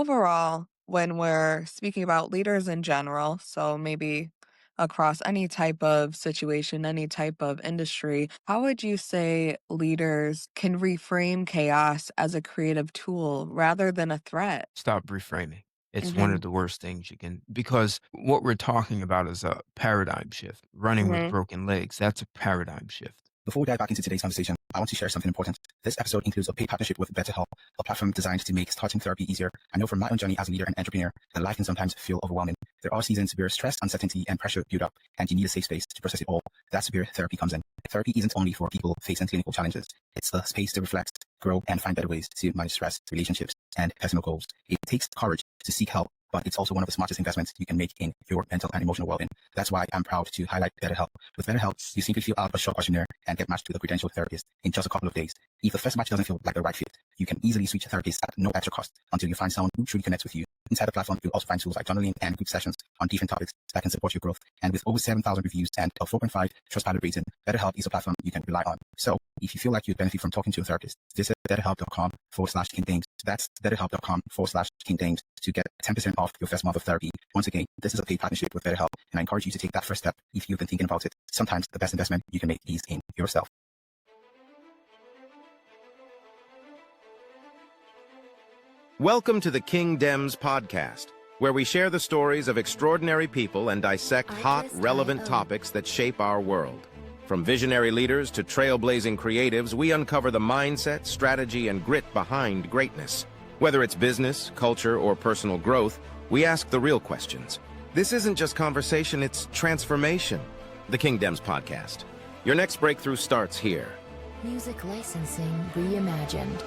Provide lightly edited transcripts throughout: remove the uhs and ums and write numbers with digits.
overall, when we're speaking about leaders in general, so maybe across any type of situation, any type of industry, how would you say leaders can reframe chaos as a creative tool rather than a threat? Stop reframing. It's one Mm-hmm. of the worst things you can, because what we're talking about is a paradigm shift. Running with Mm-hmm. broken legs, that's a paradigm shift. Before we dive back into today's conversation, I want to share something important. This episode includes a paid partnership with BetterHelp, a platform designed to make starting therapy easier. I know from my own journey as a leader and entrepreneur that life can sometimes feel overwhelming. There are seasons where stress, uncertainty, and pressure build up, and you need a safe space to process it all. That's where therapy comes in. Therapy isn't only for people facing clinical challenges. It's a space to reflect, grow, and find better ways to manage stress, relationships, and personal goals. It takes courage to seek help, but it's also one of the smartest investments you can make in your mental and emotional well-being. That's why I'm proud to highlight BetterHelp. With BetterHelp, you simply fill out a short questionnaire and get matched with a credentialed therapist in just a couple of days. If the first match doesn't feel like the right fit, you can easily switch therapists at no extra cost until you find someone who truly connects with you. Inside the platform, you'll also find tools like journaling and group sessions on different topics that can support your growth. And with over 7,000 reviews and a 4.5 Trustpilot rating, BetterHelp is a platform you can rely on. So if you feel like you'd benefit from talking to a therapist, visit betterhelp.com/KingDames. That's betterhelp.com/KingDames to get 10% off your first month of therapy. Once again, this is a paid partnership with BetterHelp, and I encourage you to take that first step if you've been thinking about it. Sometimes the best investment you can make is in yourself. Welcome to the King Dems podcast, where we share the stories of extraordinary people and dissect hot, relevant topics that shape our world. From visionary leaders to trailblazing creatives, we uncover the mindset, strategy, and grit behind greatness. Whether it's business, culture, or personal growth, we ask the real questions. This isn't just conversation, it's transformation. The King Dems podcast. Your next breakthrough starts here. Music licensing reimagined.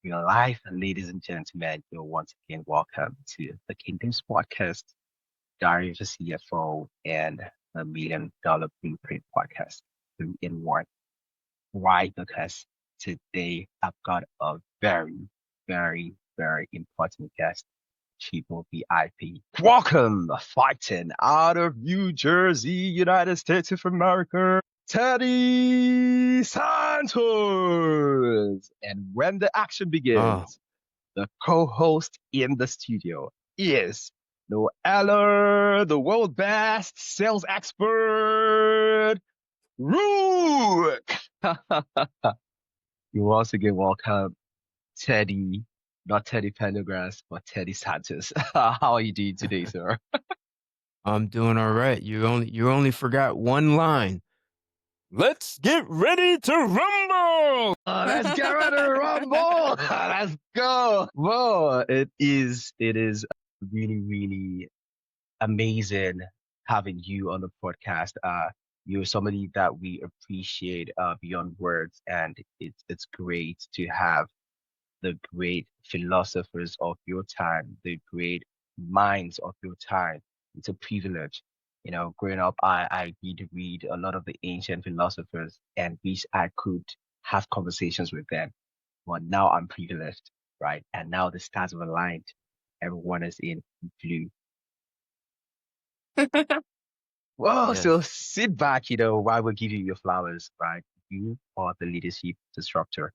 Real life, ladies and gentlemen, you're once again welcome to the Kingdom's podcast, Diary of a CFO, and the $1 Million Blueprint podcast, 3-in-1. Why? Because today I've got a very, very, very important guest, Triple VIP. Welcome, fighting out of New Jersey, United States of America, Teddy Santos. And when the action begins, the co-host in the studio is no other, the world best sales expert, Rook. You once again welcome Teddy, not Teddy Pendergrass, but Teddy Santos. How are you doing today, sir? I'm doing all right. You only forgot one line. Let's get ready to rumble. Let's get ready to rumble. Let's go. Well, it is really, really amazing having you on the podcast. You're somebody that we appreciate beyond words, and it's great to have the great philosophers of your time, the great minds of your time. It's a privilege. You know, growing up, I did read a lot of the ancient philosophers and wish I could have conversations with them. But now I'm privileged, right? And now the stars have aligned. Everyone is in blue. Well, so Yes. sit back, while we give you your flowers, right? You are the leadership disruptor,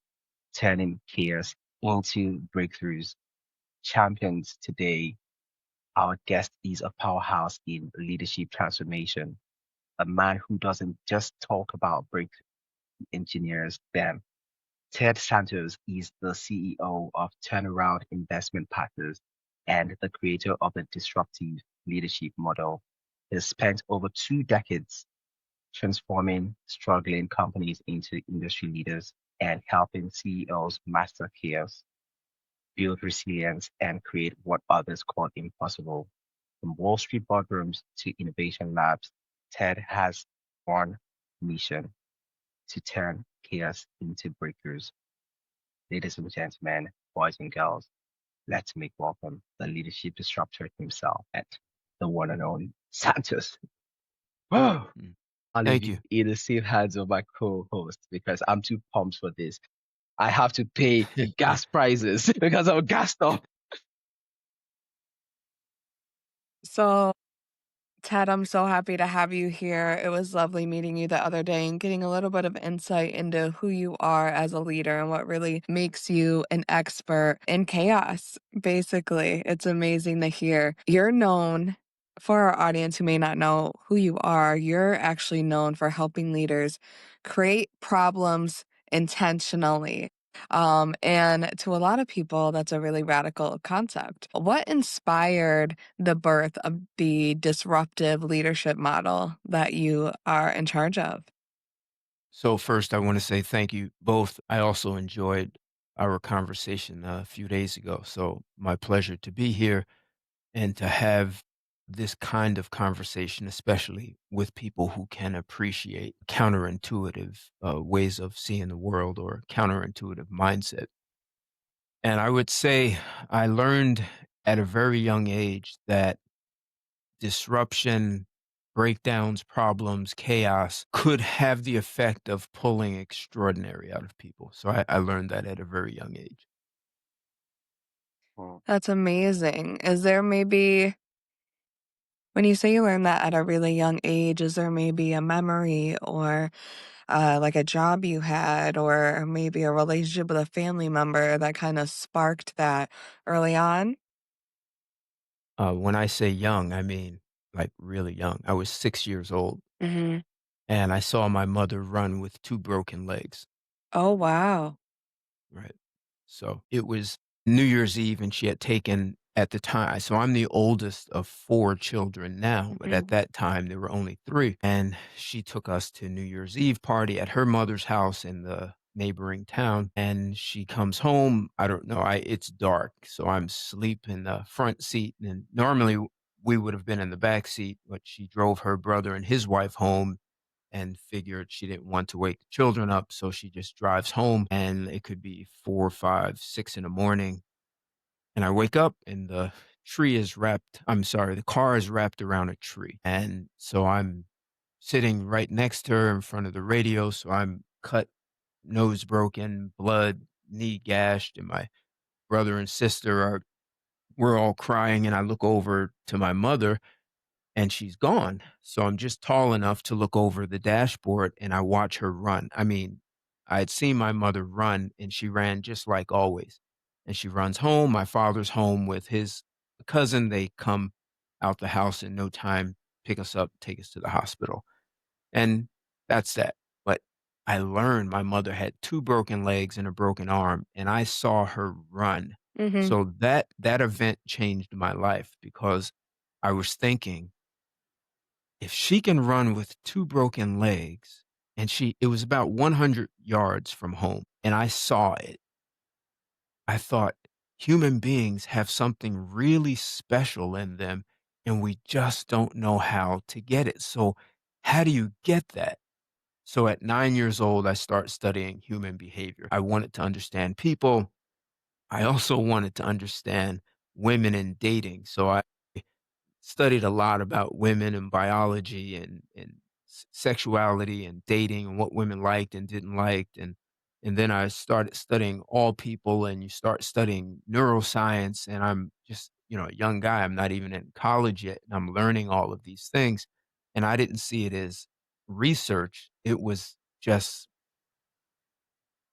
turning chaos into breakthroughs. Champions today. Our guest is a powerhouse in leadership transformation, a man who doesn't just talk about breakthrough, he engineers them. Ted Santos is the CEO of Turnaround Investment Partners and the creator of the Disruptive Leadership Model. He has spent over 2 decades transforming struggling companies into industry leaders and helping CEOs master chaos, build resilience, and create what others call impossible. From Wall Street boardrooms to innovation labs, Ted has one mission: to turn chaos into breakthroughs. Ladies and gentlemen, boys and girls, let's make welcome the leadership disruptor himself, and the one and only Santos. Oh, Mm. I'll leave Thank you you. in the safe hands of my co-host because I'm too pumped for this. I have to pay gas prices because I'm gassed up. So Ted, I'm so happy to have you here. It was lovely meeting you the other day and getting a little bit of insight into who you are as a leader and what really makes you an expert in chaos, basically. It's amazing to hear. You're known, for our audience who may not know who you are, you're actually known for helping leaders create problems intentionally. And to a lot of people, that's a really radical concept. What inspired the birth of the disruptive leadership model that you are in charge of? So first, I want to say thank you both. I also enjoyed our conversation a few days ago. So my pleasure to be here and to have this kind of conversation, especially with people who can appreciate counterintuitive ways of seeing the world or counterintuitive mindset. And I would say I learned at a very young age that disruption, breakdowns, problems, chaos could have the effect of pulling extraordinary out of people. So I learned that at a very young age. Mm. That's amazing. Is there maybe, when you say you learned that at a really young age, is there maybe a memory or like a job you had or maybe a relationship with a family member that kind of sparked that early on? When I say young, I mean like really young. I was 6 years old Hmm. and I saw my mother run with two broken legs. Oh, wow. Right. So it was New Year's Eve, and she had taken at the time. So I'm the oldest of four children now, but at Hmm. that time there were only three. And she took us to New Year's Eve party at her mother's house in the neighboring town. And she comes home. I don't know. It's dark, so I'm asleep in the front seat. And normally we would have been in the back seat, but she drove her brother and his wife home and figured she didn't want to wake the children up. So she just drives home and it could be 4, 5, 6 in the morning. And I wake up and the car is wrapped around a tree. And so I'm sitting right next to her in front of the radio. So I'm cut, nose broken, blood, knee gashed. And my brother and sister we're all crying. And I look over to my mother and she's gone. So I'm just tall enough to look over the dashboard and I watch her run. I mean, I had seen my mother run and she ran just like always. And she runs home. My father's home with his cousin. They come out the house in no time, pick us up, take us to the hospital. And that's that. But I learned my mother had two broken legs and a broken arm, and I saw her run. Hmm. So that event changed my life because I was thinking, if she can run with two broken legs, and it was about 100 yards from home, and I saw it, I thought, human beings have something really special in them, and we just don't know how to get it. So how do you get that? So at 9 years old, I start studying human behavior. I wanted to understand people. I also wanted to understand women and dating. So I studied a lot about women and biology and sexuality and dating and what women liked and didn't like. And then I started studying all people, and you start studying neuroscience. And I'm just, a young guy. I'm not even in college yet. And I'm learning all of these things. And I didn't see it as research. It was just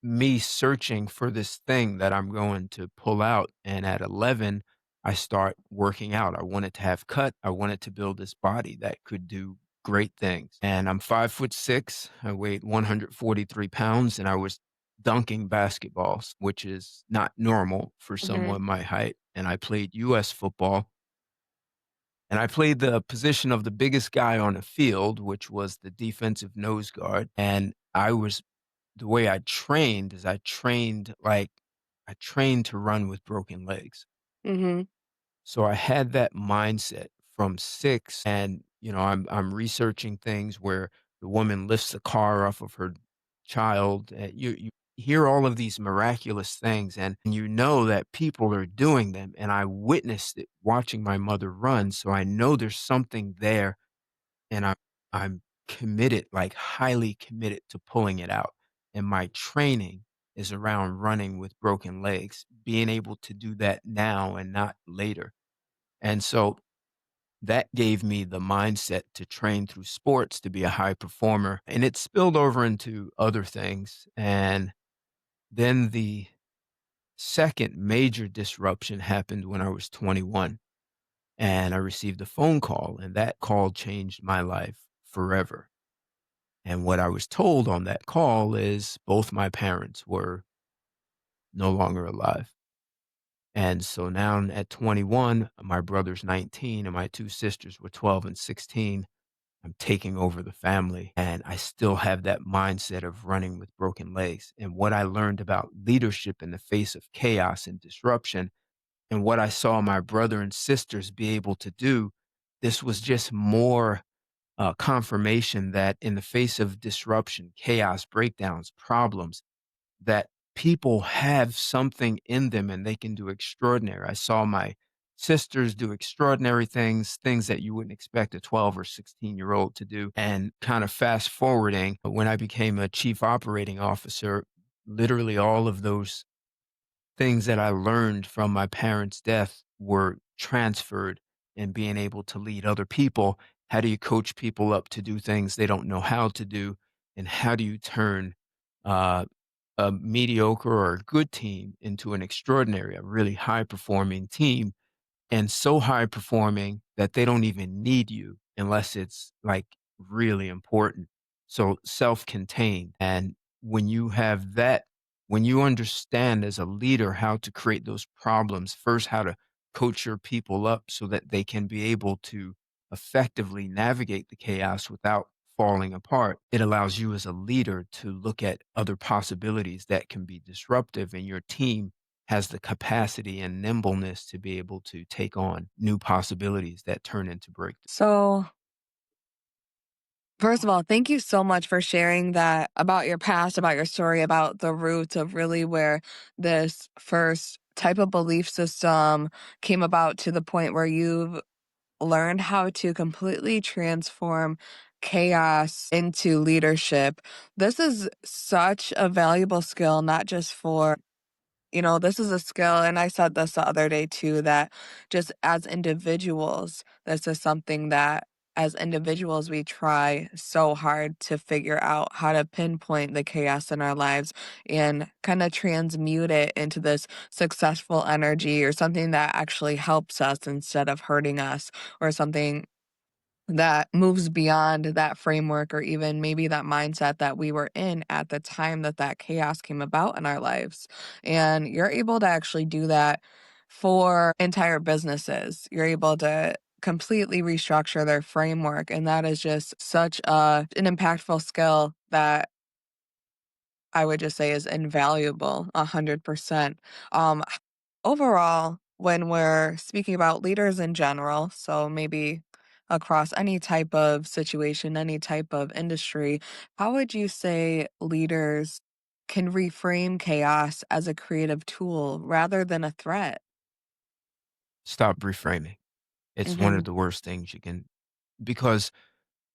me searching for this thing that I'm going to pull out. And at 11, I start working out. I wanted to have cut. I wanted to build this body that could do great things. And I'm 5'6". I weighed 143 pounds, and I was dunking basketballs, which is not normal for Hmm. someone my height. And I played US football, and I played the position of the biggest guy on the field, which was the defensive nose guard. And the way I trained is I trained to run with broken legs. Hmm. So I had that mindset from 6, and, I'm researching things where the woman lifts the car off of her child. You hear all of these miraculous things, and you know that people are doing them, and I witnessed it watching my mother run, so I know there's something there, and I'm committed, like, highly committed to pulling it out, and my training is around running with broken legs, being able to do that now and not later. And so That gave me the mindset to train through sports to be a high performer, and it spilled over into other things. And then the second major disruption happened when I was 21, and I received a phone call, and that call changed my life forever. And what I was told on that call is both my parents were no longer alive. And so now at 21, my brother's 19 and my two sisters were 12 and 16. I'm taking over the family, and I still have that mindset of running with broken legs. And what I learned about leadership in the face of chaos and disruption, and what I saw my brother and sisters be able to do, this was just more confirmation that in the face of disruption, chaos, breakdowns, problems, that people have something in them and they can do extraordinary. I saw my sisters do extraordinary things, things that you wouldn't expect a 12 or 16-year-old to do. And kind of fast forwarding, when I became a chief operating officer, literally all of those things that I learned from my parents' death were transferred and being able to lead other people. How do you coach people up to do things they don't know how to do? And how do you turn uh, a mediocre or a good team into an extraordinary, a really high performing team? And so high performing that they don't even need you unless it's like really important. So self-contained. And when you have that, when you understand as a leader how to create those problems, first, how to coach your people up so that they can be able to effectively navigate the chaos without falling apart, it allows you as a leader to look at other possibilities that can be disruptive, and your team has the capacity and nimbleness to be able to take on new possibilities that turn into breakthroughs. So, first of all, thank you so much for sharing that about your past, about your story, about the roots of really where this first type of belief system came about to the point where you've learned how to completely transform chaos into leadership. This is such a valuable skill, not just for this is a skill, and I said this the other day too, that just as individuals, this is something that as individuals we try so hard to figure out how to pinpoint the chaos in our lives and kind of transmute it into this successful energy or something that actually helps us instead of hurting us, or something that moves beyond that framework or even maybe that mindset that we were in at the time that that chaos came about in our lives. And you're able to actually do that for entire businesses. You're able to completely restructure their framework. And that is just such an impactful skill that I would just say is invaluable, 100%. Overall, when we're speaking about leaders in general, so maybe across any type of situation, any type of industry, how would you say leaders can reframe chaos as a creative tool rather than a threat? Stop reframing. It's one of Mhm. the worst things you can, because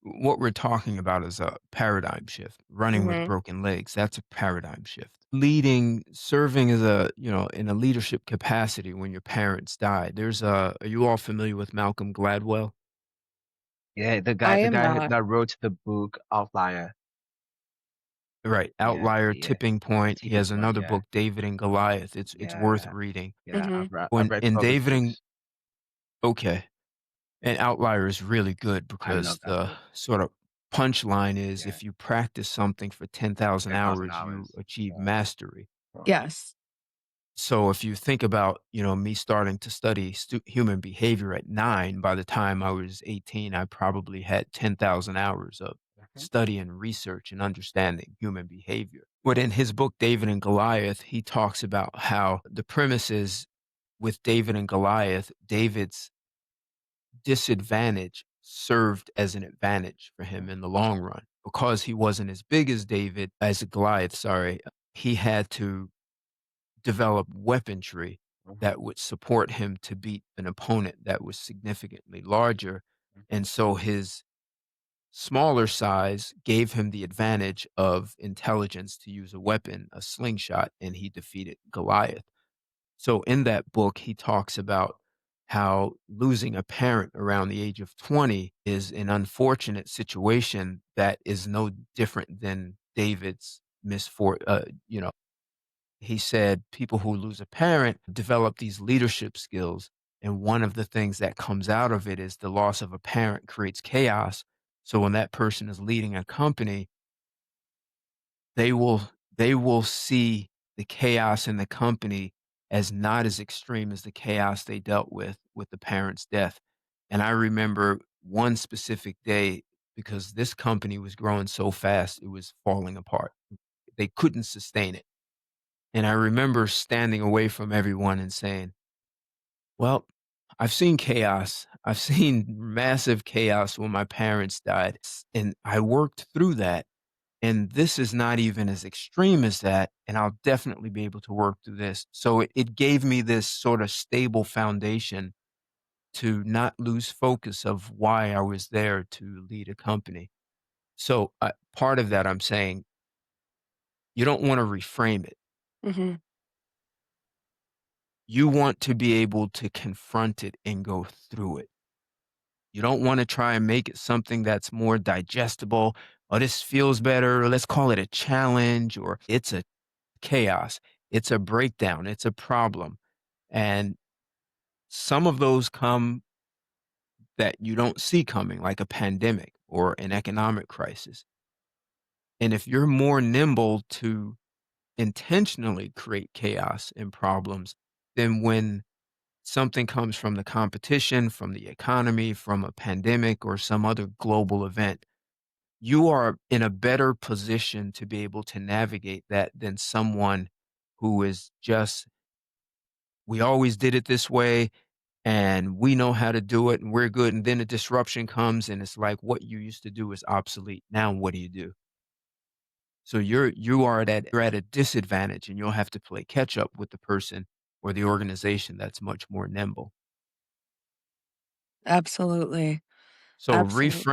what we're talking about is a paradigm shift. Running with Mhm. broken legs, that's a paradigm shift. Leading, serving as in a leadership capacity when your parents died. Are you all familiar with Malcolm Gladwell? Yeah, I the am guy not. that wrote the book Outlier. Right. Yeah, Outlier, yeah. Tipping The Point. He tipping has point. another Yeah, book, David and Goliath. It's worth yeah, reading. yeah. Mhm. I've When read in two of his David and books. Okay. And Outlier is really good I because love that the book. sort of punchline is Yeah, if you practice something for 10,000 10,000 hours, you hours. achieve Yeah. mastery. Yes. So if you think about, me starting to study human behavior at 9, by the time I was 18, I probably had 10,000 hours of Mhm. study and research and understanding human behavior. But in his book, David and Goliath, he talks about how the premise is with David and Goliath, David's disadvantage served as an advantage for him in the long run. Because he wasn't as big as Goliath, sorry, he had to develop weaponry Mhm. that would support him to beat an opponent that was significantly larger. Mhm. And so his smaller size gave him the advantage of intelligence to use a weapon, a slingshot, and he defeated Goliath. So in that book, he talks about how losing a parent around the age of 20 is an unfortunate situation that is no different than David's misfortune. He said people who lose a parent develop these leadership skills. And one of the things that comes out of it is the loss of a parent creates chaos. So when that person is leading a company, they will they will see the chaos in the company as not as extreme as the chaos they dealt with the parent's death. And I remember one specific day because this company was growing so fast, it was falling apart. They couldn't sustain it. And I remember standing away from everyone and saying, "Well, I've seen chaos. I've seen massive chaos when my parents died, and I worked through that. And this is not even as extreme as that, and I'll definitely be able to work through this." So it gave me this sort of stable foundation to not lose focus of why I was there to lead a company. So, part of that, I'm saying, you don't wanna reframe it. Mhm. You want to be able to confront it and go through it. You don't wanna try and make it something that's more digestible. "Oh, this feels better. Let's call it a challenge," or "It's a chaos. It's a breakdown. It's a problem." And some of those come that you don't see coming, like a pandemic or an economic crisis. And if you're more nimble to intentionally create chaos and problems, then when something comes from the competition, from the economy, from a pandemic or some other global event, you are in a better position to be able to navigate that than someone who is just, "We always did it this way, and we know how to do it, and we're good." And then a disruption comes, and it's like what you used to do is obsolete. Now what do you do? So you're at a disadvantage, and you'll have to play catch up with the person or the organization that's much more nimble. Absolutely. So Absolutely.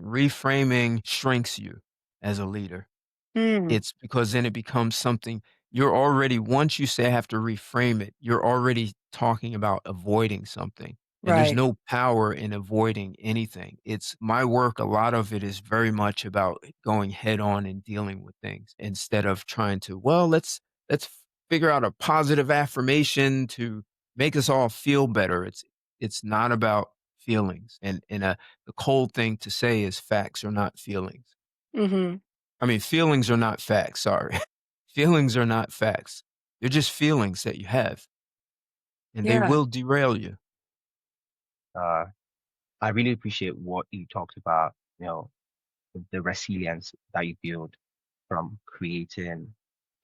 reframing shrinks you as a leader. Mm, It's because then it becomes something you're already once you say, "I have to reframe it," you're already talking about avoiding something, and there's right. no power in avoiding anything. It's my work, a lot of it is very much about going head on and dealing with things instead of trying to, "Well, let's figure out a positive affirmation to make us all feel better." It's not about feelings, and the cold thing to say is facts are not feelings. Mhm. I mean, feelings are not facts, sorry. Feelings are not facts. They're just feelings that you have, and they Yeah. will derail you. Uh, I really appreciate what you talked about, you know, the resilience that you build from creating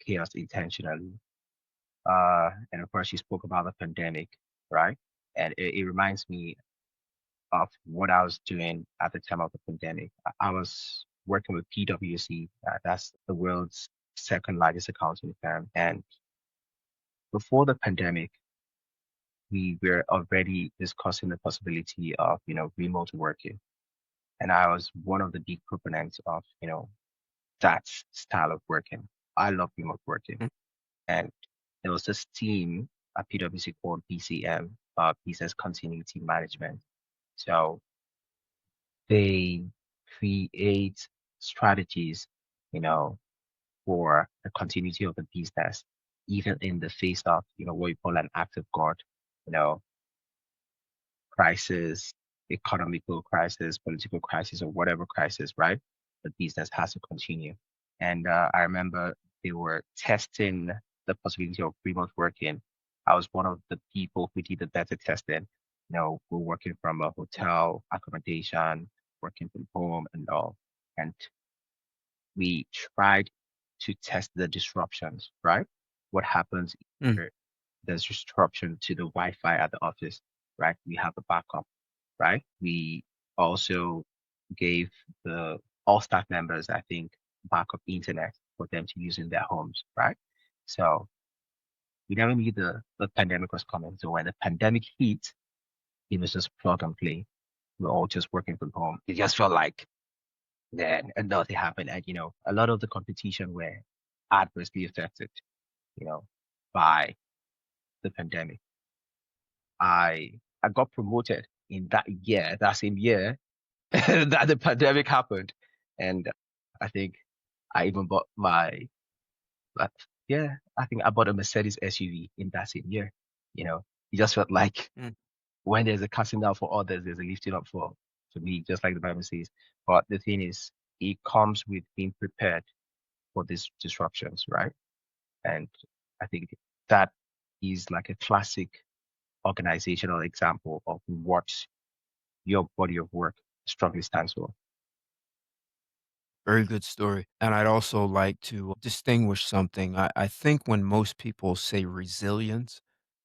chaos intentionally. And of course, you spoke about the pandemic, right? And it reminds me of what I was doing at the time of the pandemic. I was working with PwC, that's the world's second largest accounting firm. And before the pandemic, we were already discussing the possibility of, remote working. And I was one of the big proponents of, that style of working. I love remote working. Mm, And there was this team at PwC called BCM, Business Continuity Management. So they create strategies, you know, for the continuity of the business, even in the face of, what you call an act of God, you know, crisis, economical crisis, political crisis, or whatever crisis, right? The business has to continue. And I remember they were testing the possibility of remote working. I was one of the people who did the beta testing. We're working from a hotel accommodation, working from home, and all. And we tried to test the disruptions, right? What happens mm, if there's disruption to the Wi-Fi at the office, right? We have a backup, right? We also gave the all staff members, I think, backup internet for them to use in their homes, right? So we never knew the pandemic was coming. So when the pandemic hit, it was just plug and play. We're all just working from home. It just felt like then nothing happened. And a lot of the competition were adversely affected, you know, by the pandemic. I I got promoted in that year, that same year that the pandemic happened. And I think I even bought but yeah, I think I bought a Mercedes SUV in that same year. You know, it just felt like Mm. when there's a casting down for others, there's a lifting up for me, just like the Bible says. But the thing is, it comes with being prepared for these disruptions, right? And I think that is like a classic organizational example of what your body of work strongly stands for. Very good story. And I'd also like to distinguish something. I think when most people say resilience,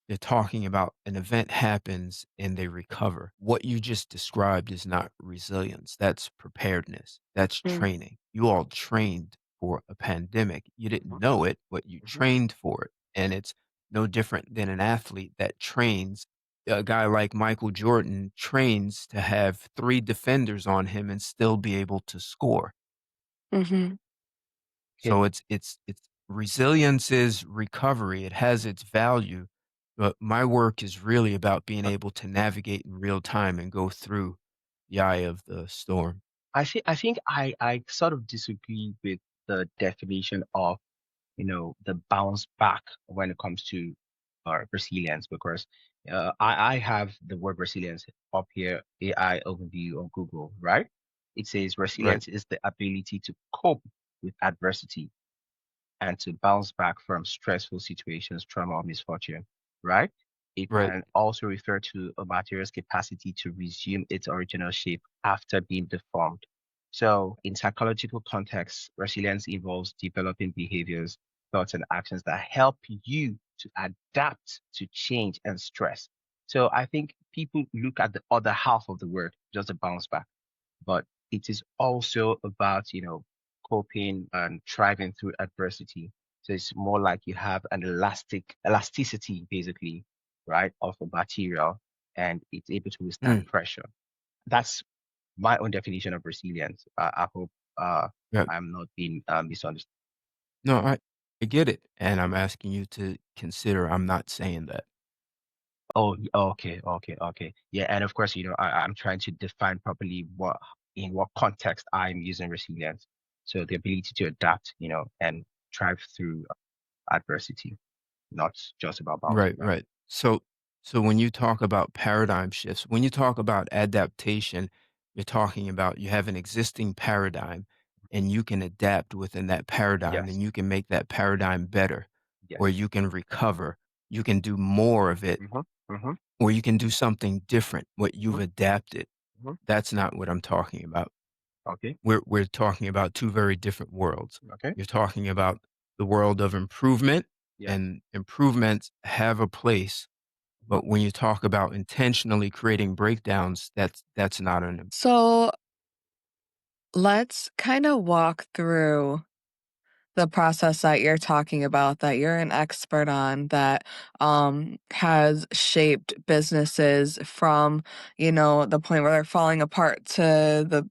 they're talking about an event happens and they recover. What you just described is not resilience. That's preparedness. That's Mm. training. You all trained for a pandemic. You didn't Mhm, know it, but you mhm. trained for it. And it's no different than an athlete that trains. A guy like Michael Jordan trains to have three defenders on him and still be able to score. Mhm. So it's resilience is recovery. It has its value, but my work is really about being Uh, able to navigate in real time and go through the eye of the storm. I think I sort of disagree with the definition of the bounce back when it comes to resilience because I have the word resilience up here, AI overview on Google, right? It says Right, resilience is the ability to cope with adversity and to bounce back from stressful situations, trauma, or misfortune, right? It right. can also refer to a material's capacity to resume its original shape after being deformed. So, in psychological contexts, resilience involves developing behaviors, thoughts, and actions that help you to adapt to change and stress. So, I think people look at the other half of the word, just a bounce back, but it is also about, coping and thriving through adversity. So it's more like you have an elasticity, basically, right, of a material and it's able to withstand Mm, pressure. That's my own definition of resilience. I hope uh, yeah. I'm not being misunderstood. No, I get it. And I'm asking you to consider I'm not saying that. Oh, okay, okay, okay. Yeah, and of course, I'm trying to define properly in what context I'm using resilience. So the ability to adapt, and thrive through adversity, not just about bouncing Right, back. right. So when you talk about paradigm shifts, when you talk about adaptation, you're talking about you have an existing paradigm and you can adapt within that paradigm Yes, and you can make that paradigm better or yes. you can recover. You can do more of it Mm-hmm, mm-hmm, or you can do something different, what you've mm-hmm, adapted. hmm. That's not what I'm talking about. Okay, We're talking about two very different worlds. okay. You're talking about the world of improvement Yes. and improvements have a place, Mm-hmm. but when you talk about intentionally creating breakdowns, that's not an So let's kind of walk through the process that you're talking about, that you're an expert on, that has shaped businesses from, the point where they're falling apart to the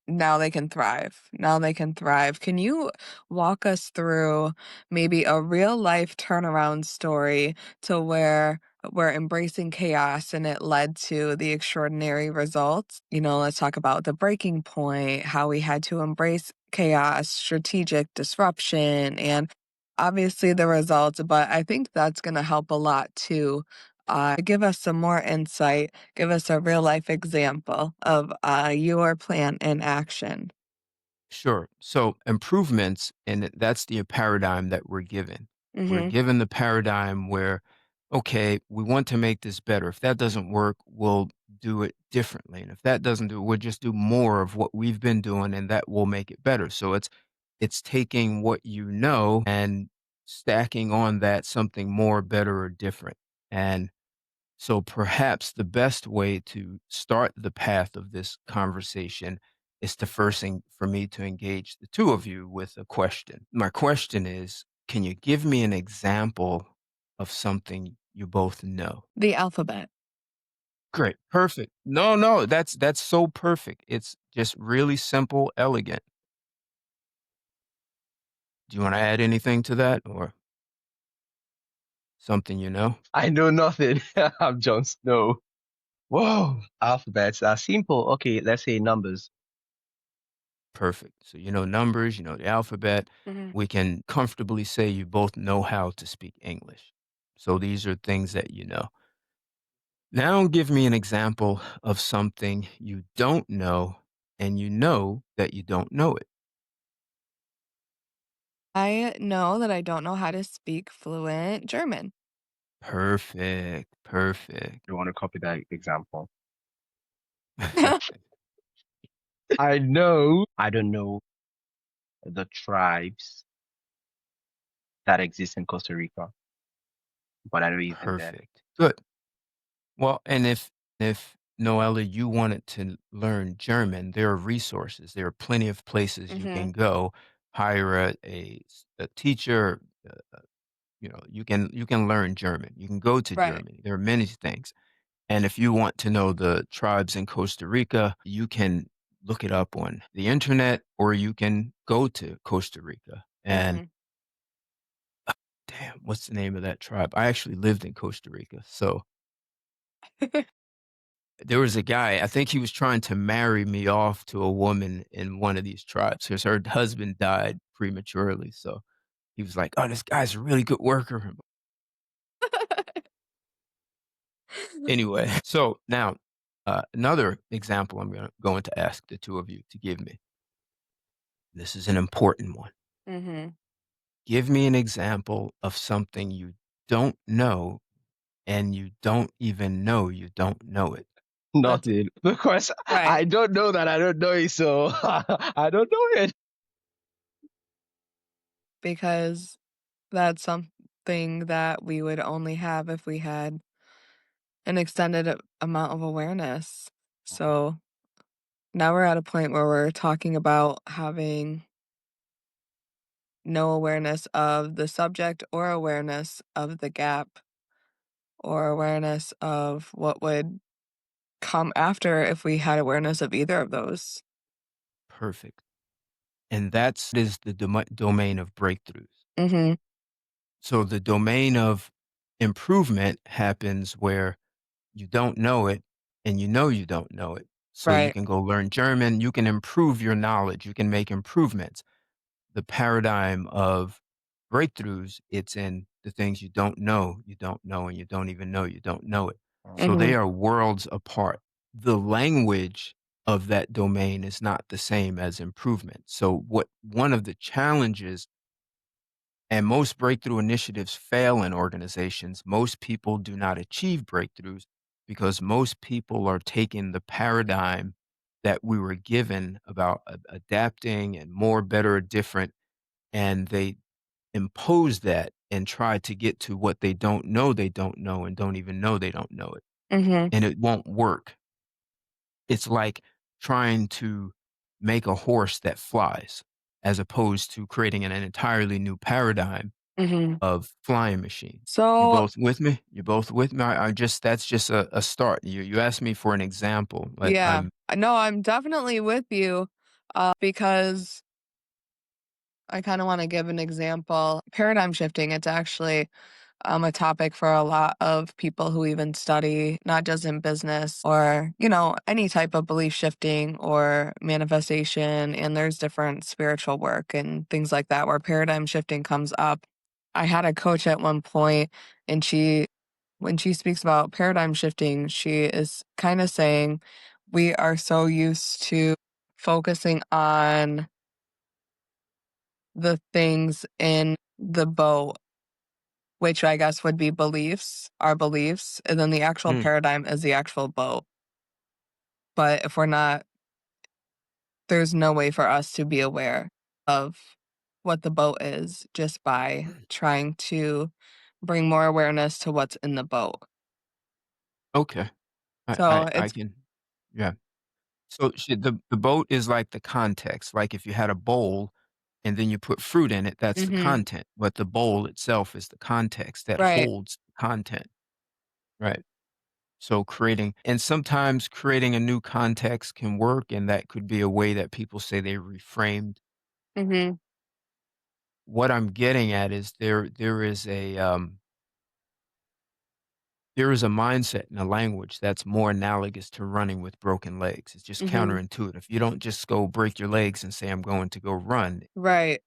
now they can thrive. Now they can thrive. Can you walk us through maybe a real life turnaround story to where we're embracing chaos and it led to the extraordinary results? Let's talk about the breaking point, how we had to embrace chaos, strategic disruption, and obviously the results. But I think that's going to help a lot too. Give us some more insight. Give us a real life example of your plan in action. Sure. So improvements, and that's the paradigm that we're given. We're Mhm. given the paradigm where, okay, we want to make this better. If that doesn't work, we'll do it differently. And if that doesn't do it, we'll just do more of what we've been doing and that will make it better. So it's taking what you know and stacking on that something more, better, or different. And so perhaps the best way to start the path of this conversation is to for me to engage the two of you with a question. My question is, can you give me an example of something you both know? The alphabet. Great. Perfect. No, no, that's so perfect. It's just really simple, elegant. Do you want to add anything to that or something you know? I know nothing. I'm Jon Snow. Whoa, alphabets are simple. Okay, let's say numbers. Perfect. So you know numbers, you know the alphabet. Mhm. We can comfortably say you both know how to speak English. So these are things that you know. Now give me an example of something you don't know and you know that you don't know it. I know that I don't know how to speak fluent German. Perfect. Perfect. You want to copy that example? I know. I don't know the tribes that exist in Costa Rica, but I know even then. Perfect. Good. Well, and if Noella, you wanted to learn German, there are resources. There are plenty of places you Mhm. can go, hire a teacher. You can learn German. You can go to Right. Germany. There are many things. And if you want to know the tribes in Costa Rica, you can look it up on the internet or you can go to Costa Rica. And Mhm. damn, what's the name of that tribe? I actually lived in Costa Rica. So there was a guy, I think he was trying to marry me off to a woman in one of these tribes because her husband died prematurely. So he was like, "Oh, this guy's a really good worker." Anyway, so now another example going to ask the two of you to give me. This is an important one. Mhm. Give me an example of something you don't know and you don't even know you don't know it. That's Nothing. Because right, I don't know that I don't know it, so I don't know it. because that's something that we would only have if we had an extended amount of awareness. So now we're at a point where we're talking about having no awareness of the subject or awareness of the gap or awareness of what would come after if we had awareness of either of those. Perfect. And that's is the domain of breakthroughs. Mhm. So the domain of improvement happens where you don't know it and you don't know it. So you Right. can go learn German, you can improve your knowledge, you can make improvements. The paradigm of breakthroughs, it's in the things you don't know, and you don't even know you don't know it. So they Mhm. are worlds apart. The language of that domain is not the same as improvement. So what one of the challenges and most breakthrough initiatives fail in organizations. Most people do not achieve breakthroughs because most people are taking the paradigm that we were given about adapting and more, better, different, and they impose that and try to get to what they don't know, and don't even know they don't know it. Mhm. And it won't work. It's like trying to make a horse that flies as opposed to creating an entirely new paradigm Mhm. of flying machine. You So, both with me? You both with me? I just that's just a start. You asked me for an example, but yeah. I'm No, I'm definitely with you, because I kinda wanna give an example. Paradigm shifting, it's actually a topic for a lot of people who even study, not just in business or, any type of belief shifting or manifestation. And there's different spiritual work and things like that where paradigm shifting comes up. I had a coach at one point, and when she speaks about paradigm shifting, she is kind of saying we are so used to focusing on the things in the boat, which I guess would be beliefs, our beliefs, and then the actual mm, paradigm is the actual boat. But if we're not, there's no way for us to be aware of what the boat is just by trying to bring more awareness to what's in the boat. okay. So I it's can yeah. So the boat is like the context. Like if you had a bowl and then you put fruit in it, that's the mhm, content. But the bowl itself is the context that right. holds the content. Right. So creating and sometimes creating a new context can work, and that could be a way that people say they reframed. Mhm, What I'm getting at is there is a there is a mindset and a language that's more analogous to running with broken legs. It's just Mhm. counterintuitive. You don't just go break your legs and say, I'm going to go run. Right.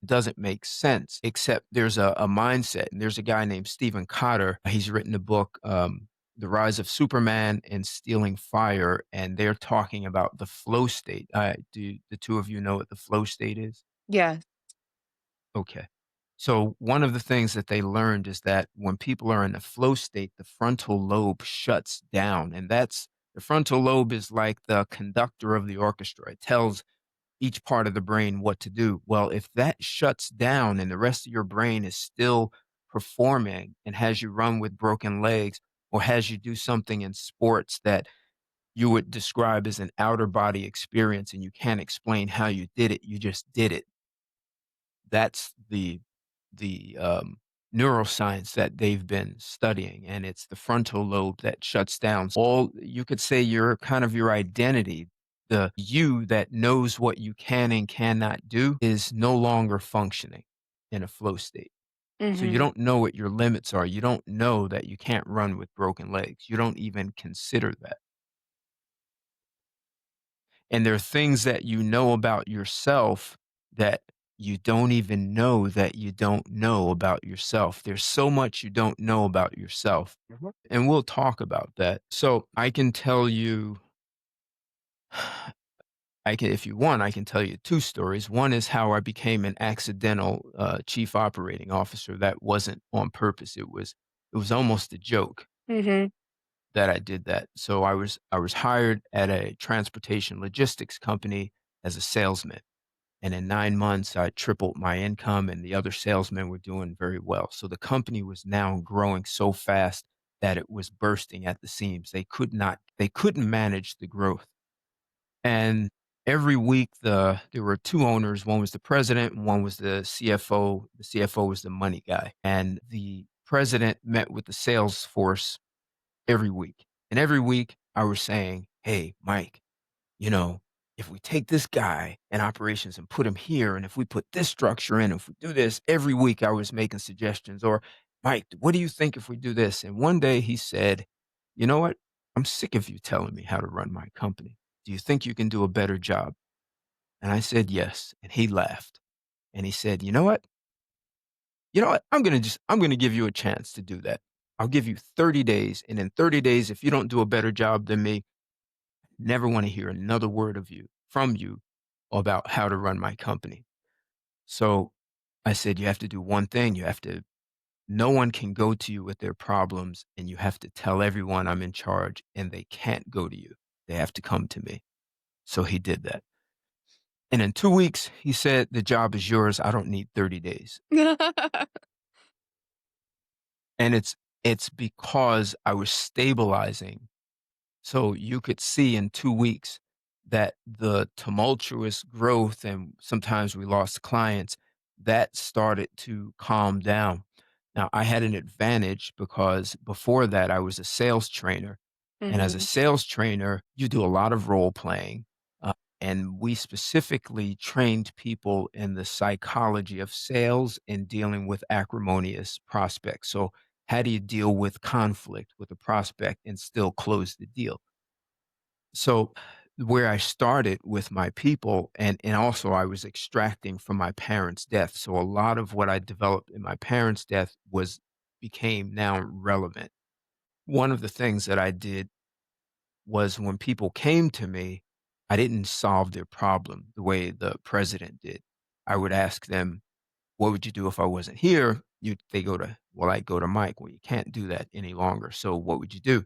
It doesn't make sense, except there's a mindset. And there's a guy named Stephen Cotter. He's written a book, The Rise of Superman and Stealing Fire. And they're talking about the flow state. Do the two of you know what the flow state is? Yes. Okay. So one of the things that they learned is that when people are in a flow state, the frontal lobe shuts down. And that's the frontal lobe is like the conductor of the orchestra. It tells each part of the brain what to do. Well, if that shuts down and the rest of your brain is still performing and has you run with broken legs or has you do something in sports that you would describe as an outer body experience and you can't explain how you did it, you just did it. That's the neuroscience that they've been studying, and it's the frontal lobe that shuts down. All you could say your kind of your identity, the you that knows what you can and cannot do is no longer functioning in a flow state. So you Mhm. don't know what your limits are. You don't know that you can't run with broken legs. You don't even consider that. And there are things that you know about yourself that you don't even know that you don't know about yourself. There's so much you don't know about yourself. Mhm. And we'll talk about that. So I can tell you, I can, if you want, I can tell you two stories. One is how I became an accidental chief operating officer. That wasn't on purpose. It was almost a joke Mhm. that I did that. So I was hired at a transportation logistics company as a salesman. And in 9 months, I tripled my income, and the other salesmen were doing very well. So the company was now growing so fast that it was bursting at the seams. They couldn't manage the growth. And every week, there were two owners. One was the president, and one was the CFO. The CFO was the money guy. And the president met with the sales force every week. And every week, I was saying, "Hey, Mike, you know, if we take this guy in operations and put him here, and if we put this structure in, if we do this every week, I was making suggestions. Or, Mike, what do you think if we do this? And one day he said, you know what? I'm sick of you telling me how to run my company. Do you think you can do a better job? And I said, yes. And he laughed and he said, you know what? I'm going to give you a chance to do that. I'll give you 30 days. And in 30 days, if you don't do a better job than me, never want to hear another word of you from you about how to run my company. So I said, you have to do one thing. No one can go to you with their problems, and you have to tell everyone I'm in charge, and they can't go to you. They have to come to me. So he did that. And in 2 weeks, he said, the job is yours. I don't need 30 days. And it's because I was stabilizing. So you could see in 2 weeks that the tumultuous growth and sometimes we lost clients, that started to calm down. Now, I had an advantage because before that, I was a sales trainer. And as a Mhm. sales trainer, you do a lot of role playing. Uh, and we specifically trained people in the psychology of sales and dealing with acrimonious prospects. So, how do you deal with conflict with a prospect and still close the deal? So where I started with my people and also I was extracting from my parents' death. So a lot of what I developed in my parents' death was became now relevant. One of the things that I did was when people came to me, I didn't solve their problem the way the president did. I would ask them, what would you do if I wasn't here? I go to Mike. Well, you can't do that any longer. So what would you do?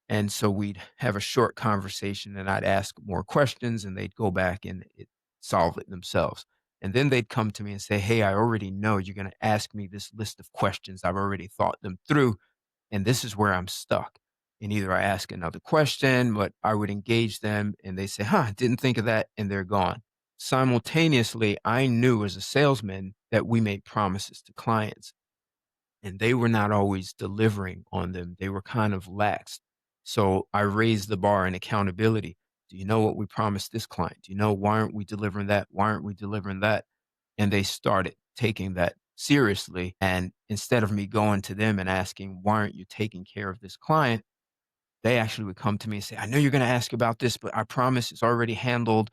And so we'd have a short conversation and I'd ask more questions and they'd go back and solve it themselves. And then they'd come to me and say, hey, I already know you're going to ask me this list of questions. I've already thought them through. And this is where I'm stuck. And either I ask another question, but I would engage them and they say, huh, didn't think of that. And they're gone. Simultaneously, I knew as a salesman that we made promises to clients and they were not always delivering on them. They were kind of lax. So I raised the bar in accountability. Do you know what we promised this client? Do you know why aren't we delivering that? Why aren't we delivering that? And they started taking that seriously. And instead of me going to them and asking, why aren't you taking care of this client? They actually would come to me and say, I know you're going to ask about this, but I promise it's already handled.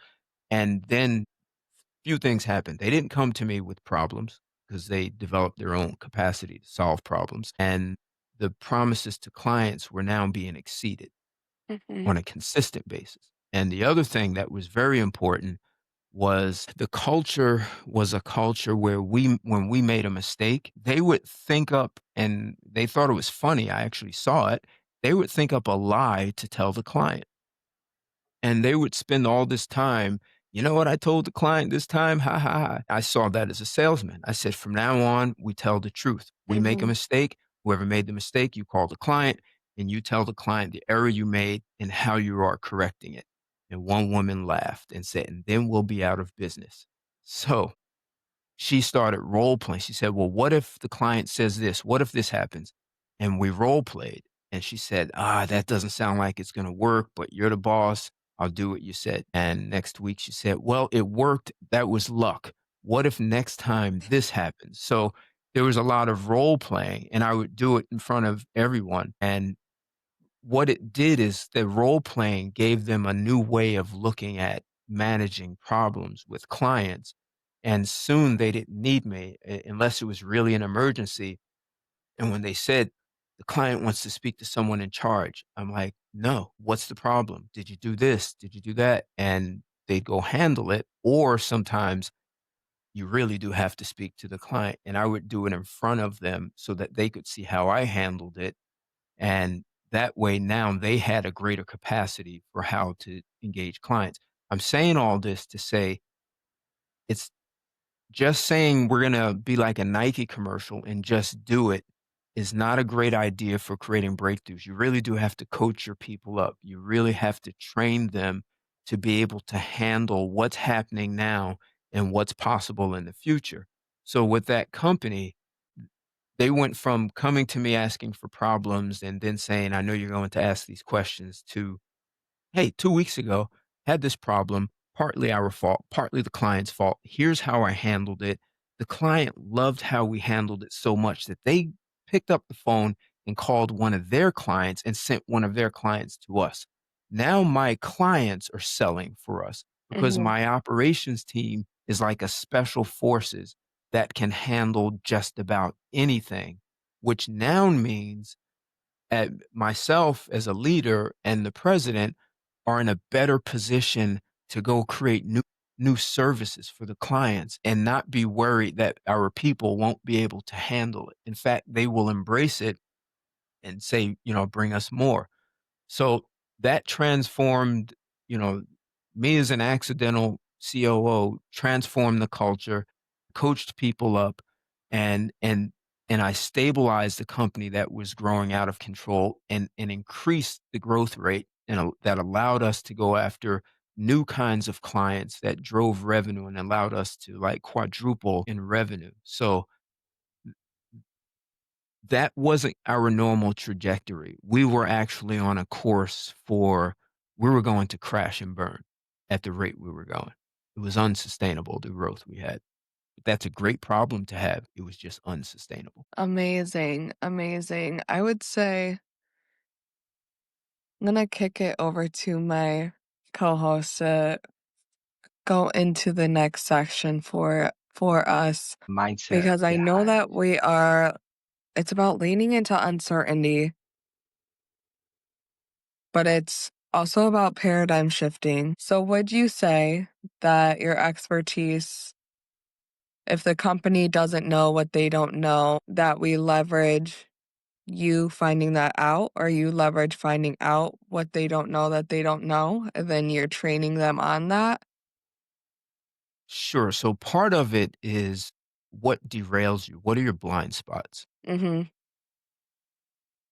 And then few things happened. They didn't come to me with problems because they developed their own capacity to solve problems. And the promises to clients were now being exceeded Mhm. on a consistent basis. And the other thing that was very important was the culture was a culture where when we made a mistake, they would think up, and they thought it was funny. I actually saw it. They would think up a lie to tell the client. And they would spend all this time, "You know what I told the client this time? Ha, ha, ha." I saw that as a salesman. I said, "From now on, we tell the truth. We make a Mhm. mistake. Whoever made the mistake, you call the client, and you tell the client the error you made and how you are correcting it." And one woman laughed and said, "And then we'll be out of business." So she started role playing. She said, "Well, what if the client says this? What if this happens?" And we role played. And she said, that doesn't sound like it's going to work, but you're the boss. I'll do what you said. And next week she said, "Well, it worked. That was luck. What if next time this happens?" So there was a lot of role playing, and I would do it in front of everyone. And what it did is the role playing gave them a new way of looking at managing problems with clients. And soon they didn't need me unless it was really an emergency. And when they said, the client wants to speak to someone in charge, I'm like, no, what's the problem? Did you do this? Did you do that? And they'd go handle it. Or sometimes you really do have to speak to the client. And I would do it in front of them so that they could see how I handled it, and that way now they had a greater capacity for how to engage clients. I'm saying all this to say it's just saying we're going to be like a Nike commercial and just do it is not a great idea for creating breakthroughs. You really do have to coach your people up. You really have to train them to be able to handle what's happening now and what's possible in the future. So with that company, they went from coming to me asking for problems and then saying, "I know you're going to ask these questions," to, "Hey, 2 weeks ago, had this problem, partly our fault, partly the client's fault. Here's how I handled it." The client loved how we handled it so much that they picked up the phone and called one of their clients and sent one of their clients to us. Now my clients are selling for us because Mhm. my operations team is like a special forces that can handle just about anything, which now means myself as a leader and the president are in a better position to go create new services for the clients and not be worried that our people won't be able to handle it. In fact, they will embrace it and say, bring us more. So that transformed, you know, me as an accidental COO transformed the culture, coached people up, and and and I stabilized the company that was growing out of control and increased the growth rate and that allowed us to go after new kinds of clients that drove revenue and allowed us to like quadruple in revenue. So that wasn't our normal trajectory. We were actually on a course we were going to crash and burn at the rate we were going. It was unsustainable, the growth we had. But that's a great problem to have. It was just unsustainable. Amazing, amazing. I would say I'm gonna kick it over to my co-host to go into the next section for us Mindset because I know behind. that it's about leaning into uncertainty, but it's also about paradigm shifting. So would you say that your expertise, if the company doesn't know what they don't know, that we leverage you finding that out, or you leverage finding out what they don't know that they don't know, and then you're training them on that? Sure. So part of it is what derails you. What are your blind spots? Mhm.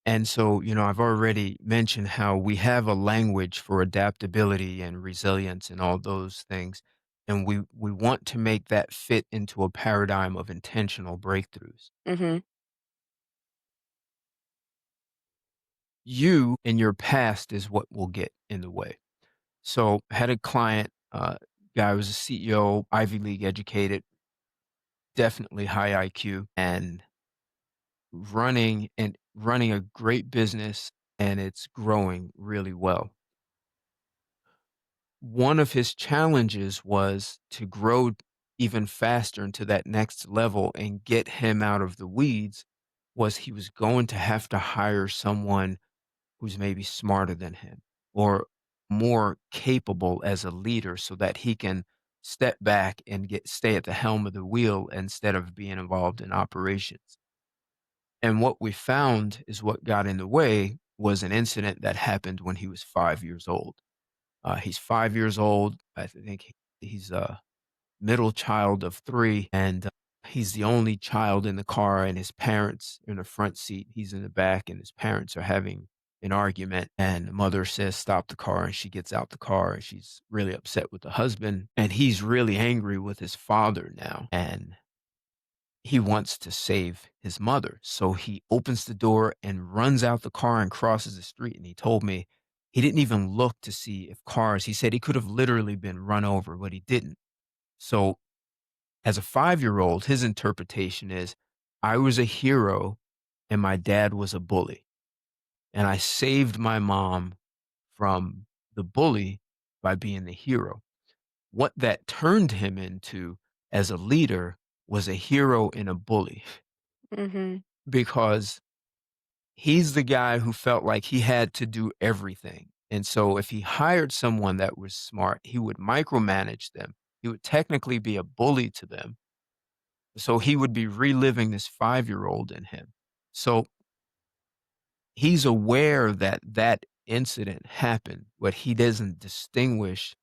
And so, I've already mentioned how we have a language for adaptability and resilience and all those things. And we want to make that fit into a paradigm of intentional breakthroughs. Mhm. You and your past is what will get in the way. So, I had a client, guy was a CEO, Ivy League educated, definitely high IQ and running a great business, and it's growing really well. One of his challenges was to grow even faster into that next level and get him out of the weeds was he was going to have to hire someone who's maybe smarter than him or more capable as a leader so that he can step back and stay at the helm of the wheel instead of being involved in operations. And what we found is what got in the way was an incident that happened when he was 5 years old. He's 5 years old. I think he's a middle child of three, and he's the only child in the car, and his parents are in the front seat. He's in the back, and his parents are having an argument. And the mother says, "Stop the car." And she gets out the car, and she's really upset with the husband. And he's really angry with his father now. And he wants to save his mother. So he opens the door and runs out the car and crosses the street. And he told me he didn't even look to see if cars, he said he could have literally been run over, but he didn't. So as a 5 year old, his interpretation is I was a hero and my dad was a bully. And I saved my mom from the bully by being the hero. What that turned him into as a leader was a hero and a bully Mhm. because he's the guy who felt like he had to do everything. And so if he hired someone that was smart, he would micromanage them. He would technically be a bully to them. So he would be reliving this 5 year old in him. So he's aware that that incident happened, but he doesn't distinguish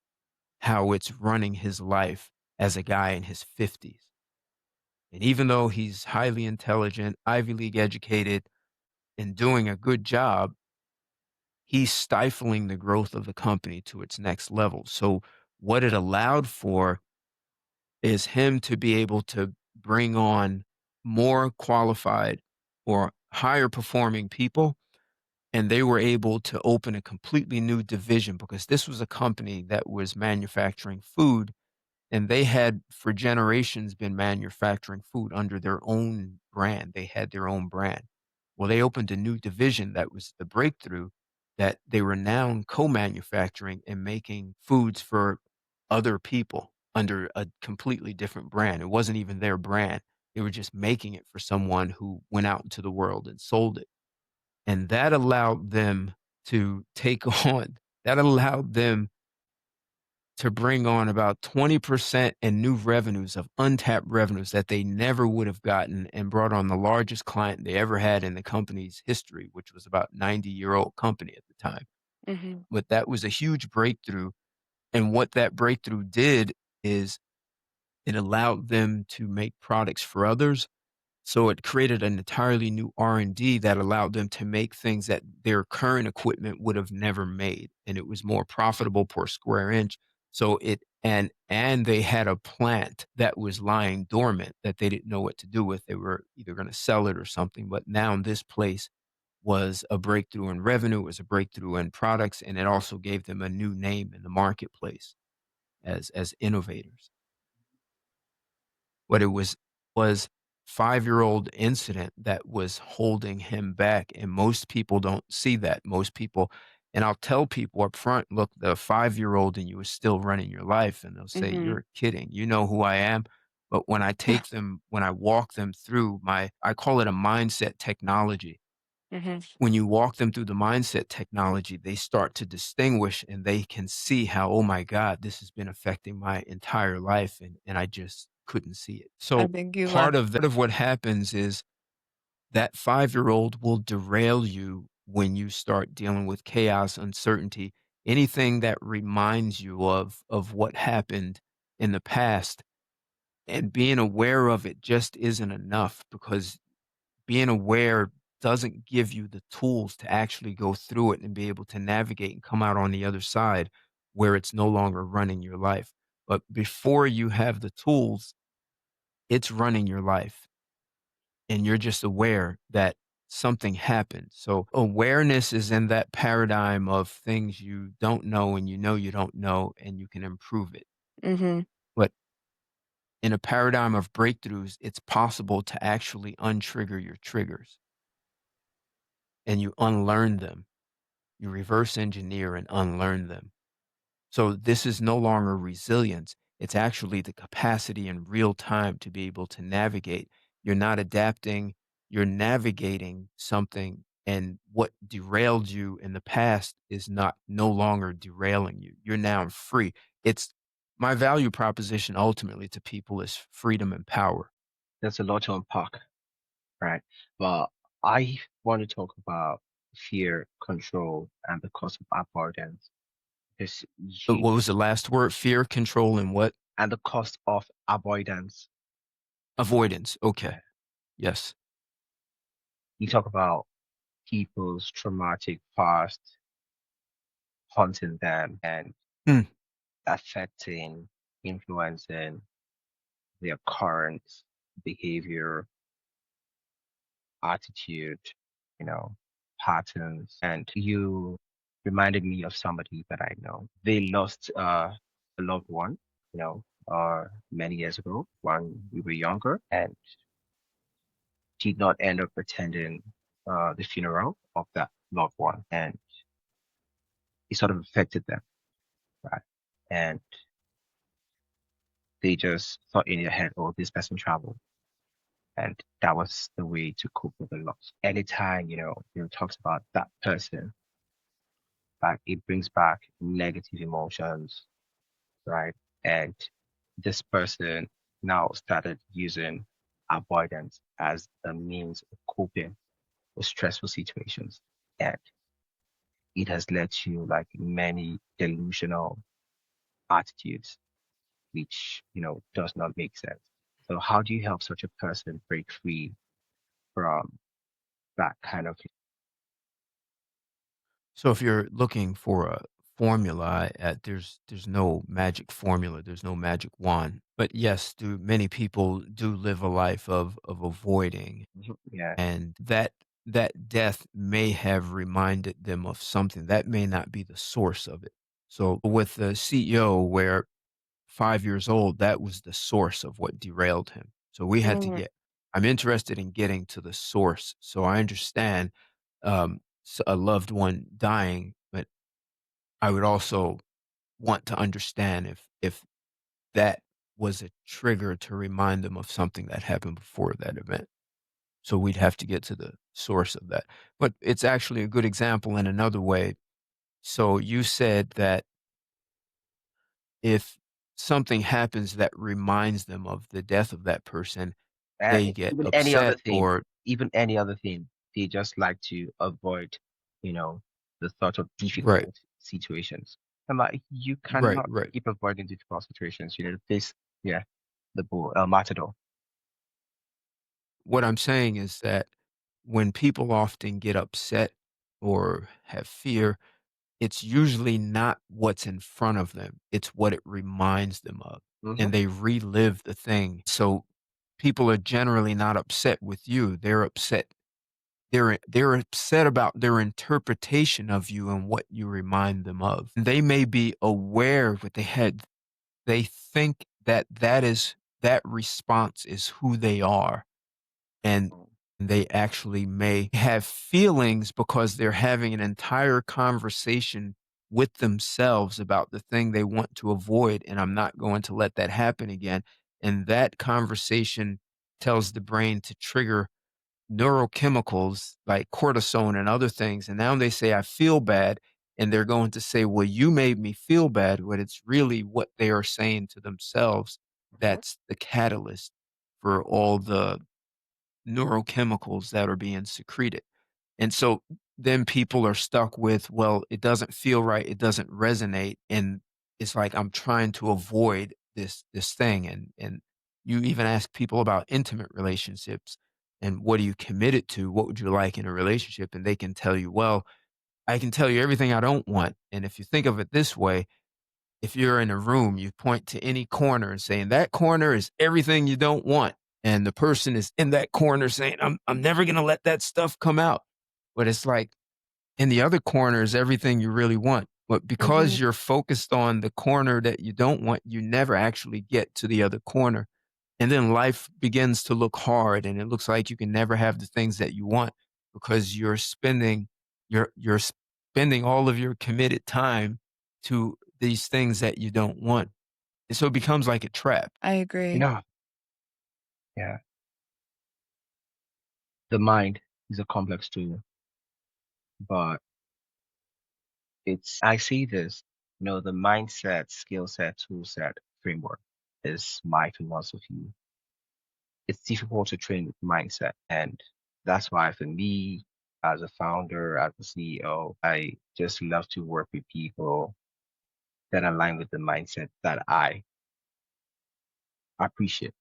how it's running his life as a guy in his 50s. And even though he's highly intelligent, Ivy League educated, and doing a good job, he's stifling the growth of the company to its next level. So what it allowed for is him to be able to bring on more qualified or higher performing people. And they were able to open a completely new division because this was a company that was manufacturing food and they had for generations been manufacturing food under their own brand. They had their own brand. Well, they opened a new division that was the breakthrough that they were now co-manufacturing and making foods for other people under a completely different brand. It wasn't even their brand. They were just making it for someone who went out into the world and sold it. And that allowed them to take on, that allowed them to bring on about 20% in new revenues of untapped revenues that they never would have gotten and brought on the largest client they ever had in the company's history, which was about 90-year-old company at the time. Mhm. But that was a huge breakthrough. And what that breakthrough did is it allowed them to make products for others. So it created an entirely new R&D that allowed them to make things that their current equipment would have never made, and it was more profitable per square inch. So it and they had a plant that was lying dormant that they didn't know what to do with. They were either gonna sell it or something, but now this place was a breakthrough in revenue, it was a breakthrough in products, and it also gave them a new name in the marketplace as innovators. What it was 5 year old incident that was holding him back, and most people don't see that. Most people and I'll tell people up front, "Look, the 5 year old in you is still running your life," and they'll say, Mhm. "You're kidding. You know who I am." But when I walk them through I call it a mindset technology. Mhm. When you walk them through the mindset technology, they start to distinguish and they can see how, "Oh my god, this has been affecting my entire life, and I just couldn't see it." I So, think you part left. of what happens is that 5 year old will derail you when you start dealing with chaos, uncertainty, anything that reminds you of what happened in the past, and being aware of it just isn't enough because being aware doesn't give you the tools to actually go through it and be able to navigate and come out on the other side where it's no longer running your life. But before you have the tools, it's running your life and you're just aware that something happened. So awareness is in that paradigm of things you don't know and you know you don't know and you can improve it. Mhm. But In a paradigm of breakthroughs, it's possible to actually untrigger your triggers and you unlearn them. You reverse engineer and unlearn them. So this is no longer resilience. It's actually the capacity in real time to be able to navigate. You're not adapting, you're navigating something, and what derailed you in the past is not no longer derailing you. You're now free. It's my value proposition ultimately to people is freedom and power. There's a lot to unpack, right? But I want to talk about fear, control, and the cost of avoidance. Because you What was the last word? Fear, control, and what? and the cost of avoidance. Avoidance. Okay. Yeah. Yes. You talk about people's traumatic past haunting them and Mm. affecting, influencing their current behavior, attitude, you know, patterns. And you reminded me of somebody that I know. They lost a loved one, you know, many years ago when we were younger, and did not end up attending the funeral of that loved one. And it sort of affected them, right? And they just thought in their head, oh, this person traveled. And that was the way to cope with the loss. Anytime, talks about that person, like it brings back negative emotions, right? And this person now started using avoidance as a means of coping with stressful situations. And it has led to like many delusional attitudes, which, does not make sense. So how do you help such a person break free from that kind of? So if you're looking for a formula, there's no magic formula, there's no magic wand. But yes, many people do live a life of avoiding, Yeah. and that death may have reminded them of something that may not be the source of it. So with the CEO, where 5 years old, that was the source of what derailed him. So we had to Mm, get. I'm interested in getting to the source, so I understand a loved one dying, but I would also want to understand if that was a trigger to remind them of something that happened before that event. So we'd have to get to the source of that. But it's actually a good example in another way. So you said that if something happens that reminds them of the death of that person, And they get even any other upset thing, or even any other thing, they just like to avoid, you know, the thought of right, difficult situations. And like you right, cannot right. keep avoiding difficult situations. You know, to face, yeah, the bull, matador. What I'm saying is that when people often get upset or have fear, it's usually not what's in front of them, it's what it reminds them of, Hmm. and they relive the thing. So, people are generally not upset with you, they're upset about their interpretation of you and what you remind them of. They may be aware, but they think that response is who they are, and they actually may have feelings because they're having an entire conversation with themselves about the thing they want to avoid, and I'm not going to let that happen again. And that conversation tells the brain to trigger neurochemicals like cortisone and other things. And now they say, I feel bad. And they're going to say, well, you made me feel bad. But it's really what they are saying to themselves Hmm. that's the catalyst for all the neurochemicals that are being secreted. And so then people are stuck with, well, it doesn't feel right, it doesn't resonate, and it's like I'm trying to avoid this thing. And you even ask people about intimate relationships and what are you committed to? What would you like in a relationship? And they can tell you, well, I can tell you everything I don't want. And if you think of it this way, if you're in a room, you point to any corner and saying that corner is everything you don't want. And the person is in that corner saying, I'm never gonna let that stuff come out. But it's like in the other corner is everything you really want. But mhm. because you're focused on the corner that you don't want, you never actually get to the other corner. And then life begins to look hard and it looks like you can never have the things that you want because you're spending all of your committed time to these things that you don't want. And so it becomes like a trap. I You agree. know, yeah, the mind is a complex tool, but I see this, the mindset, skill set, tool set, framework is my philosophy. It's difficult to train with mindset. And that's why for me, as a founder, as a CEO, I just love to work with people that align with the mindset that I appreciate.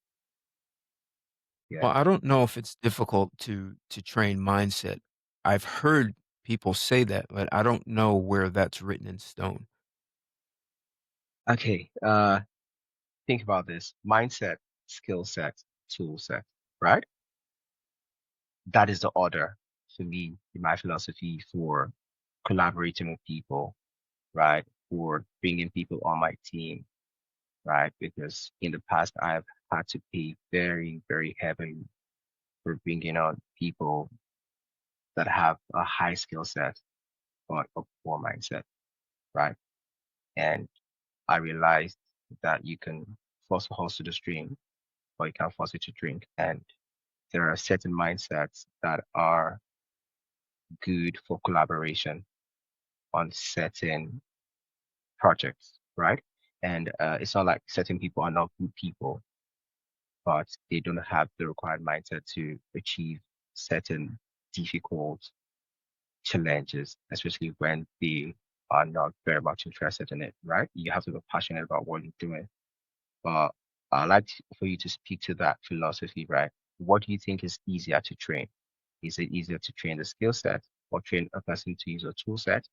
Well, Yeah. I don't know if it's difficult to train mindset. I've heard people say that, but I don't know where that's written in stone. Okay. Think about this mindset, skill set, tool set, right? That is the order for me in my philosophy for collaborating with people, right? For bringing people on my team, right? Because in the past, I've had to pay very, very heavily for bringing on people that have a high skill set or a poor mindset, right? And I realized that you can force a horse to the stream or you can force it to drink. And there are certain mindsets that are good for collaboration on certain projects, right? And it's not like certain people are not good people, but they don't have the required mindset to achieve certain difficult challenges, especially when they are not very much interested in it, right? You have to be passionate about what you're doing. But I'd like for you to speak to that philosophy, right? What do you think is easier to train? Is it easier to train the skill set or train a person to use a tool set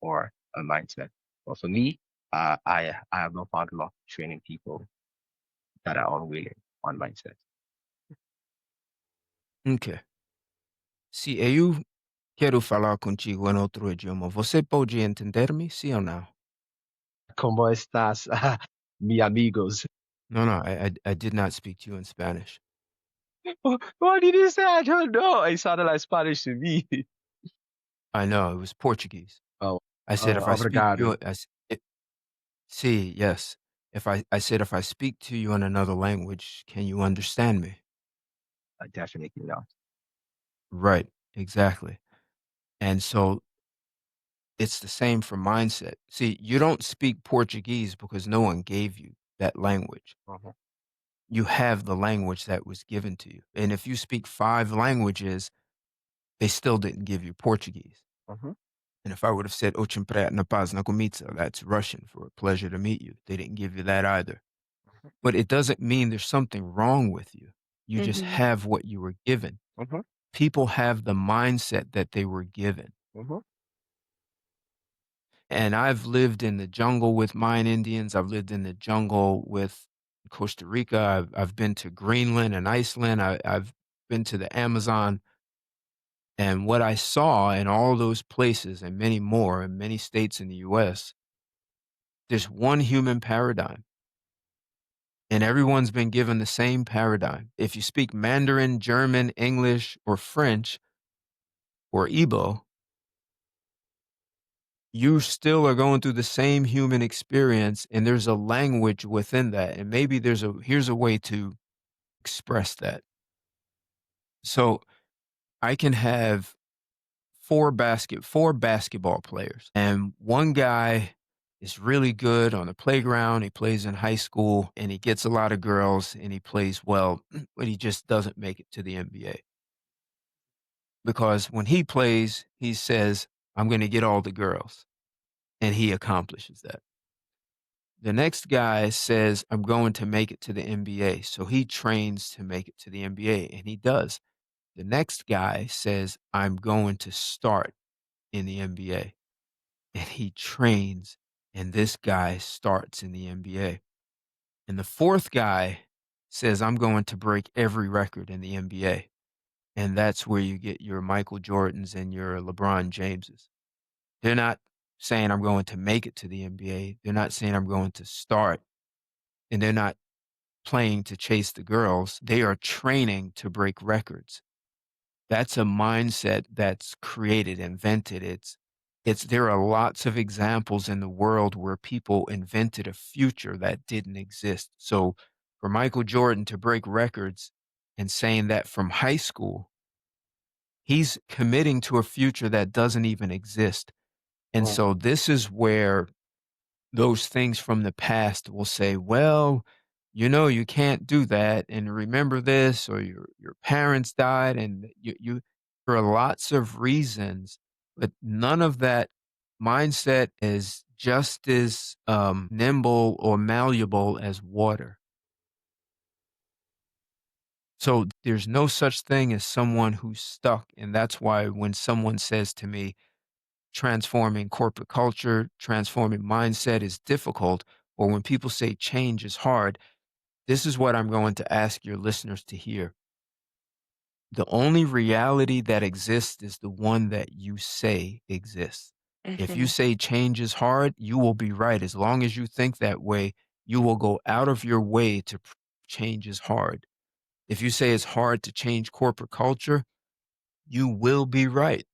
or a mindset? But for me, I have not found a lot of training people that are unwilling on mindset. Okay. Se eu quero falar contigo em outro idioma, você pode entender-me, sim ou não? ¿Cómo estás, mi amigos? No, no, I did not speak to you in Spanish. What did you say? I don't know. It sounded like Spanish to me. I know, it was Portuguese. Oh, I said oh, if I speak to you obrigado. see, yes. I said if I speak to you in another language, can you understand me? Definitely not. Right, exactly. And so it's the same for mindset. See, you don't speak Portuguese because no one gave you that language. Mhm, You have the language that was given to you. And if you speak 5 languages, they still didn't give you Portuguese. mhm, And if I would have said "Очень приятно познакомиться," that's Russian for a pleasure to meet you. They didn't give you that either. But it doesn't mean there's something wrong with you. You just Mhm. have what you were given. mhm, People have the mindset that they were given. mhm, And I've lived in the jungle with Mayan Indians. I've lived in the jungle with Costa Rica. I've been to Greenland and Iceland. I've been to the Amazon. And what I saw in all those places and many more in many states in the US, there's one human paradigm. And everyone's been given the same paradigm. If you speak Mandarin, German, English, or French, or Igbo, you still are going through the same human experience, and there's a language within that. And maybe here's a way to express that. So I can have four basketball players, and one guy is really good on the playground. He plays in high school, and he gets a lot of girls, and he plays well, but he just doesn't make it to the NBA because when he plays, he says, "I'm going to get all the girls," and he accomplishes that. The next guy says, "I'm going to make it to the NBA." So he trains to make it to the NBA, and he does. The next guy says, "I'm going to start in the NBA." And he trains, and this guy starts in the NBA. And the fourth guy says, "I'm going to break every record in the NBA." And that's where you get your Michael Jordans and your LeBron Jameses. They're not saying, "I'm going to make it to the NBA." They're not saying, "I'm going to start." And they're not playing to chase the girls. They are training to break records. That's a mindset that's created, invented. It's there are lots of examples in the world where people invented a future that didn't exist. So for Michael Jordan to break records and saying that from high school, he's committing to a future that doesn't even exist. And Mm. so this is where those things from the past will say, well, you can't do that. And remember this, or your parents died, and you for lots of reasons, but none of that mindset is just as nimble or malleable as water. So there's no such thing as someone who's stuck. And that's why when someone says to me, transforming corporate culture, transforming mindset is difficult, or when people say change is hard, this is what I'm going to ask your listeners to hear. The only reality that exists is the one that you say exists. If you Mhm. say change is hard, you will be right. As long as you think that way, you will go out of your way to change is hard. If you say it's hard to change corporate culture, you will be right.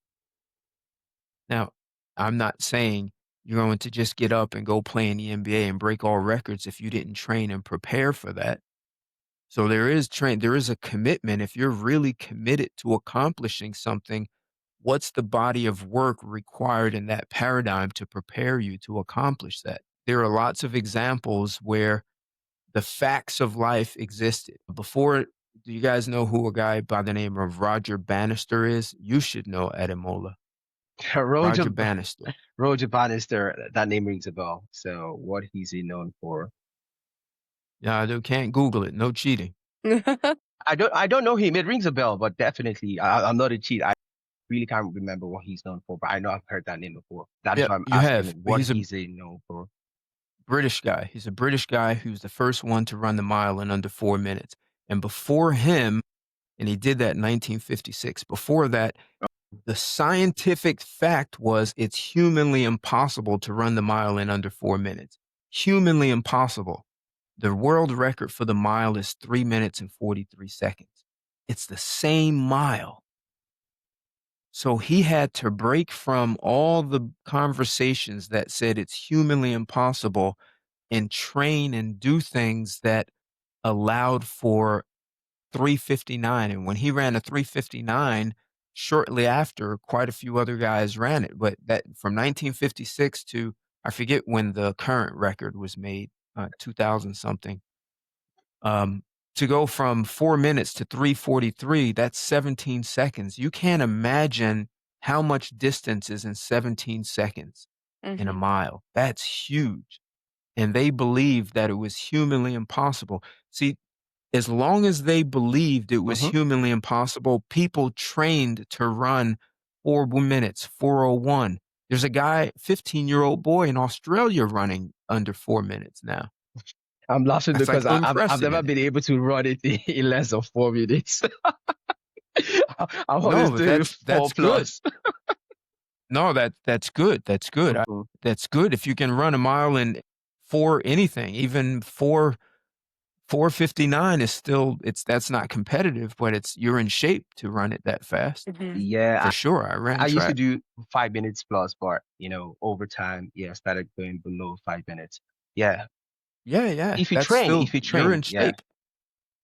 Now, I'm not saying you're going to just get up and go play in the NBA and break all records if you didn't train and prepare for that. So there is a commitment. If you're really committed to accomplishing something, what's the body of work required in that paradigm to prepare you to accomplish that? There are lots of examples where the facts of life existed. Before, do you guys know who a guy by the name of Roger Bannister is? You should know Ademola. Roger Roger Bannister. Roger Bannister, that name rings a bell. So what is he known for? Yeah, you can't Google it. No cheating. I don't know him. It rings a bell, but definitely I'm not a cheat. I really can't remember what he's known for, but I know I've heard that name before. That is Yeah, why I'm you asking have. what He's a he's known for. British guy. He's a British guy who's the first one to run the mile in under 4 minutes. And before him, and he did that in 1956. Before that, the scientific fact was it's humanly impossible to run the mile in under 4 minutes. Humanly impossible. The world record for the mile is 3 minutes and 43 seconds. It's the same mile. So he had to break from all the conversations that said it's humanly impossible and train and do things that allowed for 3:59. And when he ran a 3:59, shortly after, quite a few other guys ran it. But that from 1956 to I forget when the current record was made, 2000 something. Um, to go from 4 minutes to 3:43, that's 17 seconds. You can't imagine how much distance is in 17 seconds in a Mhm. mile. That's huge. And they believed that it was humanly impossible. See, as long as they believed it was Hmm. humanly impossible, people trained to run 4 minutes, 4:01. There's a guy, 15-year-old boy in Australia running under 4 minutes now. I'm laughing That's like because I've never unprecedented. been able to run it in less than 4 minutes. I'm always No, but doing four that's good. plus. No, that's good. That's good. Mhm. That's good. If you can run a mile in four anything, even 4:59 is still that's not competitive, but it's you're in shape to run it that fast. Mhm. Yeah, For sure. I ran I used to track. do 5 minutes plus, but over time, yeah, I started going below 5 minutes. Yeah, Yeah, yeah. if you That's train, still if you you're train, in yeah. shape.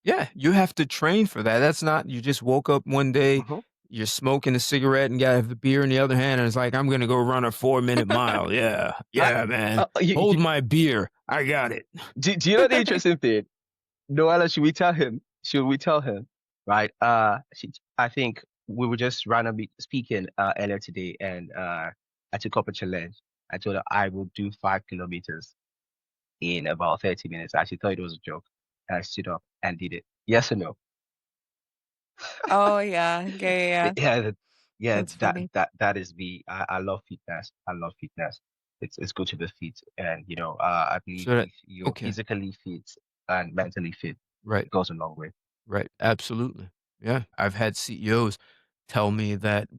Yeah, you have to train for that. That's not you just woke up one day, Hmm. you're smoking a cigarette and got the beer in the other hand, and it's like, I'm gonna go run a 4 minute mile. Yeah. I, Yeah, man. Hold you, my beer. I got it. do you know the interesting thing? Noella, should we tell him? Should we tell him? Right. I think we were just randomly speaking earlier today, and I took up a challenge. I told her I will do 5 kilometers in about 30 minutes. I actually thought it was a joke. And I stood up and did it. Yes or no? Oh, yeah. Yeah, yeah, yeah. Yeah, yeah. That's That funny. that that is me. I love fitness. I love fitness. It's good to be fit, and I believe So that if you're okay. physically fit and mentally fit, Right, it goes a long way. right. Absolutely. Yeah. I've had CEOs tell me that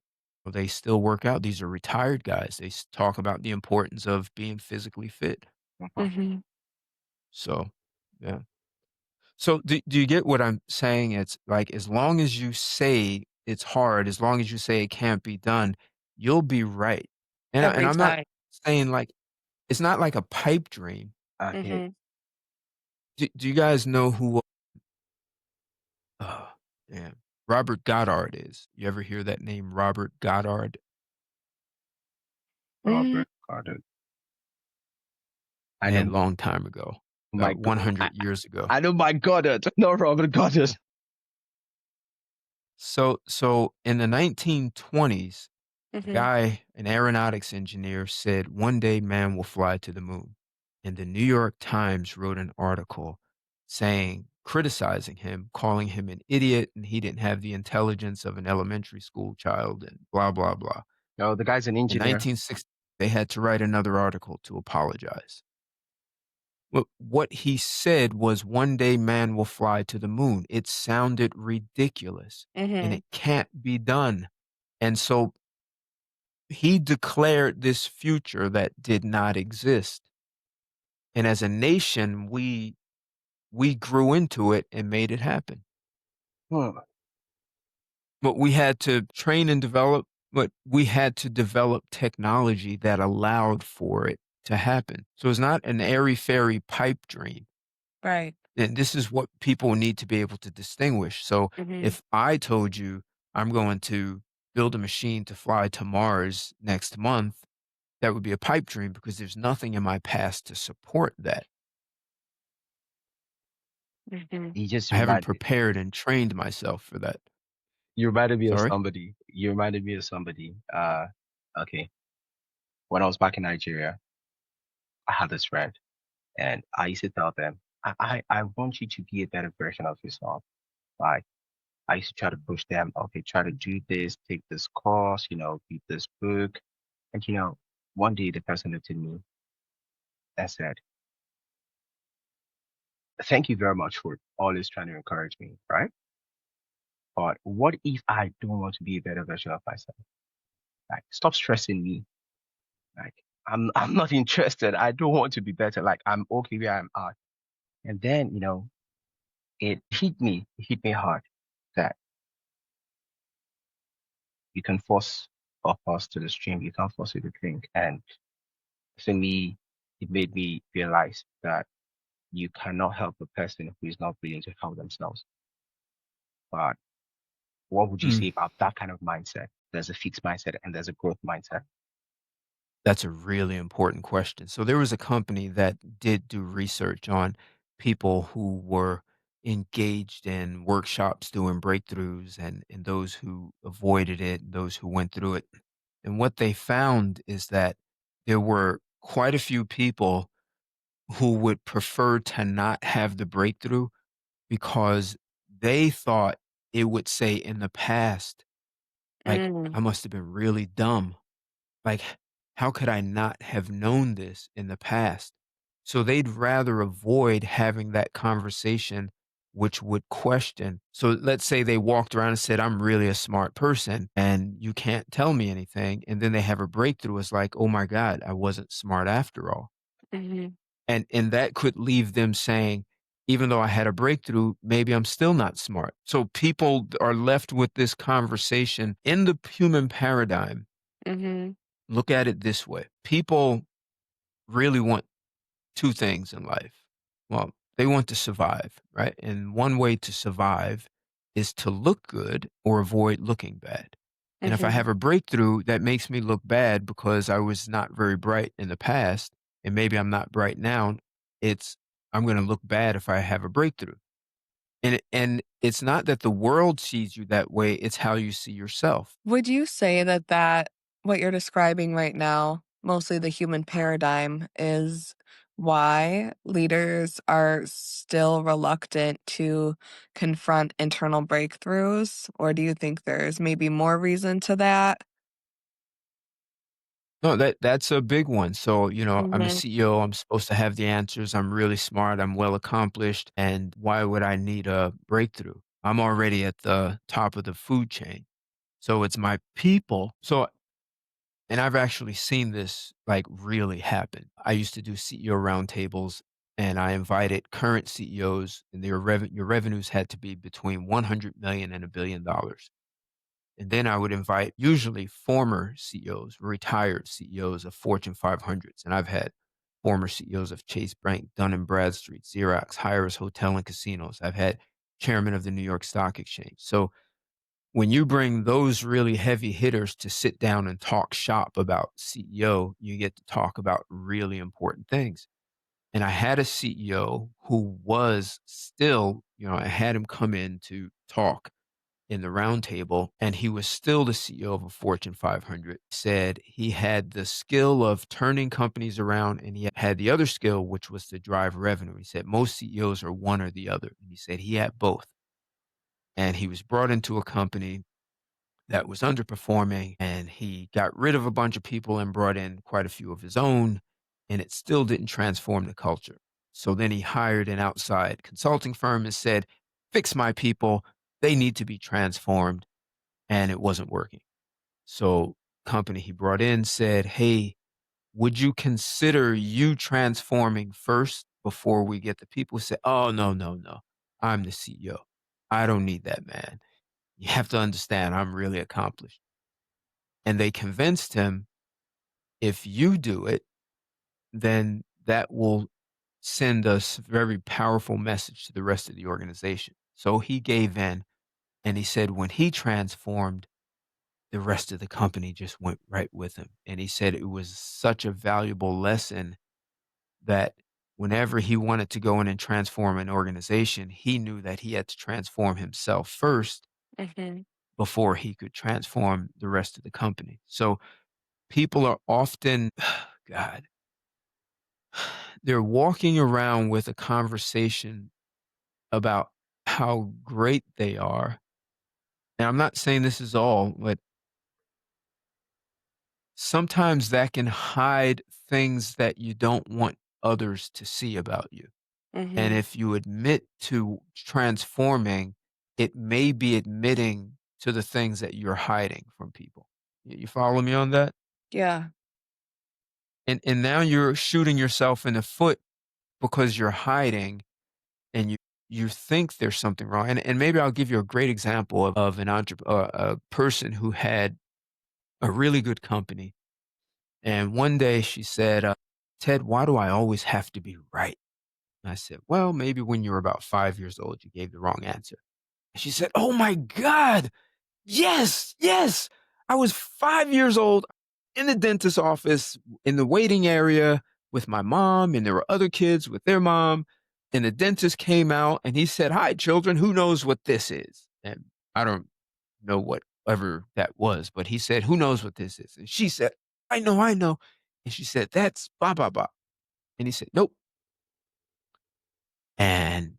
they still work out. These are retired guys. They talk about the importance of being physically fit. Mhm. Mhm. So, yeah. So do you get what I'm saying? It's like as long as you say it's hard, as long as you say it can't be done, you'll be right. And Every I'm not time. saying like it's not like a pipe dream. Okay. Mhm. Do you guys know who oh, damn, Robert Goddard is? You ever hear that name, Robert Goddard? Mm, Robert Carter. I Man, know long time ago, my about God. 100 years ago. I know my Goddard, not Robert Goddard. So in the 1920s, a mhm, guy, an aeronautics engineer, said one day man will fly to the moon. And the New York Times wrote an article saying, criticizing him, calling him an idiot, and he didn't have the intelligence of an elementary school child, and blah, blah, blah. No, the guy's an In engineer. 1960, they had to write another article to apologize. What he said was one day man will fly to the moon. It sounded ridiculous and mhm, it can't be done. And so he declared this future that did not exist. And as a nation, we grew into it and made it happen. Hmm. But we had to train and develop, but we had to develop technology that allowed for it to happen. So it's not an airy fairy pipe dream. right. And this is what people need to be able to distinguish. So Mhm, if I told you I'm going to build a machine to fly to Mars next month, that would be a pipe dream because there's nothing in my past to support that. mhm. You just I haven't reminded prepared and trained myself for that. you reminded me of Sorry? somebody. You reminded me of somebody. Okay. When I was back in Nigeria, I had this friend, and I used to tell them, I want you to be a better version of yourself. Like I used to try to push them, okay, try to do this, take this course, read this book. And one day the person looked at me and said, thank you very much for always trying to encourage me, right? But what if I don't want to be a better version of myself? Like, stop stressing me. Like, I'm not interested. I don't want to be better. Like, I'm okay where I'm at. And then, it hit me hard that you can force a horse to the stream, you can't force it to drink. And to me, it made me realize that you cannot help a person who is not willing to help themselves. But what would you Mm, say about that kind of mindset? There's a fixed mindset and there's a growth mindset. that's a really important question. So there was a company that did do research on people who were engaged in workshops doing breakthroughs and those who avoided it, those who went through it. And what they found is that there were quite a few people who would prefer to not have the breakthrough because they thought it would say in the past, like, Mm, I must have been really dumb. Like, how could I not have known this in the past? So they'd rather avoid having that conversation, which would question. So let's say they walked around and said, I'm really a smart person and you can't tell me anything. And then they have a breakthrough. It's like, oh my God, I wasn't smart after all. mhm, And that could leave them saying, even though I had a breakthrough, maybe I'm still not smart. So people are left with this conversation in the human paradigm. mhm, Look at it this way. People really want 2 things in life. Well, they want to survive, right? And one way to survive is to look good or avoid looking bad. And if I mhm. have a breakthrough that makes me look bad because I was not very bright in the past, and maybe I'm not bright now, it's I'm gonna look bad if I have a breakthrough. And it's not that the world sees you that way, it's how you see yourself. Would you say that what you're describing right now, mostly the human paradigm, is why leaders are still reluctant to confront internal breakthroughs? Or do you think there's maybe more reason to that? No, that's a big one. So, I'm a Mhm, CEO, I'm supposed to have the answers, I'm really smart, I'm well accomplished, and why would I need a breakthrough? I'm already at the top of the food chain. So it's my people. So and I've actually seen this like really happen. I used to do CEO roundtables and I invited current CEOs, and your revenues had to be between 100 million and $1 billion. And then I would invite usually former CEOs, retired CEOs of Fortune 500s. And I've had former CEOs of Chase Bank, Dun and Bradstreet, Xerox, Hires Hotel and Casinos. I've had chairman of the New York Stock Exchange. So when you bring those really heavy hitters to sit down and talk shop about CEO, you get to talk about really important things. And I had a CEO who was still, I had him come in to talk in the roundtable, and he was still the CEO of a Fortune 500. Said he had the skill of turning companies around, and he had the other skill, which was to drive revenue. He said most CEOs are one or the other. And he said he had both. And he was brought into a company that was underperforming, and he got rid of a bunch of people and brought in quite a few of his own, and it still didn't transform the culture. So then he hired an outside consulting firm and said, fix my people. They need to be transformed. And it wasn't working. So company he brought in said, hey, would you consider you transforming first before we get the people? He said, oh, no, no, no. I'm the CEO. I don't need that, man. You have to understand, I'm really accomplished. And they convinced him, if you do it, then that will send us a very powerful message to the rest of the organization. So he gave in, and he said when he transformed, the rest of the company just went right with him. And he said it was such a valuable lesson that whenever he wanted to go in and transform an organization, he knew that he had to transform himself first Mhm. before he could transform the rest of the company. So people are often, God, they're walking around with a conversation about how great they are. And I'm not saying this is all, but sometimes that can hide things that you don't want others to see about you. And Mhm. if you admit to transforming, it may be admitting to the things that you're hiding from people. You follow me on that? Yeah. And now you're shooting yourself in the foot because you're hiding, and you think there's something wrong. And maybe I'll give you a great example of an entrepreneur, a person who had a really good company. And one day she said, Ted, why do I always have to be right? And I said, well, maybe when you were about 5 years old, you gave the wrong answer. And she said, oh my God, yes, yes. I was 5 years old in the dentist's office in the waiting area with my mom, and there were other kids with their mom. And the dentist came out and he said, hi, children, who knows what this is? And I don't know whatever that was, but he said, who knows what this is? And she said, I know, I know. And she said, that's blah, blah, blah. And he said, nope. And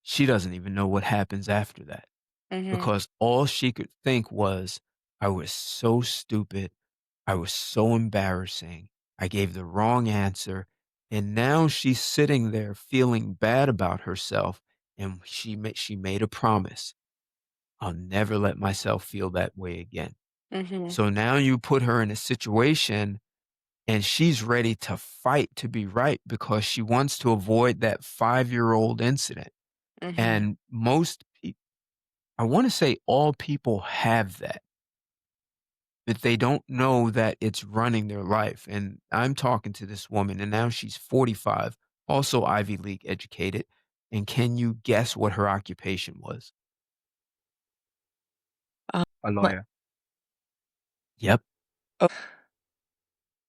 she doesn't even know what happens after that, Mhm. because all she could think was, I was so stupid. I was so embarrassing. I gave the wrong answer. And now she's sitting there feeling bad about herself. And she made a promise. I'll never let myself feel that way again. Mhm. So now you put her in a situation, and she's ready to fight to be right because she wants to avoid that 5-year-old incident. Mhm. And I want to say all people have that, but they don't know that it's running their life. And I'm talking to this woman, and now she's 45, also Ivy League educated. And can you guess what her occupation was? Um, A what lawyer. Yep, oh,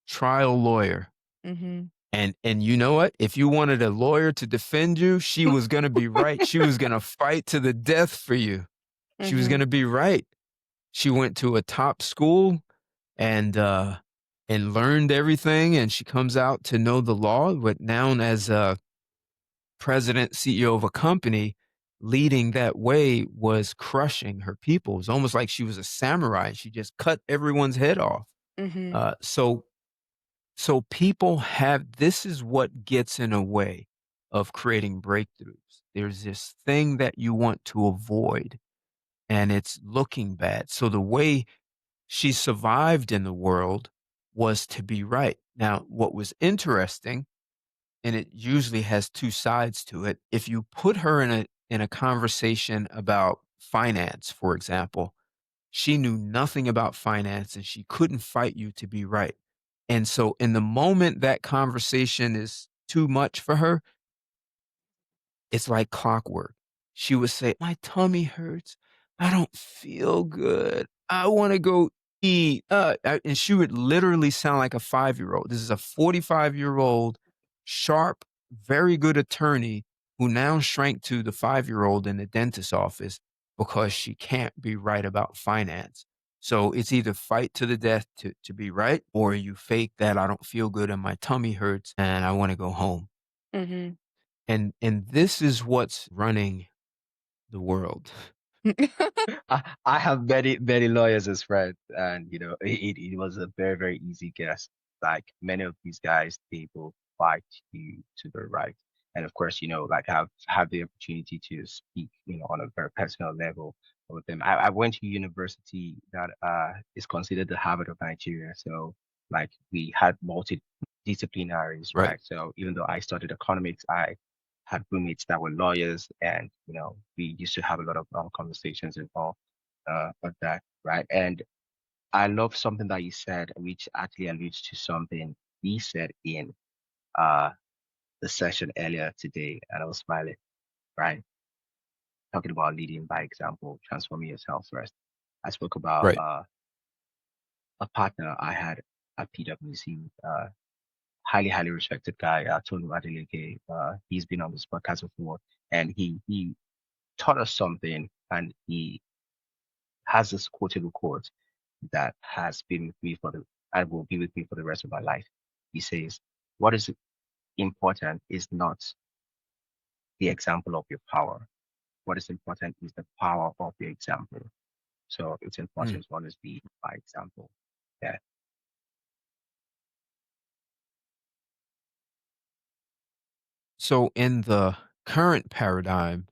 trial lawyer. mhm. And you know what? If you wanted a lawyer to defend you, she was going to be right. She was going to fight to the death for you. She was going Mhm. to be right. She went to a top school and learned everything, and she comes out to know the law. But now, as a president, CEO of a company, leading that way was crushing her people. It was almost like she was a samurai. She just cut everyone's head off. Mhm. So people have, this is what gets in a way of creating breakthroughs. There's this thing that you want to avoid, and it's looking bad. So the way she survived in the world was to be right. Now, what was interesting and it usually has two sides to it. If you put her in a conversation about finance, for example, she knew nothing about finance and she couldn't fight you to be right. And so in the moment that conversation is too much for her, it's like clockwork. She would say, "My tummy hurts. I don't feel good. I wanna go eat." And she would literally sound like a five-year-old. This is a 45-year-old, sharp, very good attorney who now shrank to the five-year-old in the dentist's office because she can't be right about finance. So it's either fight to the death to be right, or you fake that I don't feel good and my tummy hurts and I wanna go home. Mhm. And this is what's running the world. I have many lawyers as friends, and it was a very easy guess. Like many of these guys, they will fight you to the right. And of course, like I've had the opportunity to speak, on a very personal level with them. I went to university that is considered the Harvard of Nigeria. So like we had multidisciplinaries, Right. right? So even though I studied economics, I had roommates that were lawyers, and we used to have a lot of conversations and all of that, right? And I love something that you said, which actually alludes to something we said in uh the session earlier today, and I was smiling, right? Talking about leading by example, transforming yourself first. I spoke about Right. a partner I had at PwC, highly respected guy, Tony Adeleke. He's been on this podcast before, and he taught us something, and he has this quotable quote that has been with me for the and will be with me for the rest of my life. He says, "What is important is not the example of your power. What is important is the power of your example." So it's Mm. important to always be by example. Yeah. So in the current paradigm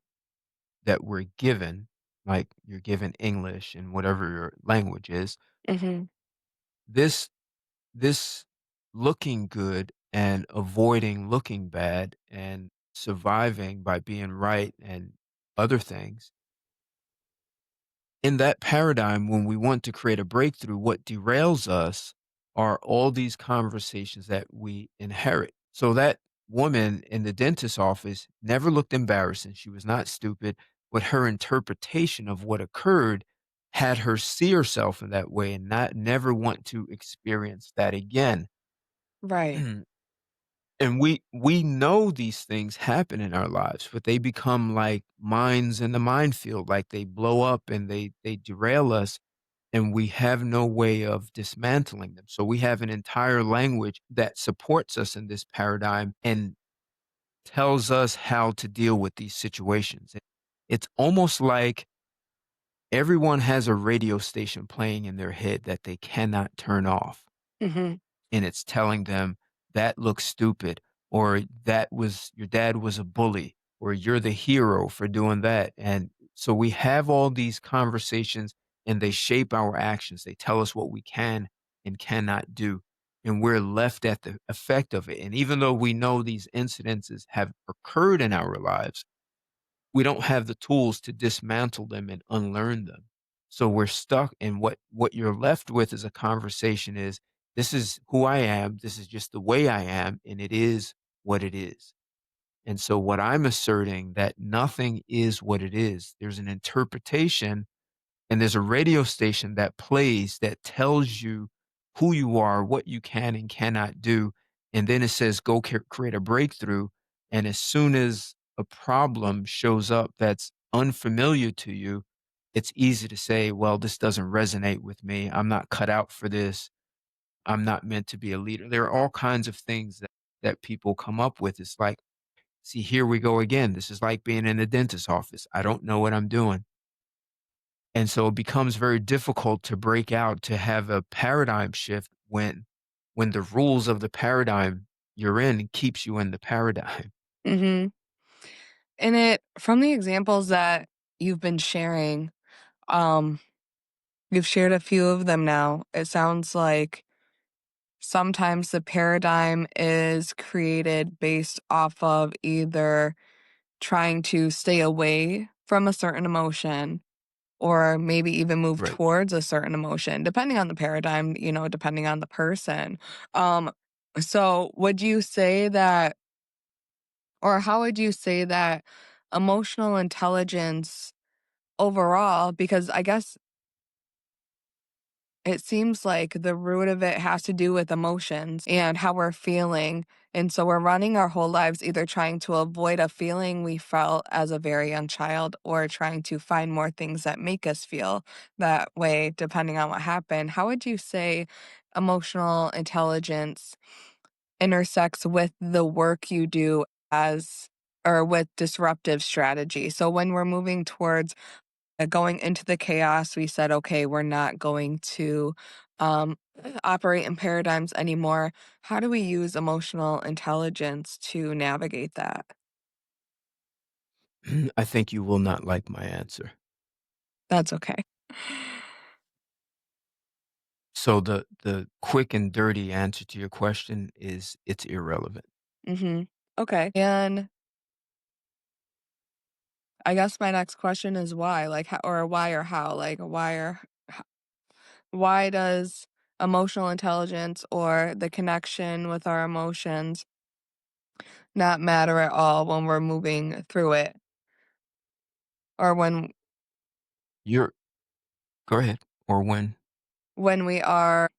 that we're given, like you're given English and whatever your language is, Mhm. this this looking good and avoiding looking bad and surviving by being right and other things in that paradigm, when we want to create a breakthrough, what derails us are all these conversations that we inherit. So that woman in the dentist's office never looked embarrassing. She was not stupid, but her interpretation of what occurred had her see herself in that way and not never want to experience that again. Right. And we know these things happen in our lives, but they become like mines in the minefield, like they blow up and they derail us, and we have no way of dismantling them. So we have an entire language that supports us in this paradigm and tells us how to deal with these situations. It's almost like everyone has a radio station playing in their head that they cannot turn off, Mhm. and it's telling them that looks stupid, or that was your dad was a bully, or you're the hero for doing that. And so we have all these conversations and they shape our actions. They tell us what we can and cannot do. And we're left at the effect of it. And even though we know these incidences have occurred in our lives, we don't have the tools to dismantle them and unlearn them. So we're stuck, and what you're left with as a conversation is, this is who I am, this is just the way I am, and it is what it is. And so what I'm asserting that nothing is what it is. There's an interpretation and there's a radio station that plays that tells you who you are, what you can and cannot do. And then it says, go create a breakthrough. And as soon as a problem shows up that's unfamiliar to you, it's easy to say, well, this doesn't resonate with me. I'm not cut out for this. I'm not meant to be a leader. There are all kinds of things that people come up with. It's like, see, here we go again. This is like being in the dentist's office. I don't know what I'm doing. And so it becomes very difficult to break out, to have a paradigm shift when the rules of the paradigm you're in keeps you in the paradigm. Mhm. And it from the examples that you've been sharing, um, you've shared a few of them now. It sounds like sometimes the paradigm is created based off of either trying to stay away from a certain emotion or maybe even move Right. towards a certain emotion, depending on the paradigm, depending on the person. Um, so would you say that, or how would you say that emotional intelligence overall, because I guess it seems like the root of it has to do with emotions and how we're feeling. And so we're running our whole lives either trying to avoid a feeling we felt as a very young child or trying to find more things that make us feel that way, depending on what happened. How would you say emotional intelligence intersects with the work you do as or with disruptive strategy? So when we're moving towards going into the chaos, we said, okay, we're not going to um, operate in paradigms anymore. How do we use emotional intelligence to navigate that? I think you will not like my answer. That's okay. So the quick and dirty answer to your question is it's irrelevant. Mm-hmm. Okay. And I guess my next question is why, like, how, or why or how, like, why does emotional intelligence or the connection with our emotions not matter at all when we're moving through it or You're Go ahead. Or when we are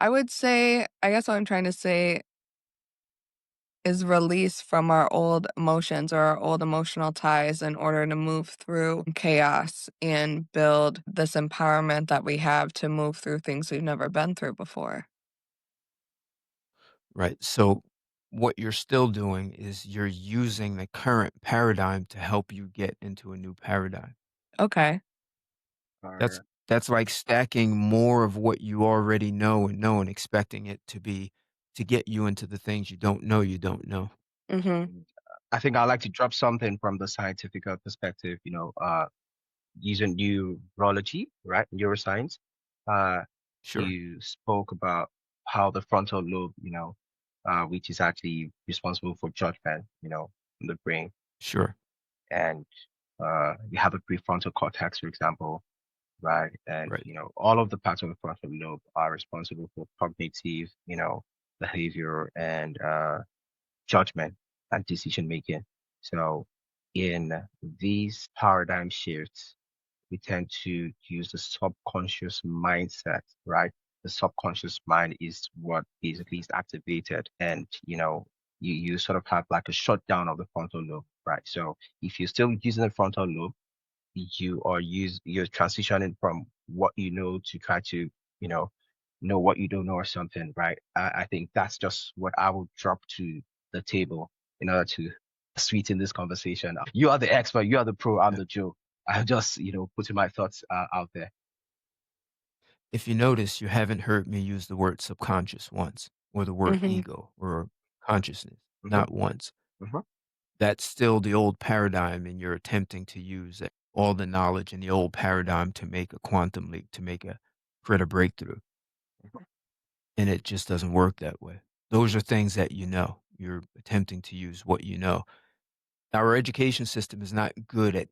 I would say I guess what I'm trying to say is release from our old emotions or our old emotional ties in order to move through chaos and build this empowerment that we have to move through things we've never been through before. right. So what you're still doing is you're using the current paradigm to help you get into a new paradigm. Okay. That's Or that's like stacking more of what you already know and expecting it to get you into the things you don't know. Mhm. and I think I'd like to drop something from the scientific perspective, using neurology, right? Neuroscience. Uh, Sure. you spoke about how the frontal lobe, which is actually responsible for judgment, in the brain, Sure. and you have a prefrontal cortex, for example, right? And Right. all of the parts of the frontal lobe are responsible for cognitive, behavior and judgment and decision making. So in these paradigm shifts, we tend to use the subconscious mindset, right? The subconscious mind is what basically is activated, and you sort of have like a shutdown of the frontal lobe, right? So if you're still using the frontal lobe, you're transitioning from what you know to try to you know know what you don't know or something, right? I think that's just what I would drop to the table in order to sweeten this conversation. You are the expert, you are the pro, I'm Yeah. the Joe. I'm just putting my thoughts out there. If you notice, you haven't heard me use the word subconscious once or the word Mhm. ego or consciousness, Hmm. not once. Hmm. That's still the old paradigm, and you're attempting to use all the knowledge in the old paradigm to make a quantum leap, to make a create a breakthrough, and it just doesn't work that way. Those are things that you know. You're attempting to use what you know. Our education system is not good at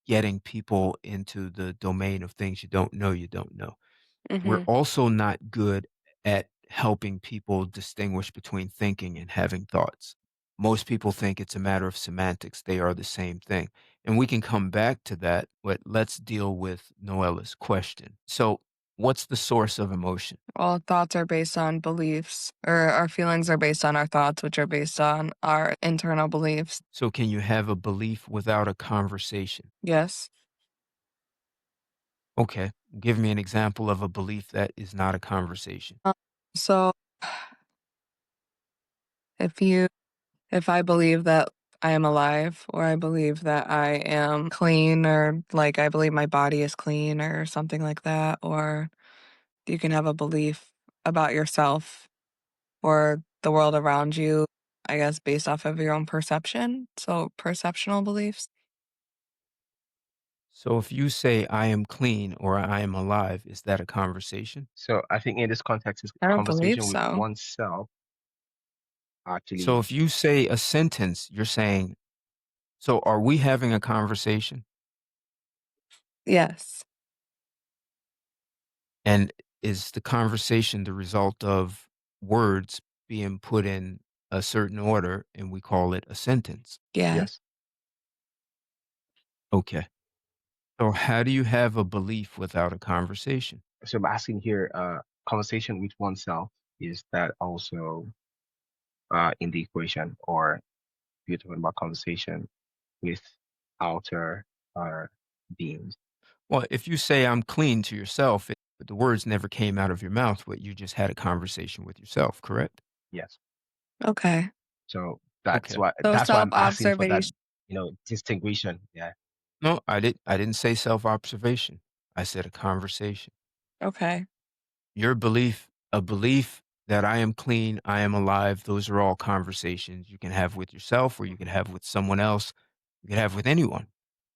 getting people into the domain of things you don't know. We're Mhm. also not good at helping people distinguish between thinking and having thoughts. Most people think it's a matter of semantics. They are the same thing. And we can come back to that, but let's deal with Noella's question. So, what's the source of emotion? All thoughts are based on beliefs, or our feelings are based on our thoughts, which are based on our internal beliefs. So, can you have a belief without a conversation? Yes. Okay. Give me an example of a belief that is not a conversation. So if you if I believe that I am alive or I believe that I am clean or like I believe my body is clean or something like that, or you can have a belief about yourself or the world around you, I guess based off of your own perception. So perceptional beliefs. So if you say I am clean or I am alive, is that a conversation? So I think in this context, is I don't believe conversation with so. oneself So actually. if you say a sentence, you're saying, so are we having a conversation? Yes. And is the conversation the result of words being put in a certain order and we call it a sentence? Yes. Yes. Okay. So how do you have a belief without a conversation? So I'm asking here, conversation with oneself, is that also in the equation, or you're talking about conversation with outer uh, beings? Well, if you say I'm clean to yourself, but the words never came out of your mouth, but you just had a conversation with yourself, correct? Yes. Okay. So Okay. So that's why I'm asking for that, self-observation. distinguishing. Yeah. No, I didn't say self-observation. I said a conversation. Okay. Your belief, a belief that I am clean, I am alive, those are all conversations you can have with yourself or you can have with someone else. You can have with anyone,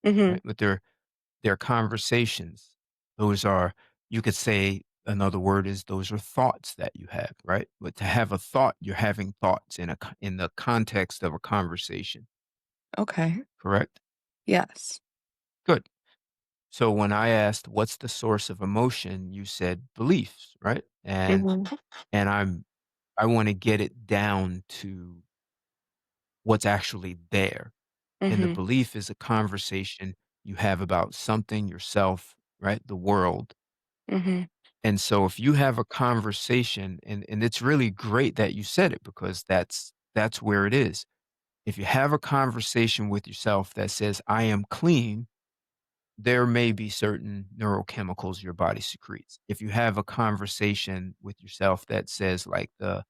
Mhm. right? But they're conversations. Those are, you could say another word is those are thoughts that you have, right? But to have a thought, you're having thoughts in the context of a conversation, Okay. correct? Yes. Good. So when I asked what's the source of emotion, you said beliefs, right? Mhm. And I want to get it down to what's actually there. And the Mhm. belief is a conversation you have about something, yourself, right? The world. Mhm. And so if you have a conversation, and it's really great that you said it because that's where it is. If you have a conversation with yourself that says, I am clean, there may be certain neurochemicals your body secretes. If you have a conversation with yourself that says, like the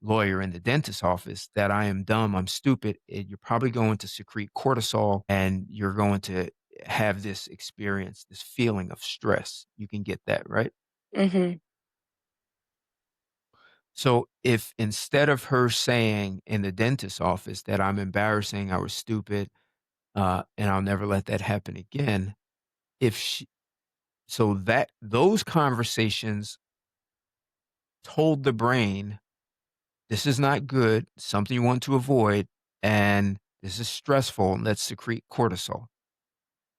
lawyer in the dentist's office, that I am dumb, I'm stupid, you're probably going to secrete cortisol and you're going to have this experience, this feeling of stress. You can get that, right? Mhm. So if instead of her saying in the dentist's office that I'm embarrassing, I was stupid, and I'll never let that happen again, if she, so that those conversations told the brain, this is not good, something you want to avoid, and this is stressful, let's secrete cortisol.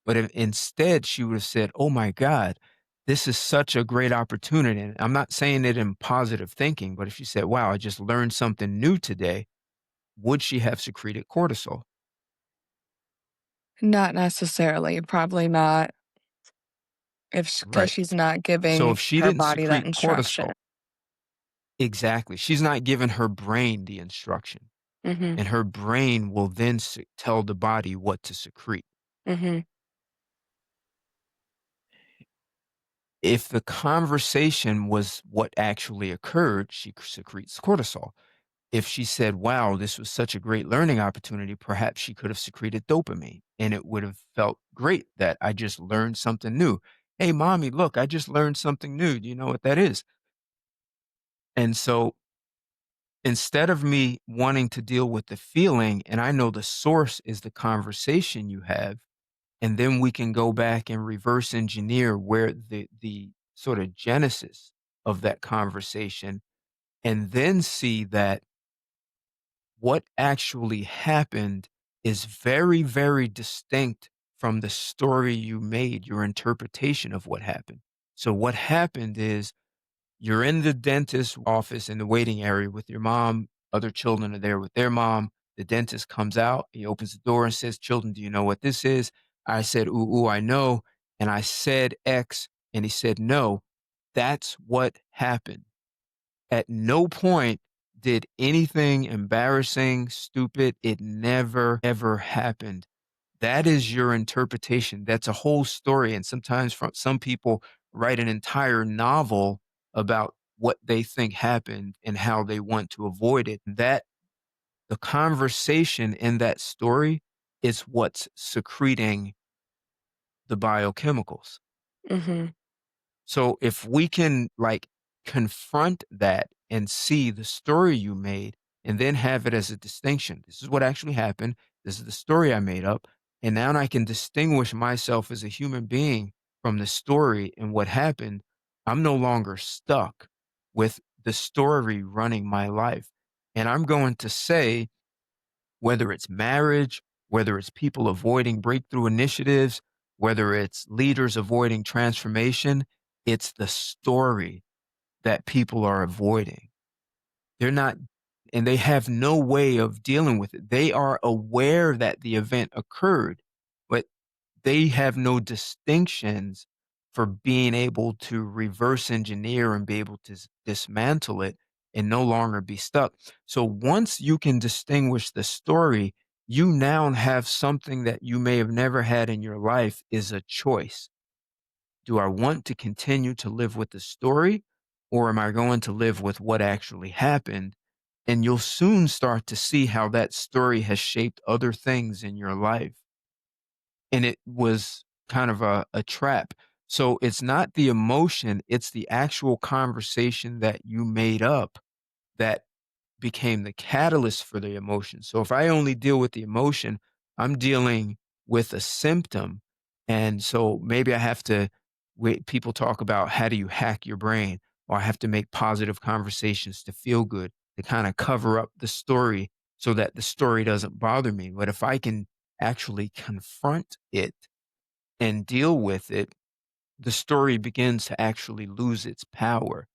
But if instead she would have said, oh my God, this is such a great opportunity. And I'm not saying it in positive thinking, but if she said, wow, I just learned something new today, would she have secreted cortisol? Not necessarily. Probably not if because Right. she's not So giving if she her didn't body that secrete instruction. cortisol, exactly, she's not giving her brain the instruction, Mhm. and her brain will then tell the body what to secrete. Mhm. If the conversation was what actually occurred, she secretes cortisol. If she said, wow, this was such a great learning opportunity, perhaps she could have secreted dopamine and it would have felt great that I just learned something new. Hey, mommy, look, I just learned something new. Do you know what that is? And so instead of me wanting to deal with the feeling, and I know the source is the conversation you have, and then we can go back and reverse engineer where the sort of genesis of that conversation, and then see that what actually happened is very, very distinct from the story you made, your interpretation of what happened. So what happened is you're in the dentist's office in the waiting area with your mom. Other children are there with their mom. The dentist comes out. He opens the door and says, children, do you know what this is? I said, ooh, I know. And I said X. And he said, no. That's what happened. At no point did anything embarrassing, stupid. It never, ever happened. That is your interpretation. That's a whole story. And sometimes some people write an entire novel about what they think happened and how they want to avoid it. That the conversation in that story is what's secreting the biochemicals. Mhm. So if we can like confront that and see the story you made and then have it as a distinction. This is what actually happened. This is the story I made up. And now I can distinguish myself as a human being from the story and what happened. I'm no longer stuck with the story running my life. And I'm going to say, whether it's marriage, whether it's people avoiding breakthrough initiatives, whether it's leaders avoiding transformation, it's the story that people are avoiding. They're not, and they have no way of dealing with it. They are aware that the event occurred, but they have no distinctions for being able to reverse engineer and be able to dismantle it and no longer be stuck. So once you can distinguish the story, you now have something that you may have never had in your life is a choice. Do I want to continue to live with the story, or am I going to live with what actually happened? And you'll soon start to see how that story has shaped other things in your life. And it was kind of a trap. So it's not the emotion, it's the actual conversation that you made up that became the catalyst for the emotion. So if I only deal with the emotion, I'm dealing with a symptom. And so maybe I have to wait. People talk about how do you hack your brain, or I have to make positive conversations to feel good, to kind of cover up the story so that the story doesn't bother me. But if I can actually confront it and deal with it, the story begins to actually lose its power.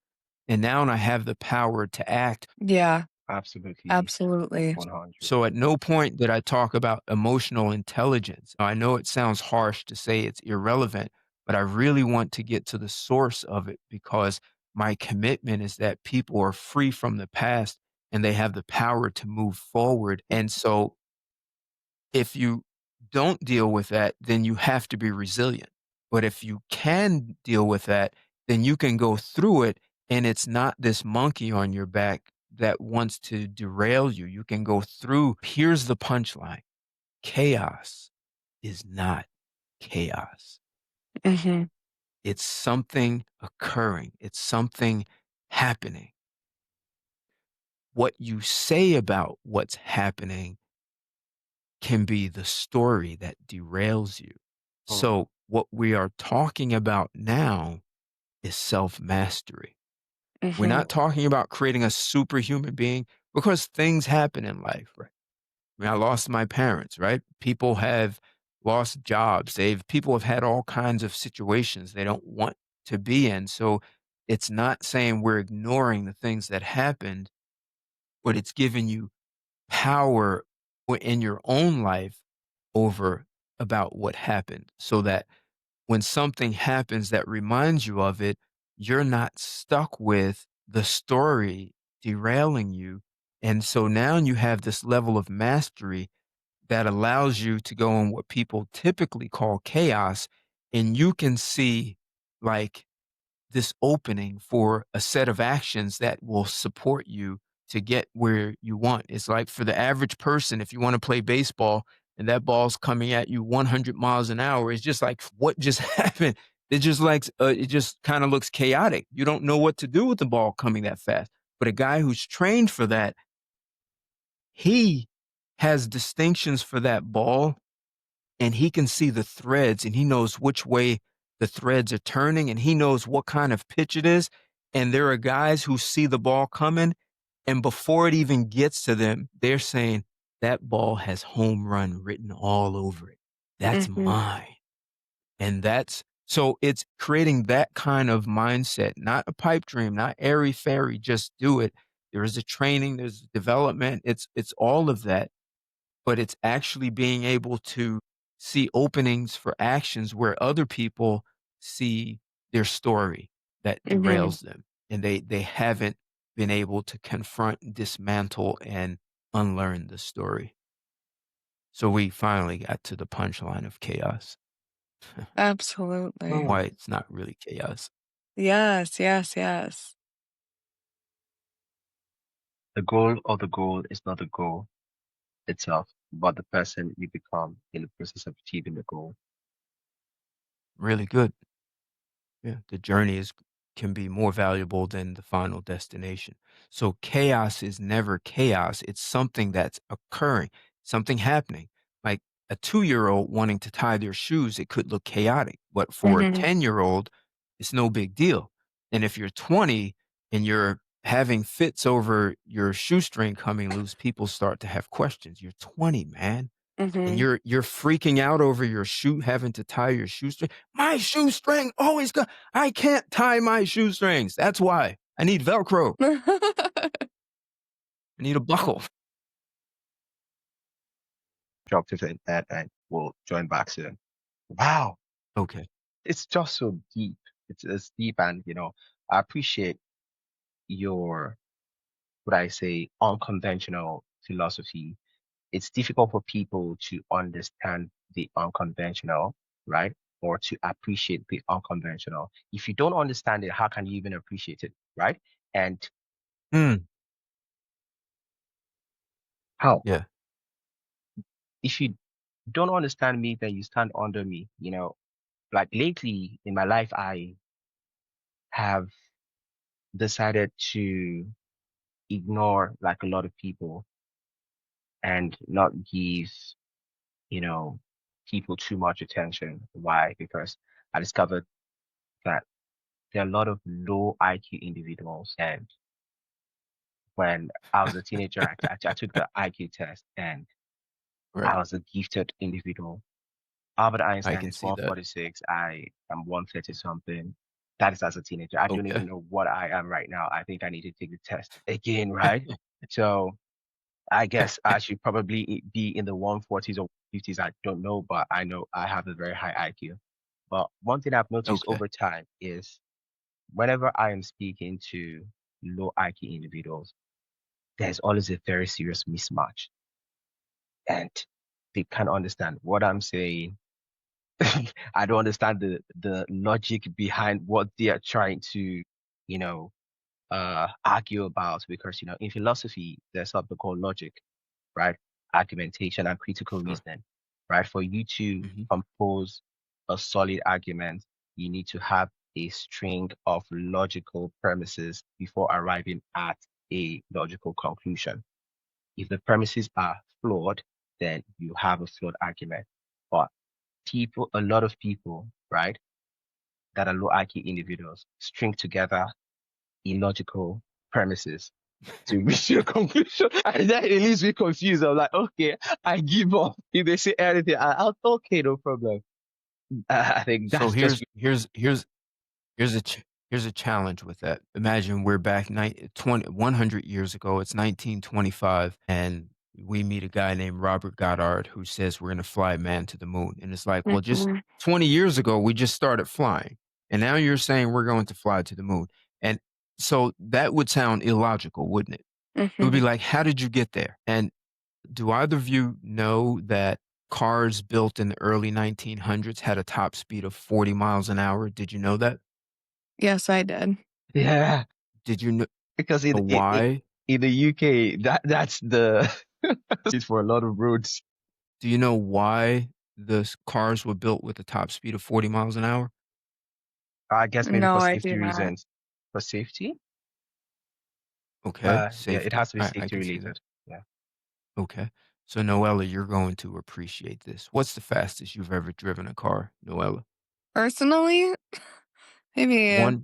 And now I have the power to act. Yeah, Absolutely. absolutely. 100. So at no point did I talk about emotional intelligence. I know it sounds harsh to say it's irrelevant, but I really want to get to the source of it because my commitment is that people are free from the past and they have the power to move forward. And so if you don't deal with that, then you have to be resilient. But if you can deal with that, then you can go through it and it's not this monkey on your back that wants to derail you. You can go through. Here's the punchline: chaos is not chaos. Mhm, It's something occurring, it's something happening. What you say about what's happening can be the story that derails you. Mm, So, what we are talking about now is self mastery. We're mhm, not talking about creating a superhuman being because things happen in life, right? I mean, I lost my parents, right? People have lost jobs. People have had all kinds of situations they don't want to be in. So, it's not saying we're ignoring the things that happened, but it's giving you power in your own life over about what happened so that when something happens that reminds you of it, you're not stuck with the story derailing you. And so now you have this level of mastery that allows you to go in what people typically call chaos. And you can see like this opening for a set of actions that will support you to get where you want. It's like for the average person, if you want to play baseball and that ball's coming at you 100 miles an hour, it's just like, what just happened? It just kind of looks chaotic. You don't know what to do with the ball coming that fast. But a guy who's trained for that, he has distinctions for that ball and he can see the threads and he knows which way the threads are turning and he knows what kind of pitch it is. And there are guys who see the ball coming and before it even gets to them, they're saying, that ball has home run written all over it. That's mhm, mine. And so it's creating that kind of mindset, not a pipe dream, not airy fairy, just do it. There is a training, there's development. It's all of that, but it's actually being able to see openings for actions where other people see their story that mhm. derails them and they haven't been able to confront, dismantle, and unlearn the story. So we finally got to the punchline of chaos. Absolutely. mm. Why it's not really chaos. Yes, yes, yes. The goal is not the goal itself, but the person you become in the process of achieving the goal. Really good. Yeah, the journey is can be more valuable than the final destination. So chaos is never chaos. It's something that's occurring, something happening. Like a 2-year-old wanting to tie their shoes, it could look chaotic. But for a Mhm. 10-year-old, it's no big deal. And if you're 20 and you're having fits over your shoestring coming loose, people start to have questions. You're 20, man. And Mhm. you're freaking out over your shoe having to tie your shoestring. My shoestring always go I can't tie my shoestrings. That's why. I need Velcro. I need a buckle. Disruptive and we'll join back soon. Wow. Okay. It's just so deep. It's deep, and I appreciate your, what I say, unconventional philosophy. It's difficult for people to understand the unconventional, right? Or to appreciate the unconventional. If you don't understand it, how can you even appreciate it, right? And Mm, how? yeah. If you don't understand me, then you stand under me. Like lately in my life, I have decided to ignore like a lot of people and not give, you know, people too much attention. Why? Because I discovered that there are a lot of low IQ individuals. And when I was a teenager, I took the IQ test and I Right. was a gifted individual. Albert I Einstein can is see that. 146. I am 130 something. That is as a teenager. I don't even Okay. know what I am right now. I think I need to take the test again, right? So I guess I should probably be in the 140s or 50s. I don't know, but I know I have a very high IQ. But one thing I've noticed Okay. over time is whenever I am speaking to low IQ individuals, there's always a very serious mismatch. And they can't understand what I'm saying. I don't understand the logic behind what they are trying to, you know, argue about, because in philosophy there's something called logic, right? Argumentation and critical Sure. reasoning, right? For you to Mhm. compose a solid argument, you need to have a string of logical premises before arriving at a logical conclusion. If the premises are flawed, then you have a flawed argument. But a lot of people, right, that are low IQ individuals string together illogical premises to reach your conclusion. And that it leaves me confused. I'm like, okay, I give up. If they say anything, I'll okay, no problem. I think So that's just here's a here's a challenge with that. Imagine we're back 100 years ago. It's 1925, and we meet a guy named Robert Goddard who says we're going to fly man to the moon. And it's like, well, just Mhm. 20 years ago, we just started flying. And now you're saying we're going to fly to the moon. And so that would sound illogical, wouldn't it? It would be Mhm. like, how did you get there? And do either of you know that cars built in the early 1900s had a top speed of 40 miles an hour? Did you know that? Yes, I did. yeah. Did you know Because why? in the UK, that's the it's for a lot of roads. Do you know why cars were built with a top speed of 40 miles an hour? I guess maybe No, for I safety do not. reasons. For safety? Okay, Yeah, it has safety. to be I safety can see that. related. Yeah. Okay. So, Noella, you're going to appreciate this. What's the fastest you've ever driven a car, Noella? Personally, maybe,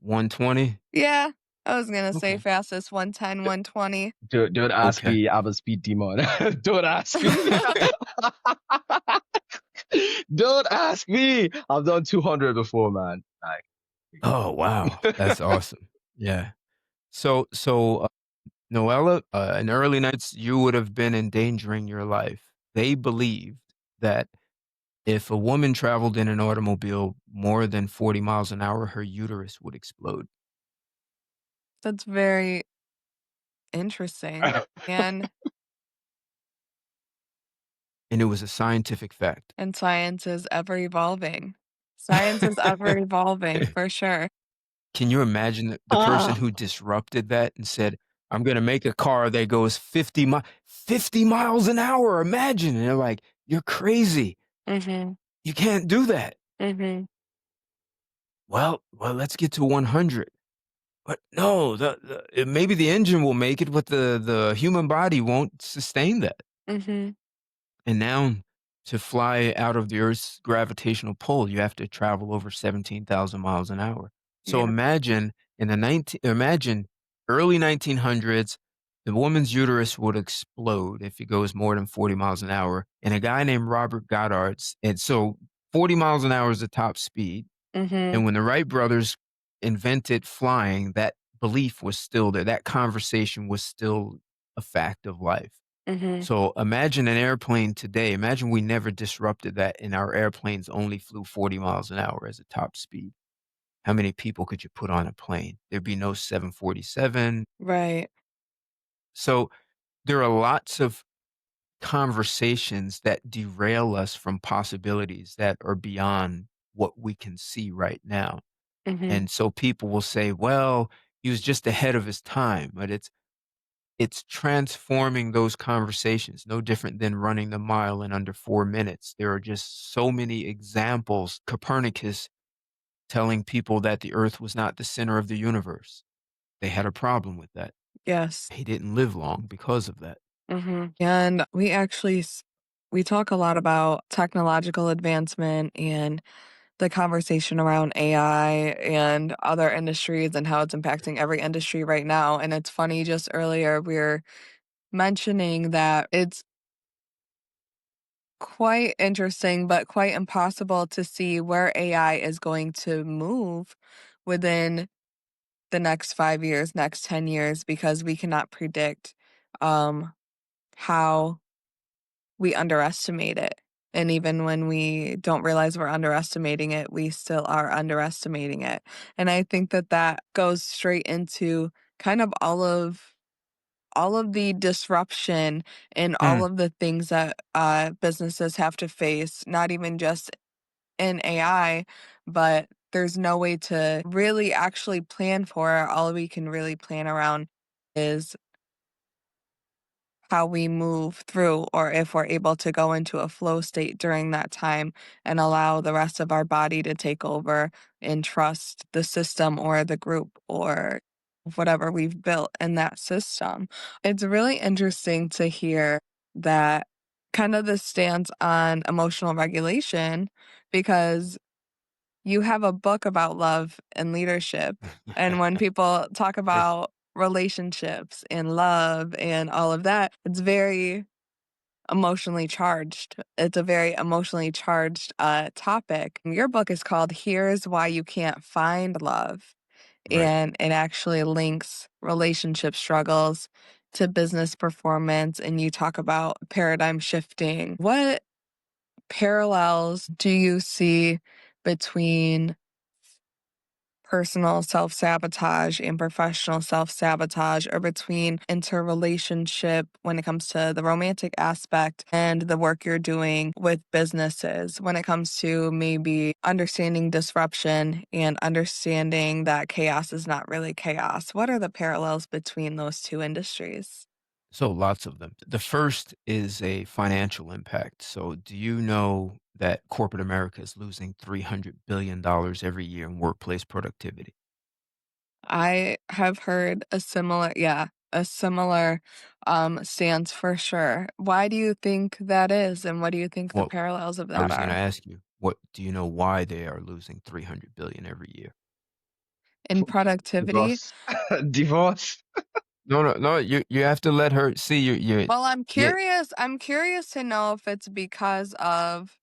120? yeah, I was gonna say Okay. fastest 110, 120. Don't ask Okay. me. I'm a speed demon. Don't ask me. Don't ask me. I've done 200 before, man. Oh, wow. Like, That's awesome. Yeah. So, Noella, in the early nights, you would have been endangering your life. They believed that if a woman traveled in an automobile more than 40 miles an hour, her uterus would explode. That's very interesting. And And it was a scientific fact. and science is ever evolving. Science is ever evolving for sure. Can you imagine the person ah, who disrupted that and said, I'm going to make a car that goes 50 miles an hour? Imagine. And they're like, you're crazy. Mhm. You can't do that. Mhm. Well, let's get to 100. But no, maybe the engine will make it, but the human body won't sustain that. Mhm. And now to fly out of the Earth's gravitational pull, you have to travel over 17,000 miles an hour. So Yeah. imagine early 1900s, the woman's uterus would explode if it goes more than 40 miles an hour. And a guy named Robert Goddard's, and so 40 miles an hour is the top speed. Mhm. And when the Wright brothers invented flying, that belief was still there. That conversation was still a fact of life. Mhm. So imagine an airplane today. Imagine we never disrupted that and our airplanes only flew 40 miles an hour as a top speed. How many people could you put on a plane? There'd be no 747. Right. So there are lots of conversations that derail us from possibilities that are beyond what we can see right now. Mhm. And so people will say, well, he was just ahead of his time, but it's transforming those conversations, no different than running the mile in under 4 minutes. There are just so many examples. Copernicus telling people that the earth was not the center of the universe. They had a problem with that. Yes. He didn't live long because of that. Mhm. And we talk a lot about technological advancement and the conversation around AI and other industries and how it's impacting every industry right now. And it's funny, just earlier we were mentioning that it's quite interesting, but quite impossible to see where AI is going to move within the next 5 years, next 10 years, because we cannot predict um, how we underestimate it. And even when we don't realize we're underestimating it, we still are underestimating it. And I think that that goes straight into kind of all of the disruption and all Mm. of the things that businesses have to face, not even just in AI, but there's no way to really actually plan for it. All we can really plan around is how we move through, or if we're able to go into a flow state during that time and allow the rest of our body to take over and trust the system or the group or whatever we've built in that system. It's really interesting to hear that kind of the stance on emotional regulation, because you have a book about love and leadership. And when people talk Yes. about relationships and love and all of that, it's very emotionally charged. It's a very emotionally charged topic. Your book is called Here's Why You Can't Find Love. Right. And it actually links relationship struggles to business performance. And you talk about paradigm shifting. What parallels do you see between personal self sabotage and professional self sabotage, or between interrelationship when it comes to the romantic aspect and the work you're doing with businesses when it comes to maybe understanding disruption and understanding that chaos is not really chaos? What are the parallels between those two industries? So lots of them. The first is a financial impact. So do you know that corporate America is losing $300 billion every year in workplace productivity? I have heard a similar stance for sure. Why do you think that is, and what do you think the Well, parallels of I that was going to are? ask you, what do you know why they are losing 300 billion every year? In productivity? Divorce. Divorce. No, no, no. You have to let her see you. Well, Yeah, I'm curious to know if it's because of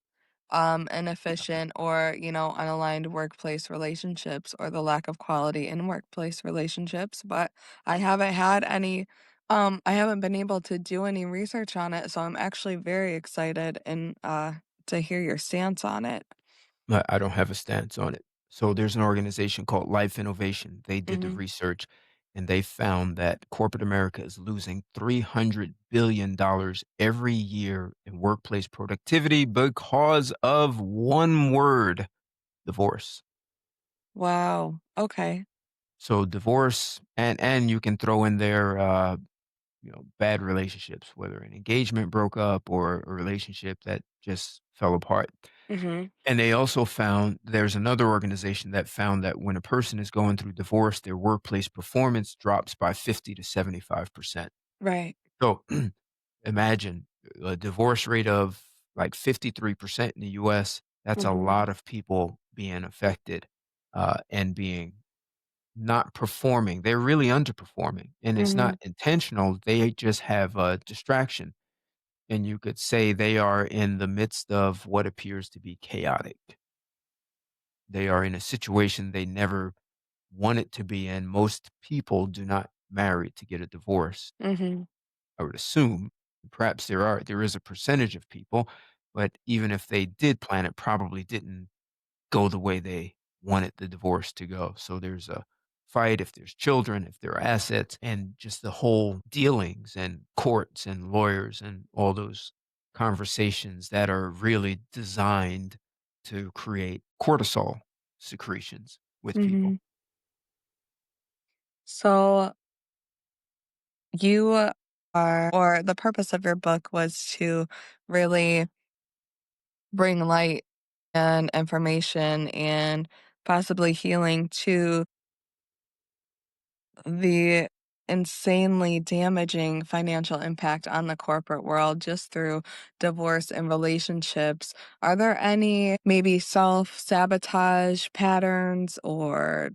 inefficient or, unaligned workplace relationships, or the lack of quality in workplace relationships, but I haven't had any I haven't been able to do any research on it, so I'm actually very excited and to hear your stance on it. I don't have a stance on it. So there's an organization called Life Innovation. They did the Mhm. research and they found that corporate America is losing $300 billion every year in workplace productivity because of one word, divorce. Wow. Okay. So divorce, and you can throw in there bad relationships, whether an engagement broke up or a relationship that just fell apart. Mhm. And they also found there's another organization that found that when a person is going through divorce, their workplace performance drops by 50 to 75%. Right. So imagine a divorce rate of like 53% in the US. That's a Mhm. lot of people being affected and being not performing. They're really underperforming, and it's not Mhm. intentional. They just have a distraction. And you could say they are in the midst of what appears to be chaotic. They are in a situation they never wanted to be in. Most people do not marry to get a divorce. Mhm. I would assume. Perhaps there is a percentage of people, but even if they did plan it, probably didn't go the way they wanted the divorce to go. So there's a fight if there's children, if there are assets, and just the whole dealings and courts and lawyers and all those conversations that are really designed to create cortisol secretions with people. Mhm. So you are, or the purpose of your book was to really bring light and information and possibly healing to the insanely damaging financial impact on the corporate world just through divorce and relationships. Are there any maybe self sabotage patterns or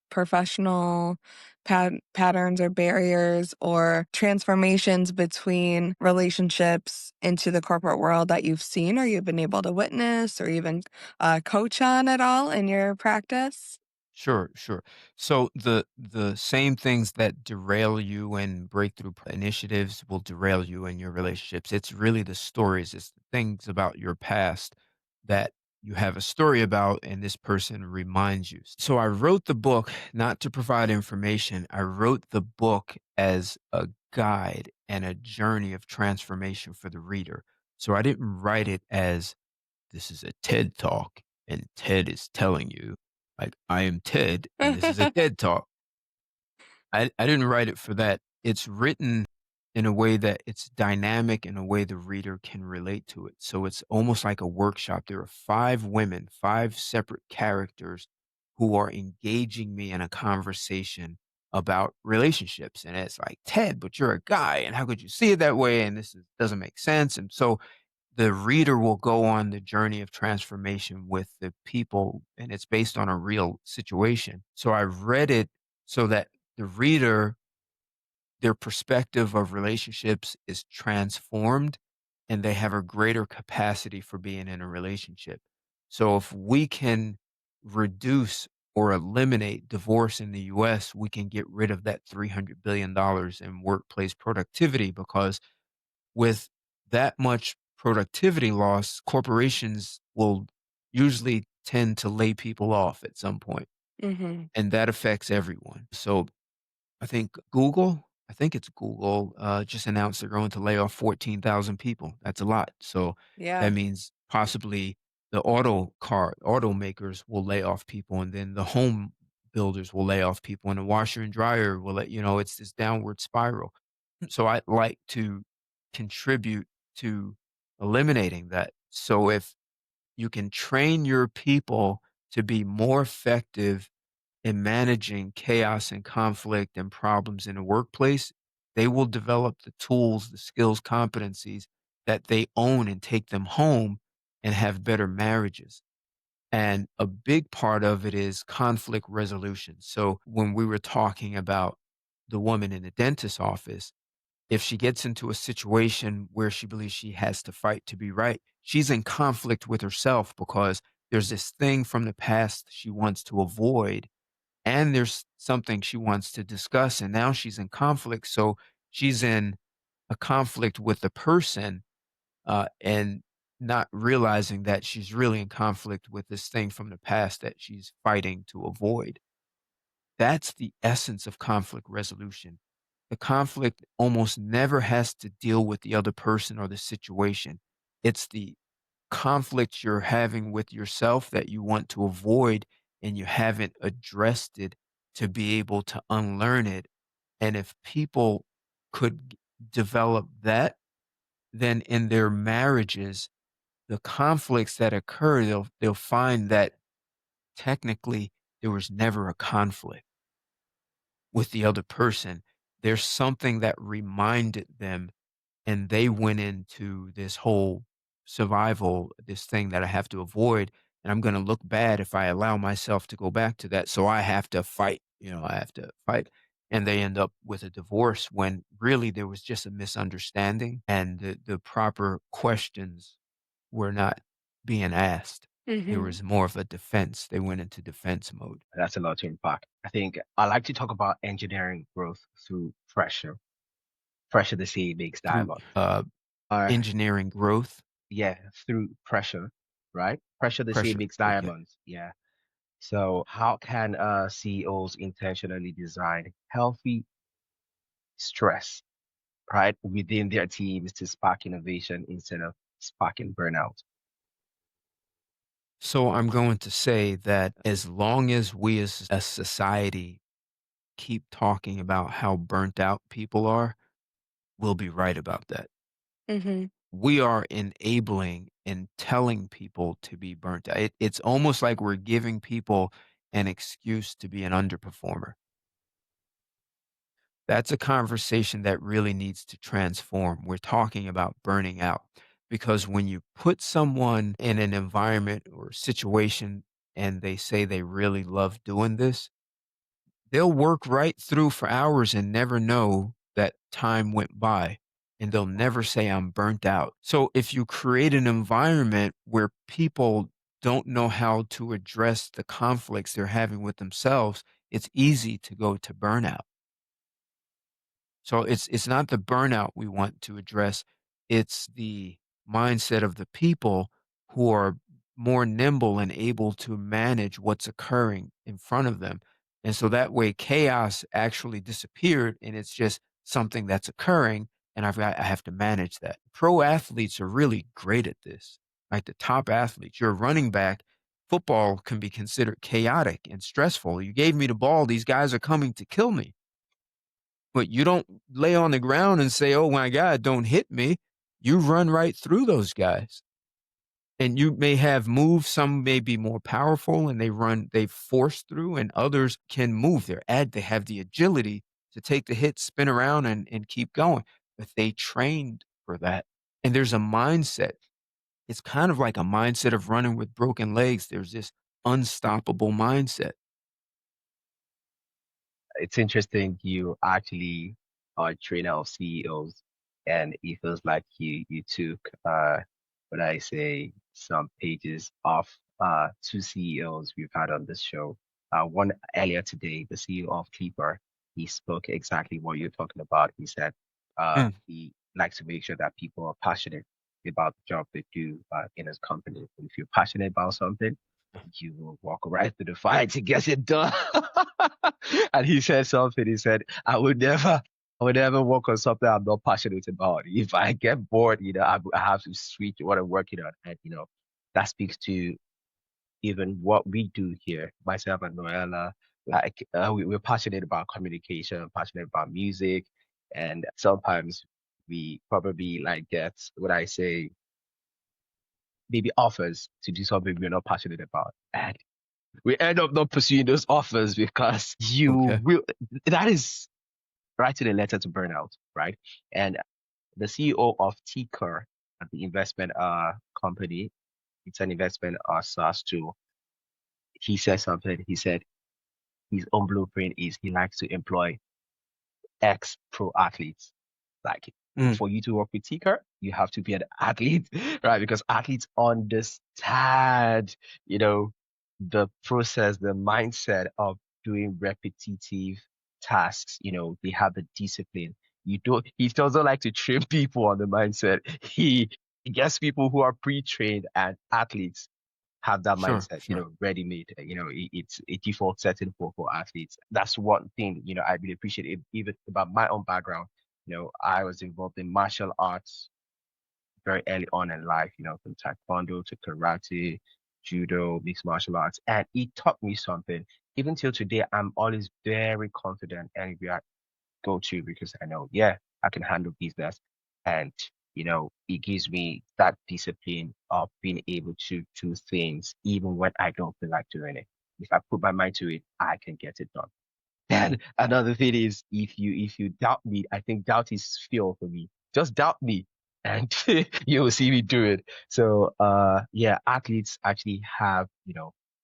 professional patterns or barriers or transformations between relationships into the corporate world that you've seen or you've been able to witness or even coach on at all in your practice? Sure, sure. So the same things that derail you in breakthrough initiatives will derail you in your relationships. It's really the stories, it's the things about your past that you have a story about and this person reminds you. So I wrote the book not to provide information. I wrote the book as a guide and a journey of transformation for the reader. So I didn't write it as this is a TED Talk, and Ted is telling you, like, "I am Ted, and this is a TED Talk." I didn't write it for that. It's written in a way that it's dynamic, in a way the reader can relate to it. So it's almost like a workshop. There are 5 women, 5 separate characters who are engaging me in a conversation about relationships, and it's like, "Ted, but you're a guy, and how could you see it that way? And doesn't make sense." And so the reader will go on the journey of transformation with the people, and it's based on a real situation. So I read it so that the reader, their perspective of relationships is transformed and they have a greater capacity for being in a relationship. So if we can reduce or eliminate divorce in the US, we can get rid of that $300 billion dollars in workplace productivity because with that much productivity loss, corporations will usually tend to lay people off at some point, Mhm. and that affects everyone. So I think it's Google, just announced they're going to lay off 14,000 people. That's a lot. So Yeah. that means possibly the automakers will lay off people, and then the home builders will lay off people, and the washer and dryer will it's this downward spiral. So I like to contribute to eliminating that. So if you can train your people to be more effective in managing chaos and conflict and problems in the workplace, they will develop the tools, the skills, competencies that they own and take them home and have better marriages. And a big part of it is conflict resolution. So when we were talking about the woman in the dentist's office, if she gets into a situation where she believes she has to fight to be right, she's in conflict with herself because there's this thing from the past she wants to avoid, and there's something she wants to discuss. And now she's in conflict. So she's in a conflict with the person and not realizing that she's really in conflict with this thing from the past that she's fighting to avoid. That's the essence of conflict resolution. The conflict almost never has to deal with the other person or the situation. It's the conflict you're having with yourself that you want to avoid and you haven't addressed it to be able to unlearn it. And if people could develop that, then in their marriages, the conflicts that occur, they'll find that technically there was never a conflict with the other person. There's something that reminded them, and they went into this whole survival, this thing that I have to avoid, and I'm gonna look bad if I allow myself to go back to that, so I have to fight, I have to fight, and they end up with a divorce when really there was just a misunderstanding and the proper questions were not being asked. There Mhm. was more of a defense. They went into defense mode. That's a lot to unpack. I think I like to talk about engineering growth through pressure. Pressure, they say, makes Through, diamond. Uh, engineering growth, yeah, through pressure, right? Pressure, they say, pressure, makes okay. diamonds. Yeah. So how can CEOs intentionally design healthy stress, right, within their teams to spark innovation instead of sparking burnout? So I'm going to say that as long as we as a society keep talking about how burnt out people are, we'll be right about that. Mhm. We are enabling and telling people to be burnt out. It's almost like we're giving people an excuse to be an underperformer. That's a conversation that really needs to transform. We're talking about burning out because when you put someone in an environment or situation and they say they really love doing this, they'll work right through for hours and never know that time went by. And they'll never say, I'm burnt out. So if you create an environment where people don't know how to address the conflicts they're having with themselves, it's easy to go to burnout. So it's not the burnout we want to address, it's the mindset of the people who are more nimble and able to manage what's occurring in front of them. And so that way chaos actually disappeared and it's just something that's occurring and I have to manage that. Pro athletes are really great at this. Like the top athletes, you're a running back, football can be considered chaotic and stressful. You gave me the ball, these guys are coming to kill me. But you don't lay on the ground and say, "Oh my god, don't hit me." You run right through those guys. And you may have moves, some may be more powerful and they force through and others can move. They have the agility to take the hit, spin around and keep going. But they trained for that. And there's a mindset. It's kind of like a mindset of running with broken legs. There's this unstoppable mindset. It's interesting you actually are a trainer of CEOs, and it feels like you took what I say some pages off two CEOs we've had on this show. One earlier today, the CEO of Clipper, he spoke exactly what you're talking about. He said Mm, he likes to make sure that people are passionate about the job they do in his company. And if you're passionate about something, you will walk right through the fire to get it done. And he said something. He said, I would never work on something I'm not passionate about. If I get bored, I have to switch what I'm working on. And, that speaks to even what we do here, myself and Noella. Like, we're passionate about communication, passionate about music. And sometimes we probably like get what I say, maybe offers to do something we're not passionate about. And we end up not pursuing those offers because okay. that is writing a letter to burnout, right? And the CEO of Ticker, the investment company, it's an investment SaaS tool. He said something. He said his own blueprint is he likes to employ ex pro athletes. Like, Mm, for you to work with Ticker, you have to be an athlete, right? Because athletes understand, you know, the process, the mindset of doing repetitive tasks. They have the discipline. He doesn't like to train people on the mindset. He gets people who are pre-trained and athletes have that sure, mindset, sure. ready made. It's a default setting for athletes. That's one thing, I really appreciate it, even about my own background. I was involved in martial arts very early on in life, from taekwondo to karate, judo, mixed martial arts. And it taught me something. Even till today, I'm always very confident anywhere I go to because I know, yeah, I can handle business. And, it gives me that discipline of being able to do things even when I don't feel like doing it. If I put my mind to it, I can get it done. And another thing is if you doubt me, I think doubt is fuel for me. Just doubt me and you will see me do it. So yeah, athletes actually have,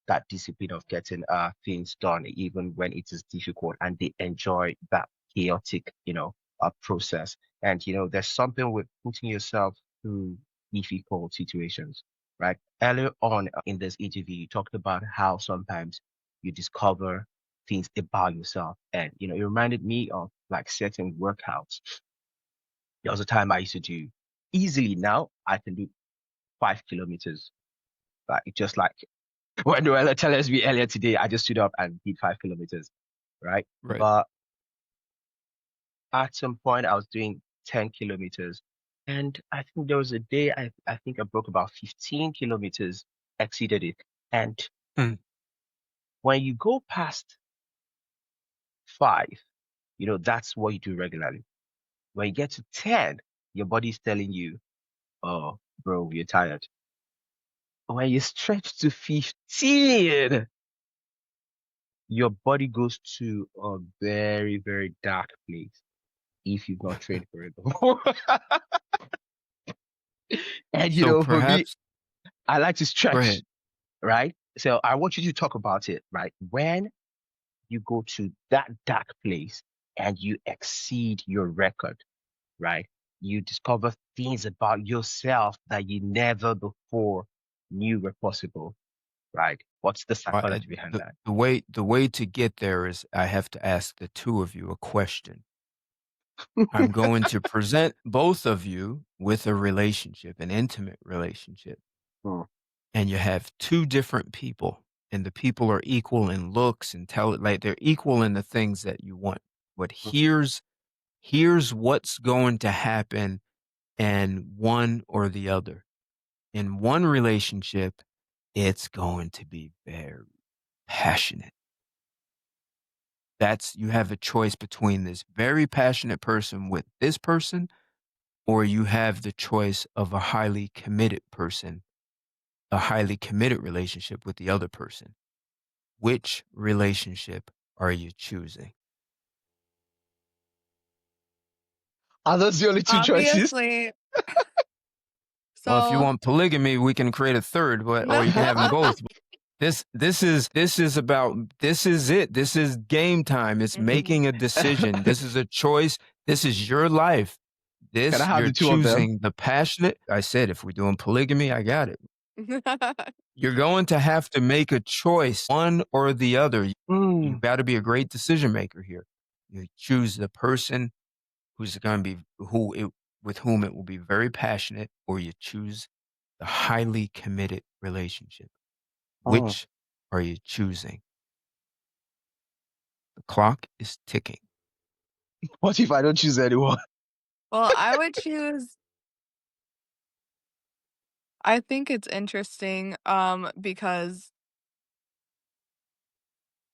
that discipline of getting things done even when it is difficult, and they enjoy that chaotic, process. And there's something with putting yourself through difficult situations, right? Earlier on in this interview, you talked about how sometimes you discover things about yourself. And it reminded me of like certain workouts. There was a time I used to do easily. Now I can do 5 kilometers. Like just like when Noella tells me earlier today, I just stood up and did 5 kilometers, right? Right. But at some point I was doing 10 kilometers. And I think there was a day I think I broke about 15 kilometers, exceeded it. And Mm. when you go past 5, that's what you do regularly. When you get to 10, your body's telling you, oh, bro, you're tired. When you stretch to 15, your body goes to a very, very dark place if you've not trained for it before. And So for me, perhaps I like to go stretch, ahead. right? So I want you to talk about it, right? When you go to that dark place and you exceed your record, right? You discover things about yourself that you never before knew were possible, right? What's the I psychology behind that? the way to get there is I have to ask the 2 of you a question. I'm going to present both of you with a relationship, an intimate relationship, Hmm. and you have 2 different people, and the people are equal in looks and like, they're equal in the things that you want. But here's what's going to happen in one or the other. In one relationship, it's going to be very passionate. That's you have a choice between this very passionate person with this person, or you have the choice of a highly committed person, a highly committed relationship with the other person. Which relationship are you choosing? Are those the only two choices? Obviously. Well, if you So want polygamy, we can create a third, but no. or you can have them both. This is about this is it. This is game time. It's Mhm. making a decision. This is a choice. This is your life. Can I This have you're the two of them? choosing the passionate. I said if we're doing polygamy, I got it. You're going to have to make a choice, one or the other. You Mm. got to be a great decision maker here. You choose the person who's going to be with whom it will be very passionate, or you choose the highly committed relationship. Oh. Which are you choosing? The clock is ticking. What if I don't choose anyone? Well, I think it's interesting, because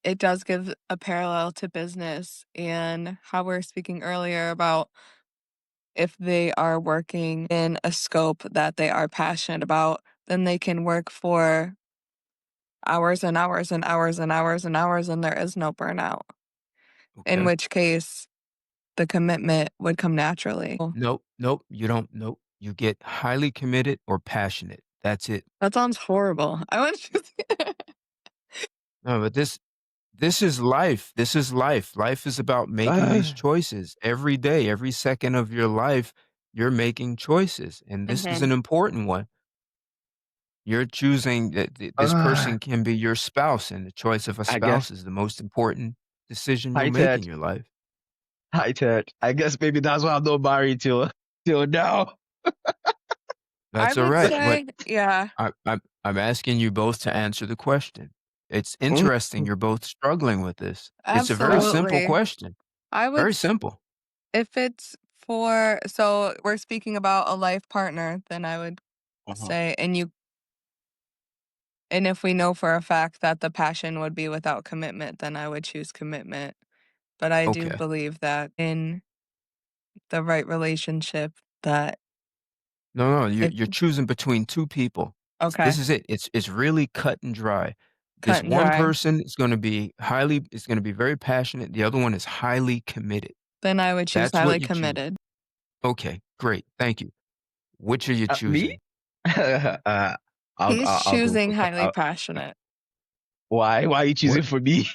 it does give a parallel to business and how we are speaking earlier about if they are working in a scope that they are passionate about, then they can work for hours and hours and hours and hours and hours, and there is no burnout, in Okay. which case the commitment would come naturally. Nope. Nope. You don't. Nope. You get highly committed or passionate. That's it. That sounds horrible. I want to No, but this is life. This is life. Life is about making these choices every day, every second of your life. You're making choices, and this is Mhm. an important one. You're choosing that this uh, person can be your spouse, and the choice of a I guess spouse is the most important decision you'll hi make Ted. in your life. Hi Ted. I guess maybe that's why I'm not married till now. I That's all would right. But say, yeah, I'm asking you both to answer the question. It's Mm. interesting you're both struggling with this. It's a very simple absolutely. question. I would Very s simple. if it's for so we're speaking about a life partner, then I would Mhm. say and if we know for a fact that the passion would be without commitment, then I would choose commitment. But I do Okay. believe that in the right relationship that No, no, if you're choosing between 2 people. This okay, is it. It's really cut and dry. This cut and one dry, person is gonna be very passionate, the other one is highly committed. then I would choose That's what highly you choose. committed. Okay, great, thank you. Which are you Me? choosing? He's I'll go choosing for highly passionate. why? Why are you What? choosing for me?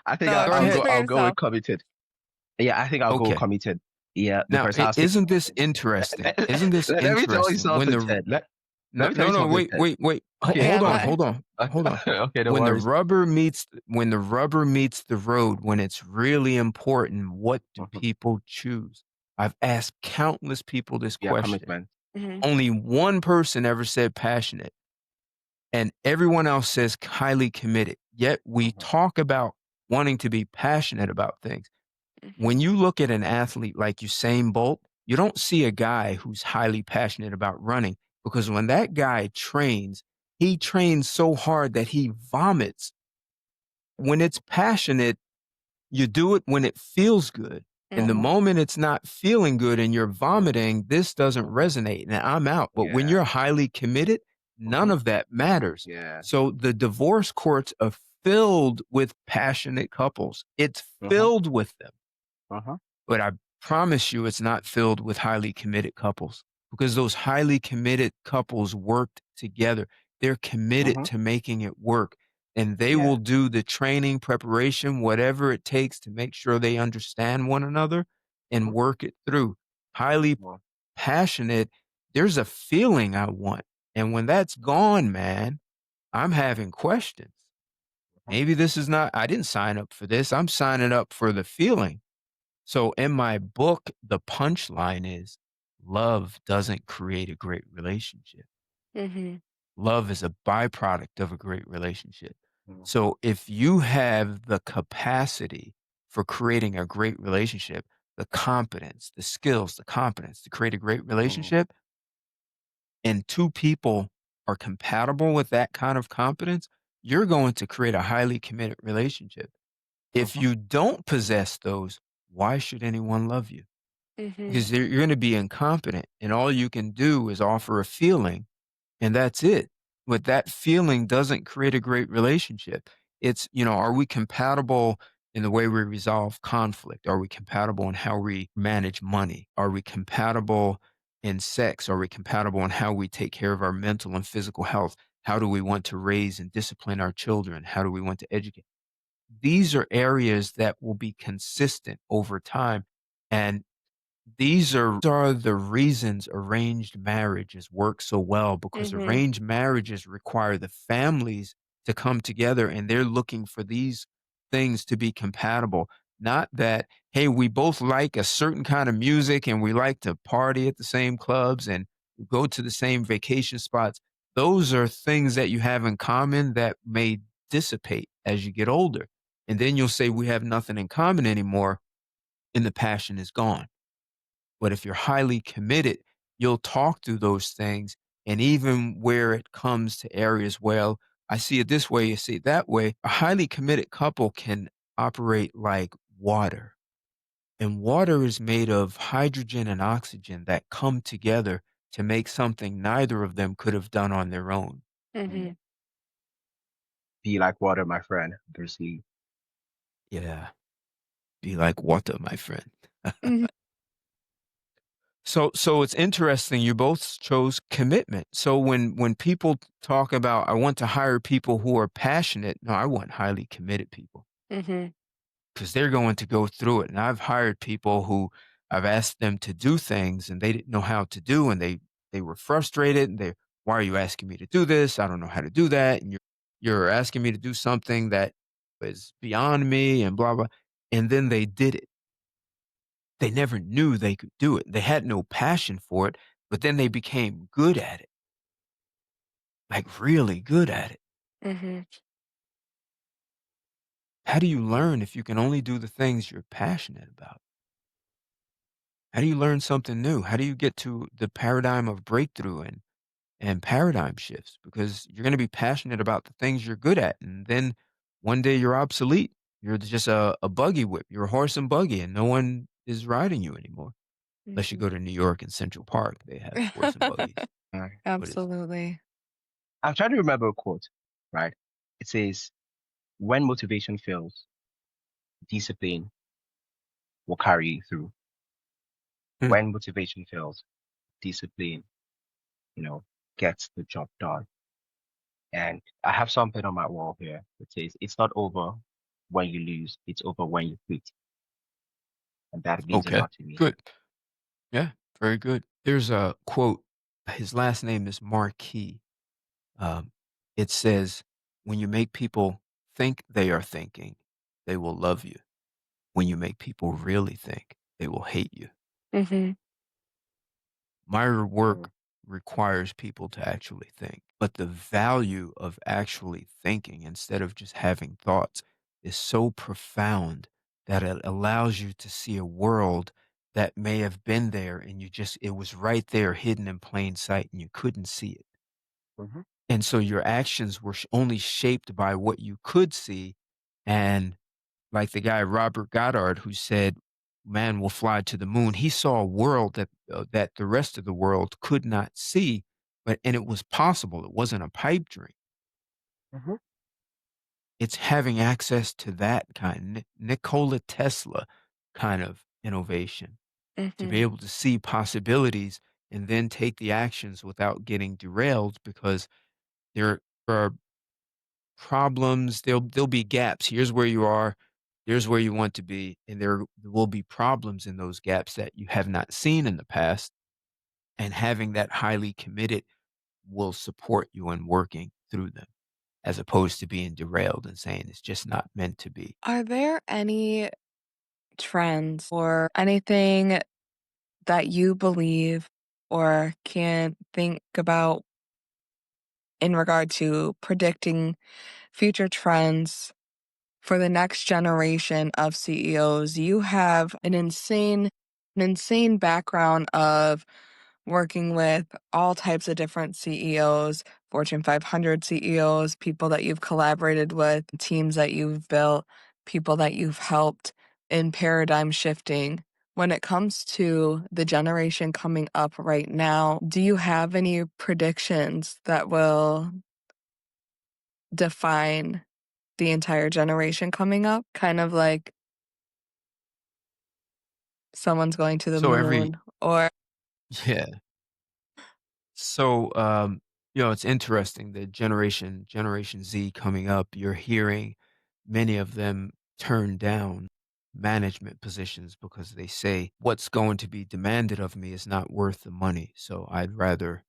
I think No, Go choose ahead. for I'll go with yourself. committed. Yeah, I think I'll go with Okay. committed. Yeah, Now, because I was isn't this interesting? Isn't this let me tell you interesting? When something, the Ted. Let no, me tell no, you no, something, wait, Ted. wait, wait. Okay, Yeah, Hold on, let hold on, hold on. okay, no When the worries. rubber meets the road, when it's really important, what do Mhm. people choose? I've asked countless people this Yeah, question. commitment. Mhm, Only one person ever said passionate, and everyone else says highly committed. Yet we Mhm. talk about wanting to be passionate about things. mhm, When you look at an athlete like Usain Bolt, you don't see a guy who's highly passionate about running, because when that guy trains, he trains so hard that he vomits. When it's passionate, you do it when it feels good. And the Mhm. mhm, moment it's not feeling good and you're Mhm. vomiting, this doesn't Mhm. resonate and I'm out. But when Yeah. you're highly committed, none Mhm. of that matters. Yeah. So the divorce courts are filled with passionate couples. It's Mhm. filled with them. Mhm. But I promise you it's not filled with highly committed couples, because those highly committed couples worked together. They're committed Mhm. to making it work, and they Yeah. will do the training, preparation, whatever it takes to make sure they understand one another and Mhm. work it through. Highly Well, passionate, there's a feeling I want. And when that's gone, man, I'm having questions. mhm. Maybe this is not, I didn't sign up for this. I'm signing up for the feeling. So in my book, the punchline is love doesn't create a great relationship. mhm, Love is a byproduct of a great relationship. Mhm. So if you have the capacity for creating a great relationship, the competence, the skills, the competence to create a great Mhm. relationship, and two people are compatible with that kind of competence, you're going to create a highly committed relationship. If Mhm. you don't possess those, why should anyone love you? mhm, Because you're going to be incompetent and all you can do is offer a feeling and that's it. But that feeling doesn't create a great relationship. It's, are we compatible in the way we resolve conflict? Are we compatible in how we manage money? Are we compatible in sex? Are we compatible in how we take care of our mental and physical health? How do we want to raise and discipline our children? How do we want to educate? These are areas that will be consistent over time. And these are the reasons arranged marriages work so well, because mhm, arranged marriages require the families to come together and they're looking for these things to be compatible. Not that, hey, we both like a certain kind of music and we like to party at the same clubs and go to the same vacation spots. Those are things that you have in common that may dissipate as you get older. And then you'll say, we have nothing in common anymore, and the passion is gone. But if you're highly committed, you'll talk through those things. And even where it comes to areas, well, I see it this way, you see it that way, a highly committed couple can operate like water. And water is made of hydrogen and oxygen that come together to make something neither of them could have done on their own. Mhm. mhm, Be like water, my friend. Bruce Lee. Yeah. Be like water, my friend. mhm, So it's interesting. You both chose commitment. So when people talk about, I want to hire people who are passionate, no, I want highly committed people, mhm, because they're going to go through it. And I've hired people who I've asked them to do things and they didn't know how to do, and they were frustrated and why are you asking me to do this? I don't know how to do that. And you're asking me to do something that is beyond me and blah blah. And then they did it. They never knew they could do it. They had no passion for it, but then they became good at it, like really good at it. mhm, How do you learn if you can only do the things you're passionate about? How do you learn something new? How do you get to the paradigm of breakthrough and paradigm shifts? Because you're going to be passionate about the things you're good at. And then one day you're obsolete. You're just a buggy whip. You're a horse and buggy, and no one is riding you anymore. Unless you mhm. go to New York and Central Park, they have horse and buggies. But it's Absolutely. I'm trying to remember a quote, right? It says, when motivation fails, discipline will carry you through. Hmm. When motivation fails, discipline, you know, gets the job done. And I have something on my wall here that says, it's not over when you lose, it's over when you quit. And that means a Okay. lot to me. Good. Yeah. Very good. There's a quote. His last name is Marquis. Um, it says, when you make people think they are thinking, they will love you. When you make people really think, they will hate you. Mhm. My Mm. work requires people to actually think, but the value of actually thinking instead of just having thoughts is so profound that it allows you to see a world that may have been there and it was right there hidden in plain sight and you couldn't see it. Mhm. And so your actions were only shaped by what you could see. And like the guy Robert Goddard who said, "Man will fly to the moon." He saw a world that the rest of the world could not see, and it was possible. It wasn't a pipe dream. Mhm. It's having access to that kind, Nikola Tesla kind of innovation, to be Mhm. able to see possibilities and then take the actions without getting derailed because there are problems, there'll be gaps. Here's where you are, here's where you want to be, and there will be problems in those gaps that you have not seen in the past, and having that highly committed will support you in working through them, as opposed to being derailed and saying it's just not meant to be. Are there any trends or anything that you believe or can think about in regard to predicting future trends for the next generation of CEOs? You have an insane background of working with all types of different CEOs, Fortune 500 CEOs, people that you've collaborated with, teams that you've built, people that you've helped in paradigm shifting. When it comes to the generation coming up right now, do you have any predictions that will define the entire generation coming up? Kind of like someone's going to the So every moon or yeah. So it's interesting, the Generation Z coming up, you're hearing many of them turn down management positions because they say what's going to be demanded of me is not worth the money. So I'd rather,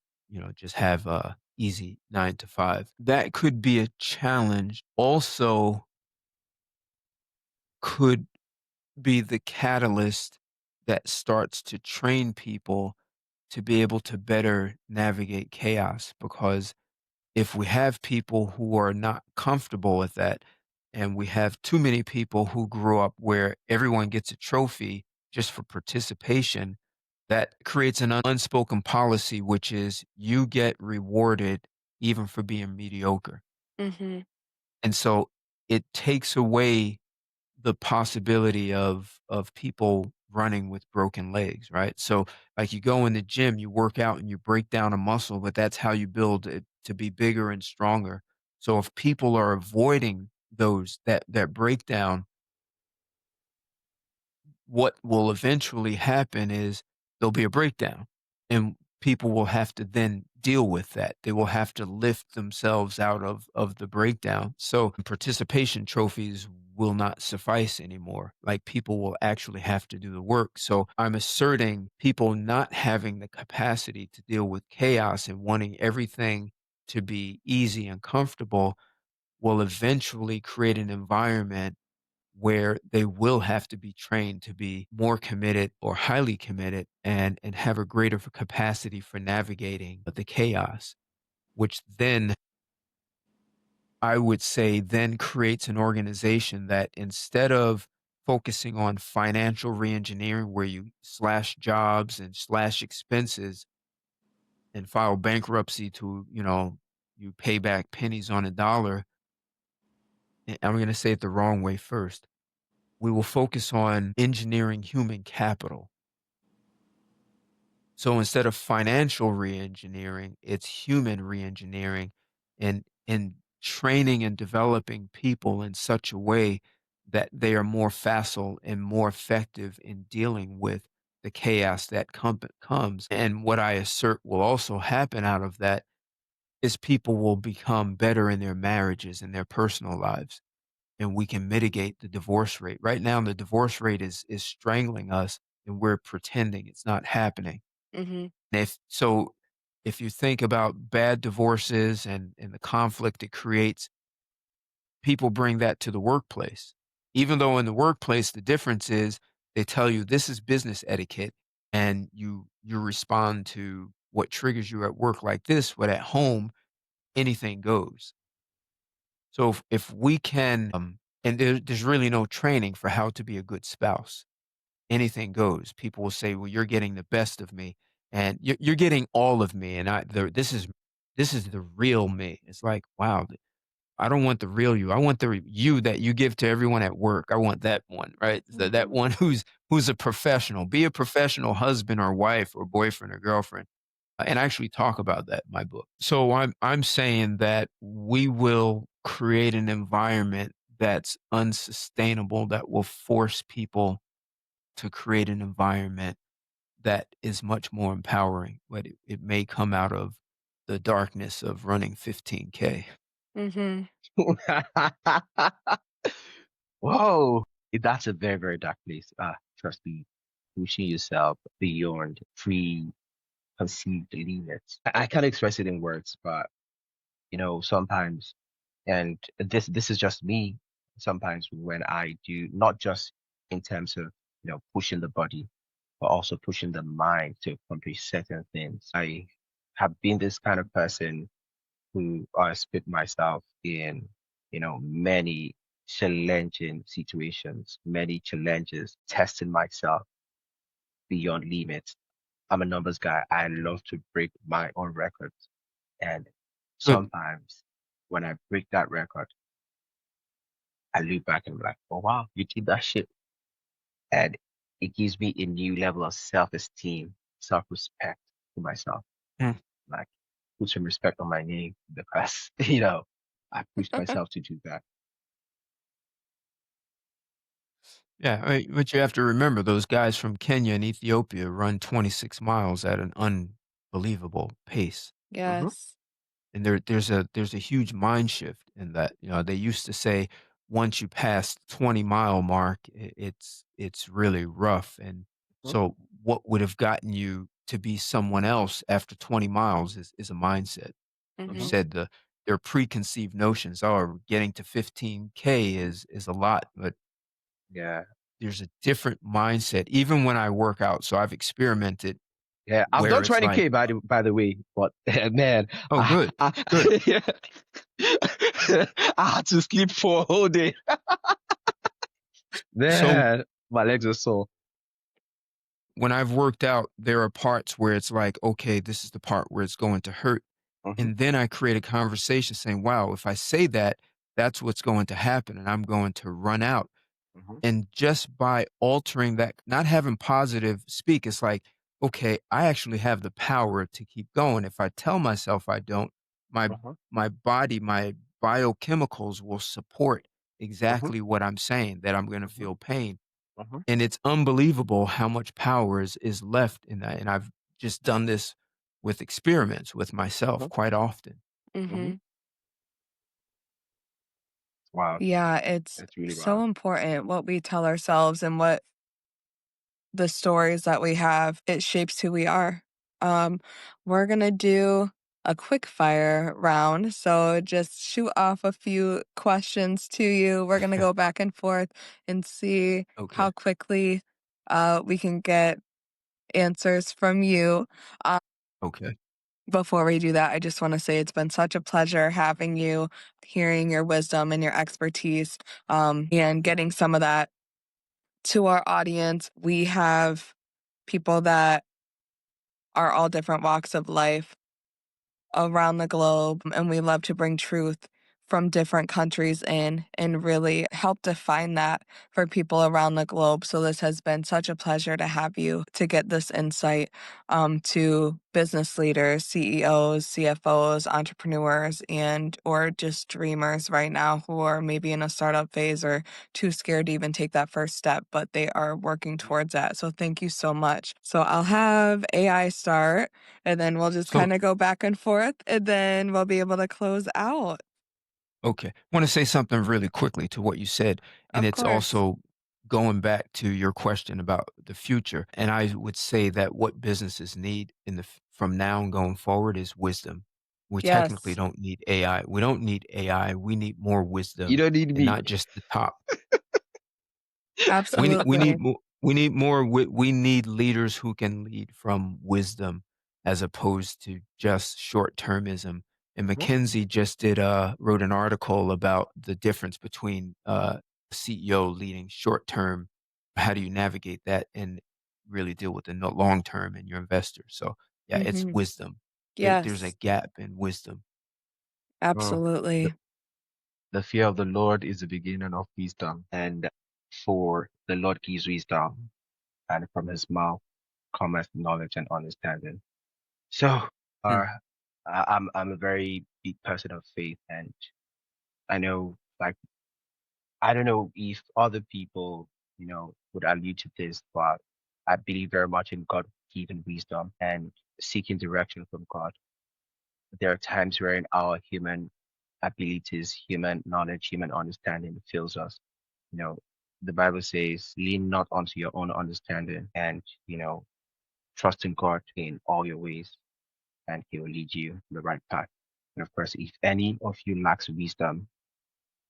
just have a easy 9 to 5. That could be a challenge. Also could be the catalyst that starts to train people to be able to better navigate chaos because if we have people who are not comfortable with that, and we have too many people who grew up where everyone gets a trophy just for participation, that creates an unspoken policy, which is you get rewarded even for being mediocre. Mhm. And so it takes away the possibility of people running with broken legs, right? So, like, you go in the gym, you work out and you break down a muscle, but that's how you build it to be bigger and stronger. So if people are avoiding that breakdown, what will eventually happen is there'll be a breakdown and people will have to then deal with that. They will have to lift themselves out of the breakdown. So participation trophies will not suffice anymore. Like people will actually have to do the work. So I'm asserting people not having the capacity to deal with chaos and wanting everything to be easy and comfortable will eventually create an environment where they will have to be trained to be more committed or highly committed and have a greater capacity for navigating the chaos, which then I would say then creates an organization that instead of focusing on financial reengineering where you slash jobs and slash expenses and file bankruptcy to, you pay back pennies on a dollar. I'm going to say it the wrong way first. We will focus on engineering human capital. So instead of financial reengineering, it's human reengineering and training and developing people in such a way that they are more facile and more effective in dealing with the chaos that comes. And what I assert will also happen out of that is people will become better in their marriages and their personal lives, and we can mitigate the divorce rate. Right now, the divorce rate is strangling us, and we're pretending it's not happening. Mhm. If so, if you think about bad divorces and the conflict it creates, people bring that to the workplace. Even though in the workplace, the difference is they tell you this is business etiquette and you respond to what triggers you at work like this, but at home, anything goes. So if we can, and there's really no training for how to be a good spouse. Anything goes. People will say, "Well, you're getting the best of me, and you're getting all of me, and this is the real me." It's like, wow, I don't want the real you. I want the you that you give to everyone at work. I want that one, right? That Mhm. one who's a professional. Be a professional husband or wife or boyfriend or girlfriend. And I actually talk about that in my book. So I'm saying that we will create an environment that's unsustainable that will force people to create an environment that is much more empowering, but it may come out of the darkness of running 15K. Mhm. Whoa, that's a very, very dark place. Trust me, pushing yourself beyond preconceived limits. I can't express it in words, but sometimes, and this is just me. Sometimes when I do, not just in terms of pushing the body, but also pushing the mind to accomplish certain things. I have been this kind of person who I spit myself in, many challenging situations, many challenges, testing myself beyond limits. I'm a numbers guy. I love to break my own records. And Good. sometimes when I break that record, I look back and I'm like, oh wow, you did that shit. And it gives me a new level of self-esteem, self-respect for myself. Mm. Like put some respect on my name because, I pushed myself to do that. Yeah, but you have to remember those guys from Kenya and Ethiopia run 26 miles at an unbelievable pace. Hmm. Yes. And there's a huge mind shift in that. They used to say once you pass the 20-mile mark, it's really rough. And so what would have gotten you to be someone else after 20 miles is a mindset. You Hmm. Mhm. said their preconceived notions are getting to 15K is a lot, but Yeah. there's a different mindset even when I work out. So I've experimented Yeah. I've done where it's like, 20K by the way, but man, "Oh, I, good, I, good." I had to sleep for a whole day. So Man, my legs are sore. when I've worked out, there are parts where it's like, "Okay, this is the part where it's going to hurt." Hmm. And then I create a conversation saying, "Wow, if I say that, that's what's going to happen, and I'm going to run out." Hmm. And just by altering that, not having positive speak, it's like, okay, I actually have the power to keep going. If I tell myself I don't, my Hmm. my body, my biochemicals will support Hmm. exactly what I'm saying, that I'm going to Hmm. feel pain. Hmm. And it's unbelievable how much power is left in that. And I've just done this with experiments with myself Hmm. quite often. Hmm. Mhm. Wow. Yeah, it's That's really so wild. important what we tell ourselves and what the stories that we have, it shapes who we are. Um, we're gonna do a quick fire round. So just shoot off a few questions to you. We're gonna go back and forth and see Okay. how quickly we can get answers from you. Um, Okay. before we do that, I just want to say it's been such a pleasure having you, hearing your wisdom and your expertise, and getting some of that to our audience. We have people that are all different walks of life around the globe, and we love to bring truth from different countries in and really help define that for people around the globe. So this has been such a pleasure to have you to get this insight to business leaders, CEOs, CFOs, entrepreneurs, and or just dreamers right now who are maybe in a startup phase or too scared to even take that first step, but they are working towards that. So thank you so much. So I'll have AI start and then we'll just So kind of go back and forth and then we'll be able to close out. okay. I want to say something really quickly to what you said, and Of it's course. also going back to your question about the future. And I would say that what businesses need from now and going forward is wisdom. We technically Yes, don't need AI. We don't need AI. We need more You wisdom, don't need and me. not just the top. We need absolutely. more we need leaders who can lead from wisdom as opposed to just short-termism. And Mhm. McKinsey just wrote an article about the difference between CEO leading short term. How do you navigate that and really deal with the long term and your investors? So yeah, it's Hmm. wisdom. There's a Yes, gap in wisdom. Oh, the, absolutely. the fear of the Lord is the beginning of wisdom, and for the Lord gives wisdom, and from his mouth cometh knowledge and understanding. So, Hmm. I'm a very big person of faith, and I know, like, I don't know if other people, would allude to this, but I believe very much in God given wisdom and seeking direction from God. There are times wherein our human abilities, human knowledge, human understanding fails us. You know, the Bible says, lean not onto your own understanding and, trust in God in all your ways, and he will lead you the right path. And of course, if any of you lacks wisdom,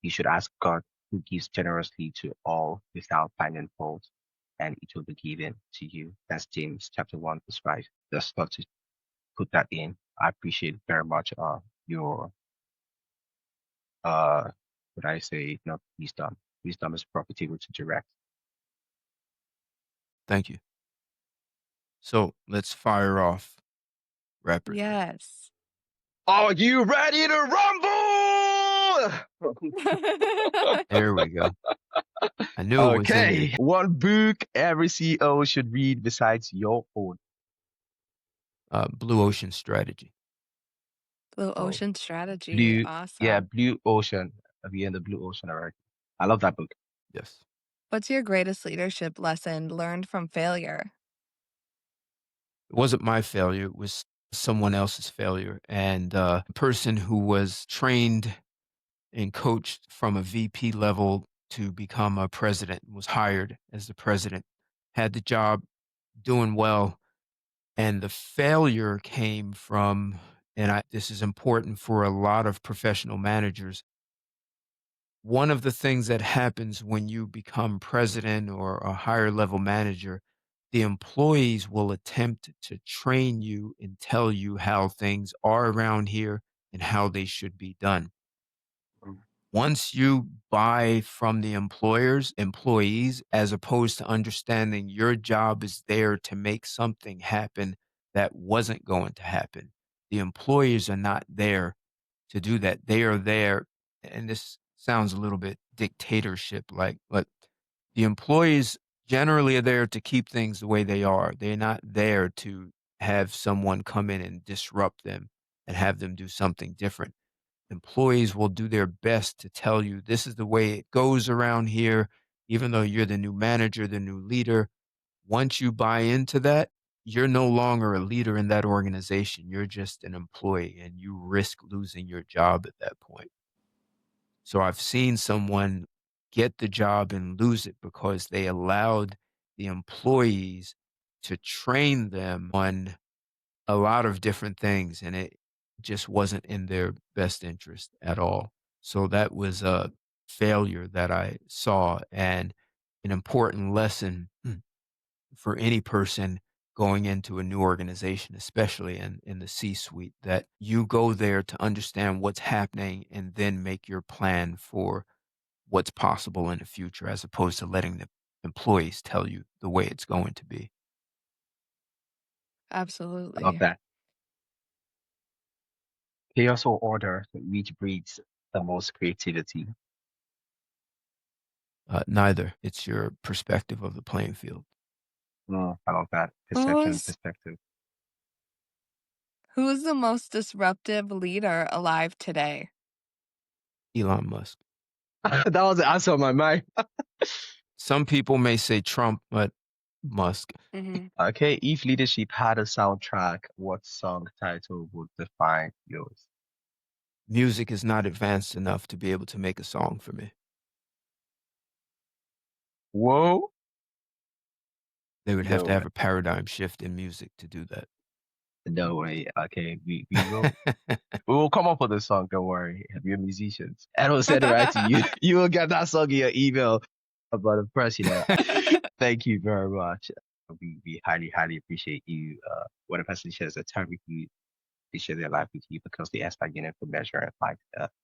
you should ask God, who gives generously to all without finding fault, and it will be given to you. That's James chapter 1, verse 5. Just thought to put that in. I appreciate very much your what I say, not wisdom. Wisdom is profitable to direct. Thank you. So let's fire off rapidly. Yes. Are you ready to rumble? There we go. I knew it was in me. Okay. One book every CEO should read besides your own. Blue Ocean Strategy. Blue Oh, Ocean Strategy. Blue, yeah, Awesome. Blue Ocean. We in the Blue Ocean already. I love that book. Yes. What's your greatest leadership lesson learned from failure? It wasn't my failure, it was someone else's failure, and, a person who was trained and coached from a VP level to become a president, was hired as the president, had the job, doing well, and the failure came from and this is important for a lot of professional managers. One of the things that happens when you become president or a higher level manager, the employees will attempt to train you and tell you how things are around here and how they should be done. Mm. Once you buy from the employees, as opposed to understanding your job is there to make something happen that wasn't going to happen, the employees are not there to do that. They are there, and this sounds a little bit dictatorship like, but the employees generally are there to keep things the way they are. They're not there to have someone come in and disrupt them and have them do something different. Employees will do their best to tell you this is the way it goes around here, even though you're the new manager, the new leader. Once you buy into that, you're no longer a leader in that organization. You're just an employee and you risk losing your job at that point. So I've seen someone get the job and lose it because they allowed the employees to train them on a lot of different things, and it just wasn't in their best interest at all. So that was a failure that I saw and an important lesson for any person going into a new organization, especially in the C-suite, that you go there to understand what's happening and then make your plan for what's possible in the future, as opposed to letting the employees tell you the way it's going to be. I love Absolutely. that. Chaos or order, which breeds the most creativity? Neither. It's your perspective of the playing field. I love that. Perception, Who's perspective. who's the most disruptive leader alive today? Elon Musk. That was the answer of my mind. Some people may say Trump, but Musk. Mhm. Okay, if leadership had a soundtrack, what song title would define yours? Music is not advanced enough to be able to make a song for me. Whoa, They would have no to have way, a paradigm shift in music to do that. no way. Okay, we will come up with a song. Don't worry, we're musicians, and we'll send it right to you. You will get that song in your email about the president. Thank you very much. We highly, highly appreciate you. When a person shares a time with you, they share their life with you because they expect you for measure and like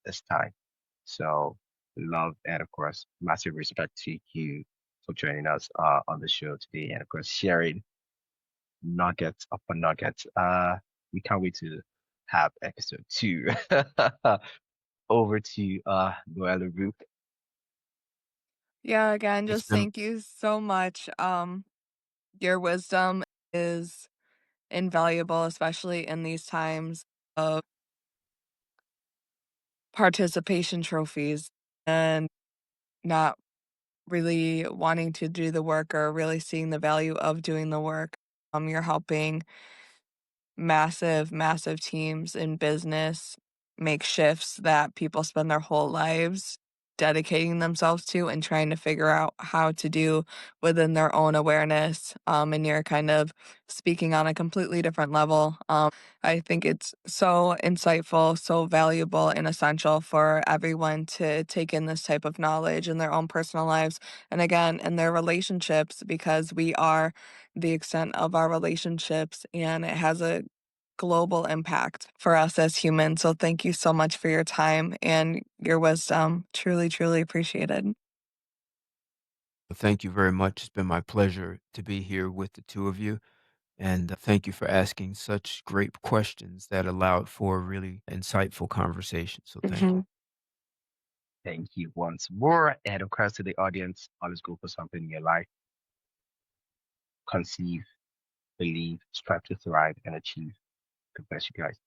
this time. So love and of course massive respect to you for joining us on the show today and of course sharing nuggets upon nuggets. We can't wait to have episode 2. Over to Noella Rook. Yeah, again, It's just been thank you so much. Your wisdom is invaluable, especially in these times of participation trophies and not really wanting to do the work or really seeing the value of doing the work. You're helping massive, massive teams in business make shifts that people spend their whole lives dedicating themselves to and trying to figure out how to do within their own awareness. And you're kind of speaking on a completely different level. I think it's so insightful, so valuable, and essential for everyone to take in this type of knowledge in their own personal lives and again in their relationships because we are the extent of our relationships and it has a global impact for us as humans. So thank you so much for your time and your wisdom. Truly, truly appreciated. Thank you very much. It's been my pleasure to be here with the two of you. And thank you for asking such great questions that allowed for a really insightful conversation. So thank you. Mhm. Thank you once more. And of course to the audience, always go for something in your life. Conceive, believe, strive to thrive and achieve. God bless you guys.